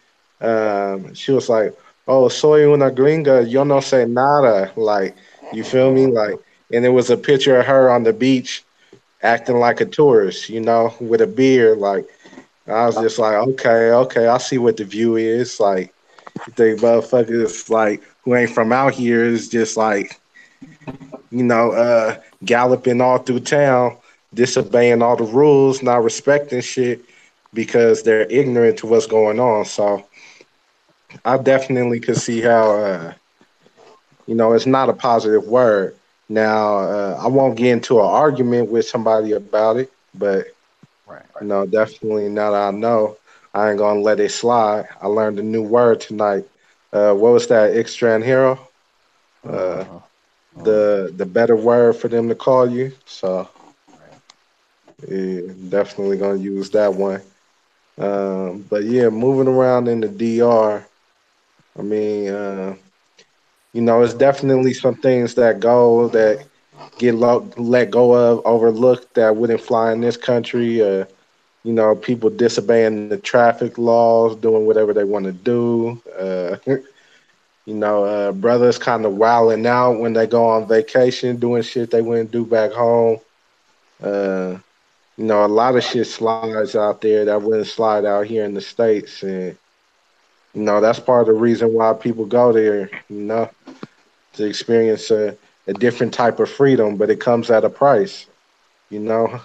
she was like, "Oh, soy una gringa, yo no sé nada." Like, you feel me? Like, and it was a picture of her on the beach acting like a tourist, with a beard. Like, I was just like, okay, okay, I see what the view is. Like, you think motherfuckers like who ain't from out here is just like, galloping all through town, disobeying all the rules, not respecting shit because they're ignorant to what's going on. So I definitely could see how, it's not a positive word. Now, I won't get into an argument with somebody about it, but, Right. definitely now that I know, I ain't going to let it slide. I learned a new word tonight. What was that, extranjero? Uh, Uh-huh. the better word for them to call you. So Right. yeah, definitely gonna use that one. But yeah, moving around in the DR, I mean, it's definitely some things that go that get let go of, overlooked that wouldn't fly in this country. People disobeying the traffic laws, doing whatever they want to do. Brothers kind of wilding out when they go on vacation, doing shit they wouldn't do back home. Uh, a lot of shit slides out there that wouldn't slide out here in the States. And, that's part of the reason why people go there, to experience a different type of freedom, but it comes at a price, you know.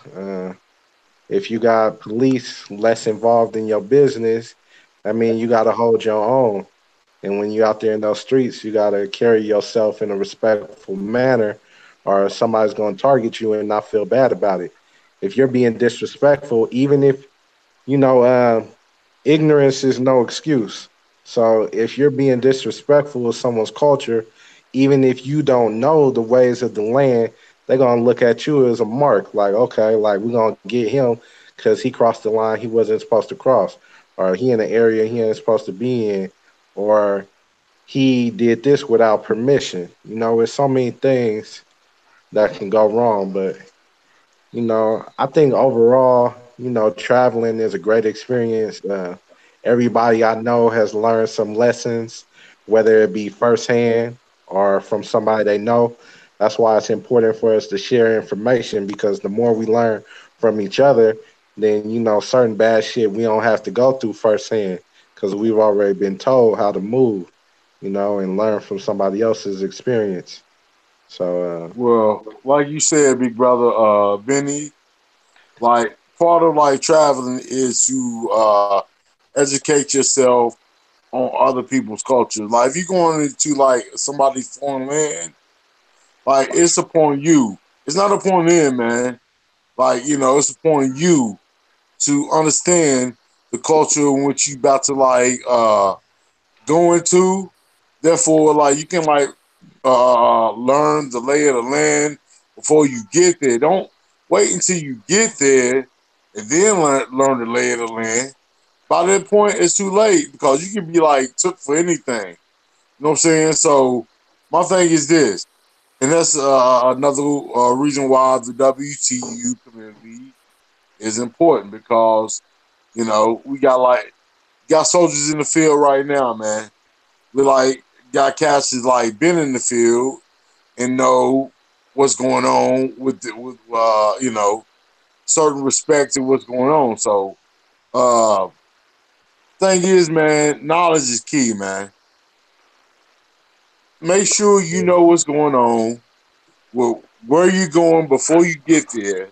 If you got police less involved in your business, I mean, you got to hold your own. And when you're out there in those streets, you got to carry yourself in a respectful manner, or somebody's going to target you and not feel bad about it. If you're being disrespectful, even if, you know, uh, ignorance is no excuse. So if you're being disrespectful of someone's culture, even if you don't know the ways of the land, they're going to look at you as a mark. Like, okay, like we're going to get him because he crossed the line he wasn't supposed to cross, or he in an area he ain't supposed to be in, or he did this without permission. There's so many things that can go wrong. But, I think overall, traveling is a great experience. Everybody I know has learned some lessons, whether it be firsthand or from somebody they know. That's why it's important for us to share information because the more we learn from each other, then, certain bad shit we don't have to go through firsthand because we've already been told how to move, and learn from somebody else's experience. So, well, like you said, big brother, Benny, like part of like traveling is to educate yourself on other people's cultures. Like if you're going into like somebody's foreign land, like it's upon you. It's not upon them, man. Like, it's upon you to understand the culture in which you about to like go into. Therefore, like you can like learn the lay of the land before you get there. Don't wait until you get there and then learn the lay of the land. By that point, it's too late because you can be like took for anything. You know what I'm saying? So my thing is this, and that's another reason why the WTU community is important because we got like got soldiers in the field right now, man. We like got cats that's like been in the field and know what's going on with certain respect to what's going on. So uh thing is, man, knowledge is key, man. Make sure you know what's going on, well, where you going before you get there.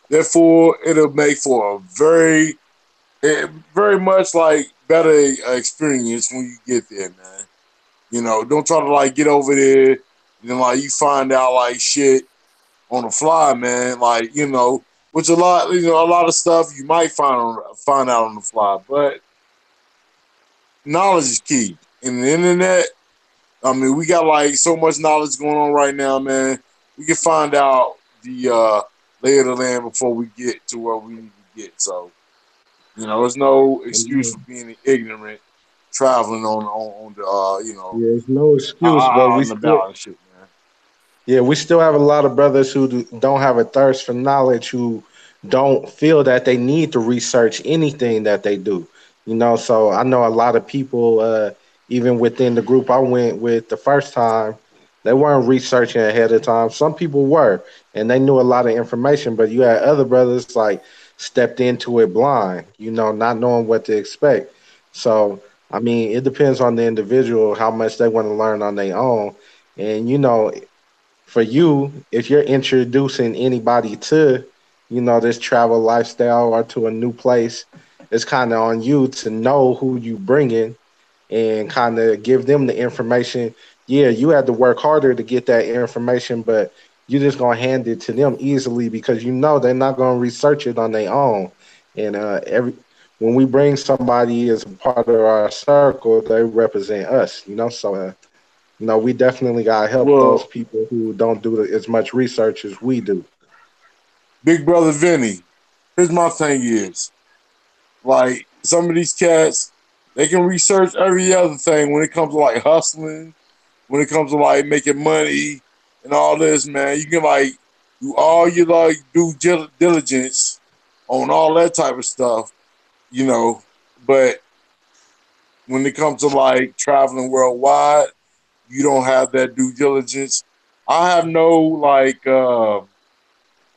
Therefore, it'll make for a very much like better experience when you get there, man. Don't try to like get over there and then like you find out like shit on the fly, man. Like which a lot of stuff you might find out on the fly, but knowledge is key. And the internet, I mean, we got like so much knowledge going on right now, man. We can find out the lay of the land before we get to where we need to get. So, there's no excuse for being ignorant traveling on the Yeah, it's no excuse, but out we and still about and shit, man. Yeah, we still have a lot of brothers who don't have a thirst for knowledge, who don't feel that they need to research anything that they do. So I know a lot of people, even within the group I went with the first time, they weren't researching ahead of time. Some people were, and they knew a lot of information, but you had other brothers like stepped into it blind, not knowing what to expect. So, I mean, it depends on the individual how much they want to learn on their own. And, for you, if you're introducing anybody to, this travel lifestyle or to a new place, it's kind of on you to know who you bringing and kind of give them the information. Yeah, you had to work harder to get that information, but you're just gonna hand it to them easily because they're not gonna research it on their own. And every when we bring somebody as a part of our circle, they represent us. We definitely gotta help those Well, people who don't do as much research as we do. Big Brother Vinny, here's my thing is, like, some of these cats, they can research every other thing when it comes to, like, hustling, when it comes to, like, making money and all this, man. You can, like, do all your, like, due diligence on all that type of stuff, you know, but when it comes to, like, traveling worldwide, you don't have that due diligence. I have no, like, I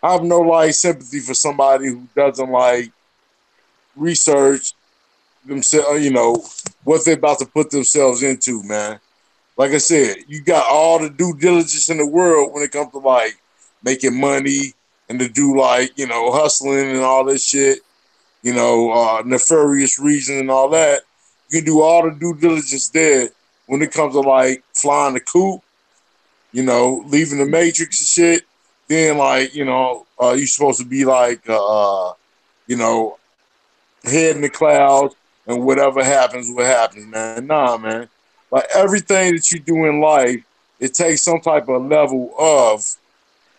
have no like sympathy for somebody who doesn't like research themselves, what they're about to put themselves into, man. Like I said, you got all the due diligence in the world when it comes to like making money and to do like, hustling and all this shit, nefarious reason and all that. You can do all the due diligence there when it comes to like flying the coop, leaving the matrix and shit. Then like, you're supposed to be like you know, head in the clouds and whatever happens, what happens, man. Nah, man. Like everything that you do in life, it takes some type of level of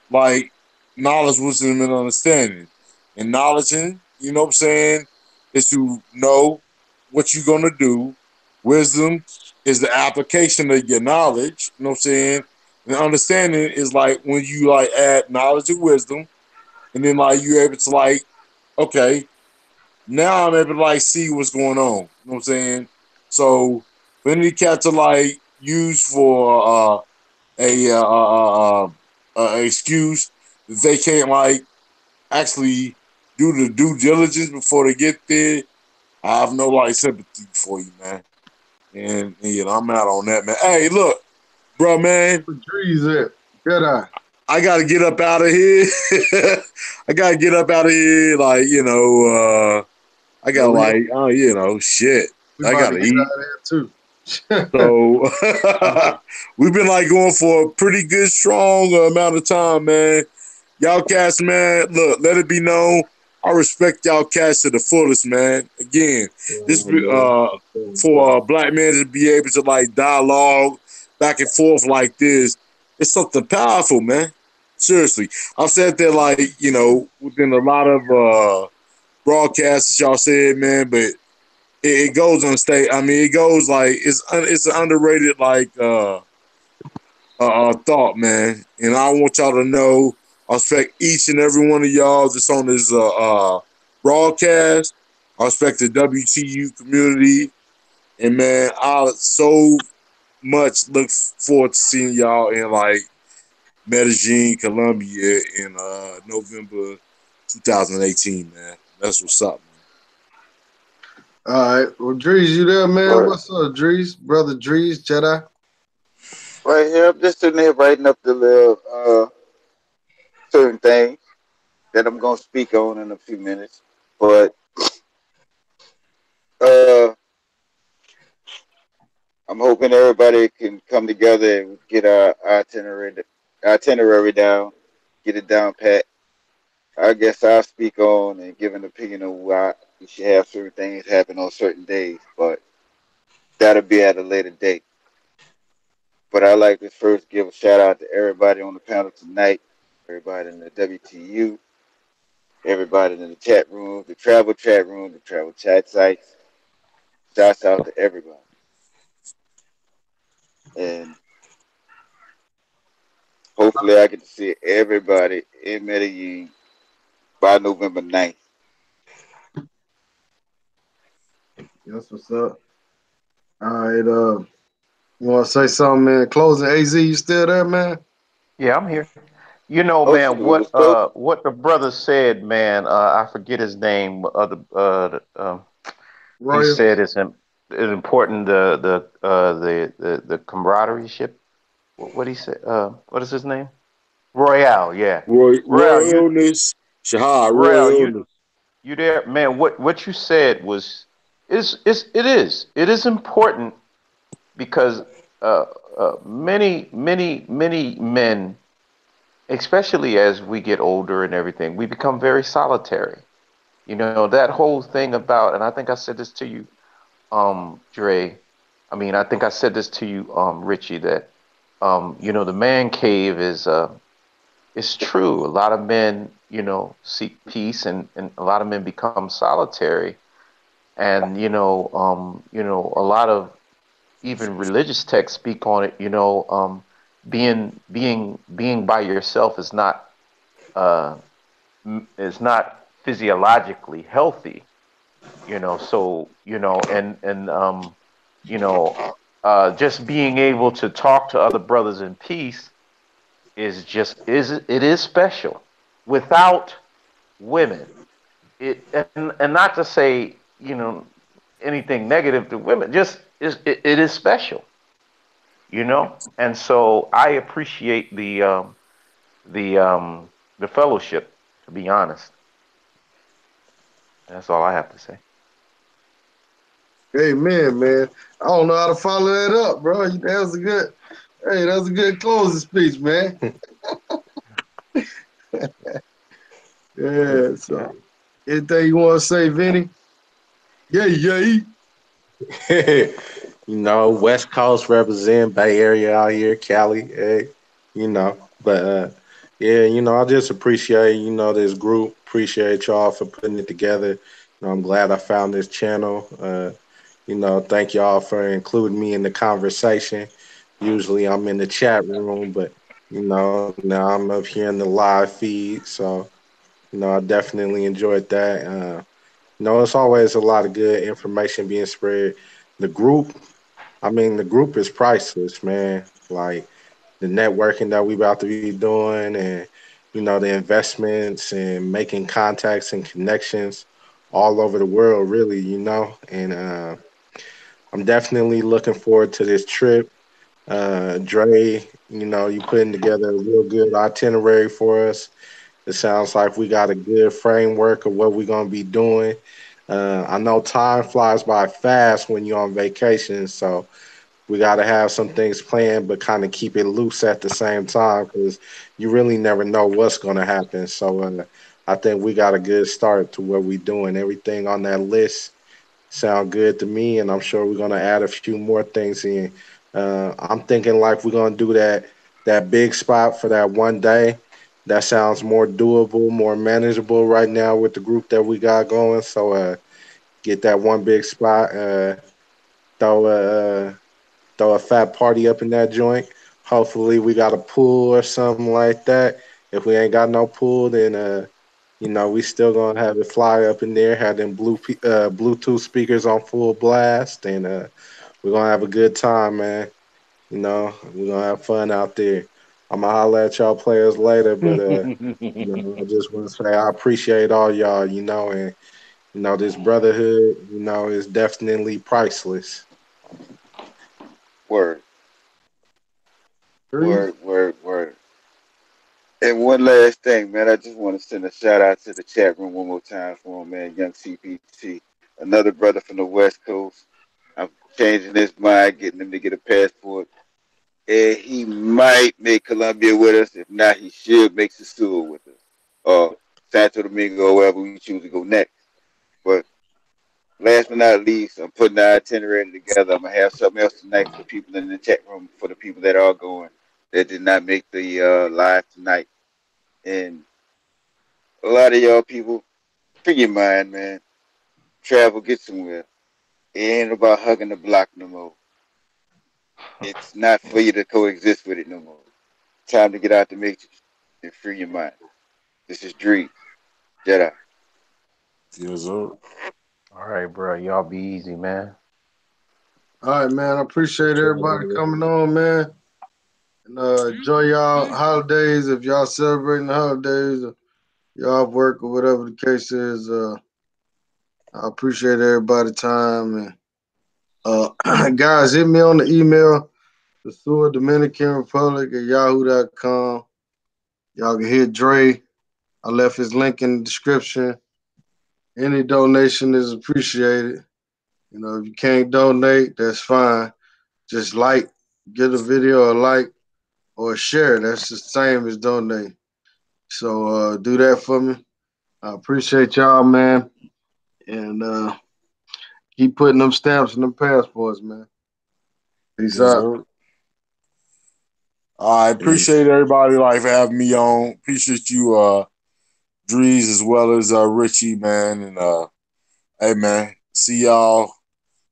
like knowledge, wisdom, and understanding. And knowledge, what I'm saying, is to know what you're gonna do. Wisdom is the application of your knowledge, you know what I'm saying? And understanding is like when you like add knowledge and wisdom, and then like you're able to like, okay, now I'm able to like see what's going on. You know what I'm saying? So for any cat to like use for a excuse that they can't like actually do the due diligence before they get there, I have no like sympathy for you, man. And I'm out on that, man. Hey, look, bro, man. Where trees at? Good eye. I gotta get up out of here. I gotta get up out of here. Like, I Yeah, gotta like, oh, shit. we I about to gotta get eat. out of there too. So we've been like going for a pretty good, strong amount of time, man. Y'all cats, man. Look, let it be known. I respect y'all cats to the fullest, man. Again, this for a black man to be able to like dialogue back and forth like this, it's something powerful, man. Seriously, I've said that like within a lot of broadcasts y'all said, man, but it goes on stage. I mean, it goes like it's an underrated like thought, man. And I want y'all to know I respect each and every one of y'all that's on this broadcast. I respect the WTU community, and man, I so much look forward to seeing y'all in like Medellin, Colombia in November 2018, man. That's what's up, All right. Well, Drees, you there, man? Right, What's up, Drees? Brother Drees, Jedi? right here, I'm just sitting here writing up the little certain things that I'm gonna speak on in a few minutes. But uh, I'm hoping everybody can come together and get our itinerary down, get it down pat. I guess I'll speak on and give an opinion on why we should have certain things happen on certain days, but that'll be at a later date. But I'd like to first give a shout out to everybody on the panel tonight, everybody in the WTU, everybody in the chat room, the travel chat room, the travel chat sites. Shouts out to everybody. And hopefully I get to see everybody in Medellin by November 9th. That's what's up. All right. You want to say something, man? Closing. Az, you still there, man? Yeah, I'm here. You know, Oh, man, shoot, it was close. what the brother said, man. I forget his name. He Royal. said it's important the camaraderie ship. What he said? What is his name? Royale. Yeah, man. Royale. Royal illness, Shahad, Royale. royal illness. You there, man? What you said was it is important because many men, especially as we get older and everything, we become very solitary. You know, that whole thing about, and I think I said this to you, Dre. I mean, I think I said this to you, Richie, that you know, the man cave is it's true. A lot of men, you know, seek peace, and a lot of men become solitary. And you know, a lot of even religious texts speak on it. You know, being by yourself uh, is not physiologically healthy. You know, so you know, you know, just being able to talk to other brothers in peace is just is it is special. Without women, and not to say, you know, anything negative to women, just it is special, you know. And so I appreciate the the fellowship, to be honest. That's all I have to say. Amen, man. I don't know how to follow that up, bro. That was a good. Hey, that was a good closing speech, man. Yeah. So, anything you want to say, Vinny? Yeah, yeah. You know, West Coast represent Bay Area out here, Cali. Hey, you know, but yeah, you know, I just appreciate this group. Appreciate y'all for putting it together. You know, I'm glad I found this channel. You know, thank y'all for including me in the conversation. Usually I'm in the chat room, but now I'm up here in the live feed, so I definitely enjoyed that. It's always a lot of good information being spread. The group, I mean, the group is priceless, man. Like the networking that we about to be doing, and the investments and making contacts and connections all over the world, really, and I'm definitely looking forward to this trip. Dre, you putting together a real good itinerary for us. It sounds like we got a good framework of what we're gonna be doing. I know time flies by fast when you're on vacation, so we got to have some things planned, but kind of keep it loose at the same time because you really never know what's going to happen. So I think we got a good start to what we're doing. Everything on that list sound good to me, and I'm sure we're going to add a few more things in. I'm thinking like we're going to do that big spot for that one day. That sounds more doable, more manageable right now with the group that we got going. So get that one big spot, throw a throw a fat party up in that joint. Hopefully we got a pool or something like that. If we ain't got no pool, then You know, we still gonna have it fly up in there, have them Bluetooth speakers on full blast, and we're gonna have a good time, man. You know, we're gonna have fun out there. I'm gonna holler at y'all players later, but you know, I just want to say I appreciate all y'all. You know, and you know this brotherhood, you know, is definitely priceless. Word, Three. word, word, word. And one last thing, man, I just want to send a shout out to the chat room one more time for him, man. Young CPT, another brother from the West Coast. I'm changing his mind, getting him to get a passport. And he might make Colombia with us. If not, he should make Sasua with us. Or Santo Domingo, or wherever we choose to go next. But last but not least, I'm putting the itinerary together. I'm going to have something else tonight for the people in the chat room, for the people that are going, that did not make the live tonight. And a lot of y'all people, free your mind, man. Travel, get somewhere. It ain't about hugging the block no more. It's not for you to coexist with it no more. Time to get out the matrix and free your mind. This is Dree, Jedi. Yes, sir. All right, bro. Y'all be easy, man. All right, man. I appreciate everybody coming on, man. And enjoy y'all holidays. If y'all celebrating the holidays, or y'all off work or whatever the case is, I appreciate everybody's time. And guys, hit me on the email, the Sewer Dominican Republic at yahoo.com. Y'all can hit Dre. I left his link in the description. Any donation is appreciated. You know, if you can't donate, that's fine. Just like, get a video a like or a share. That's the same as donate. So do that for me. I appreciate y'all, man. And keep putting them stamps in them passports, man. Peace Yes, out. sir. I appreciate everybody like for having me on. Appreciate you, Drees, as well as Richie, man. And hey, man, see y'all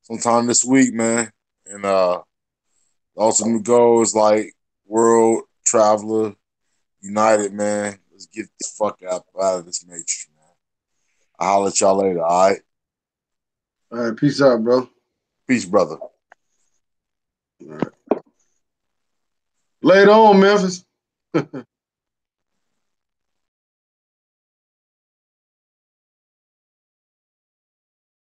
sometime this week, man. And the ultimate goal is like world traveler united, man. Let's get the fuck out of this matrix, man. I'll holler at y'all later. All right, All right, peace out, bro. peace, brother. All right. Later on, Memphis.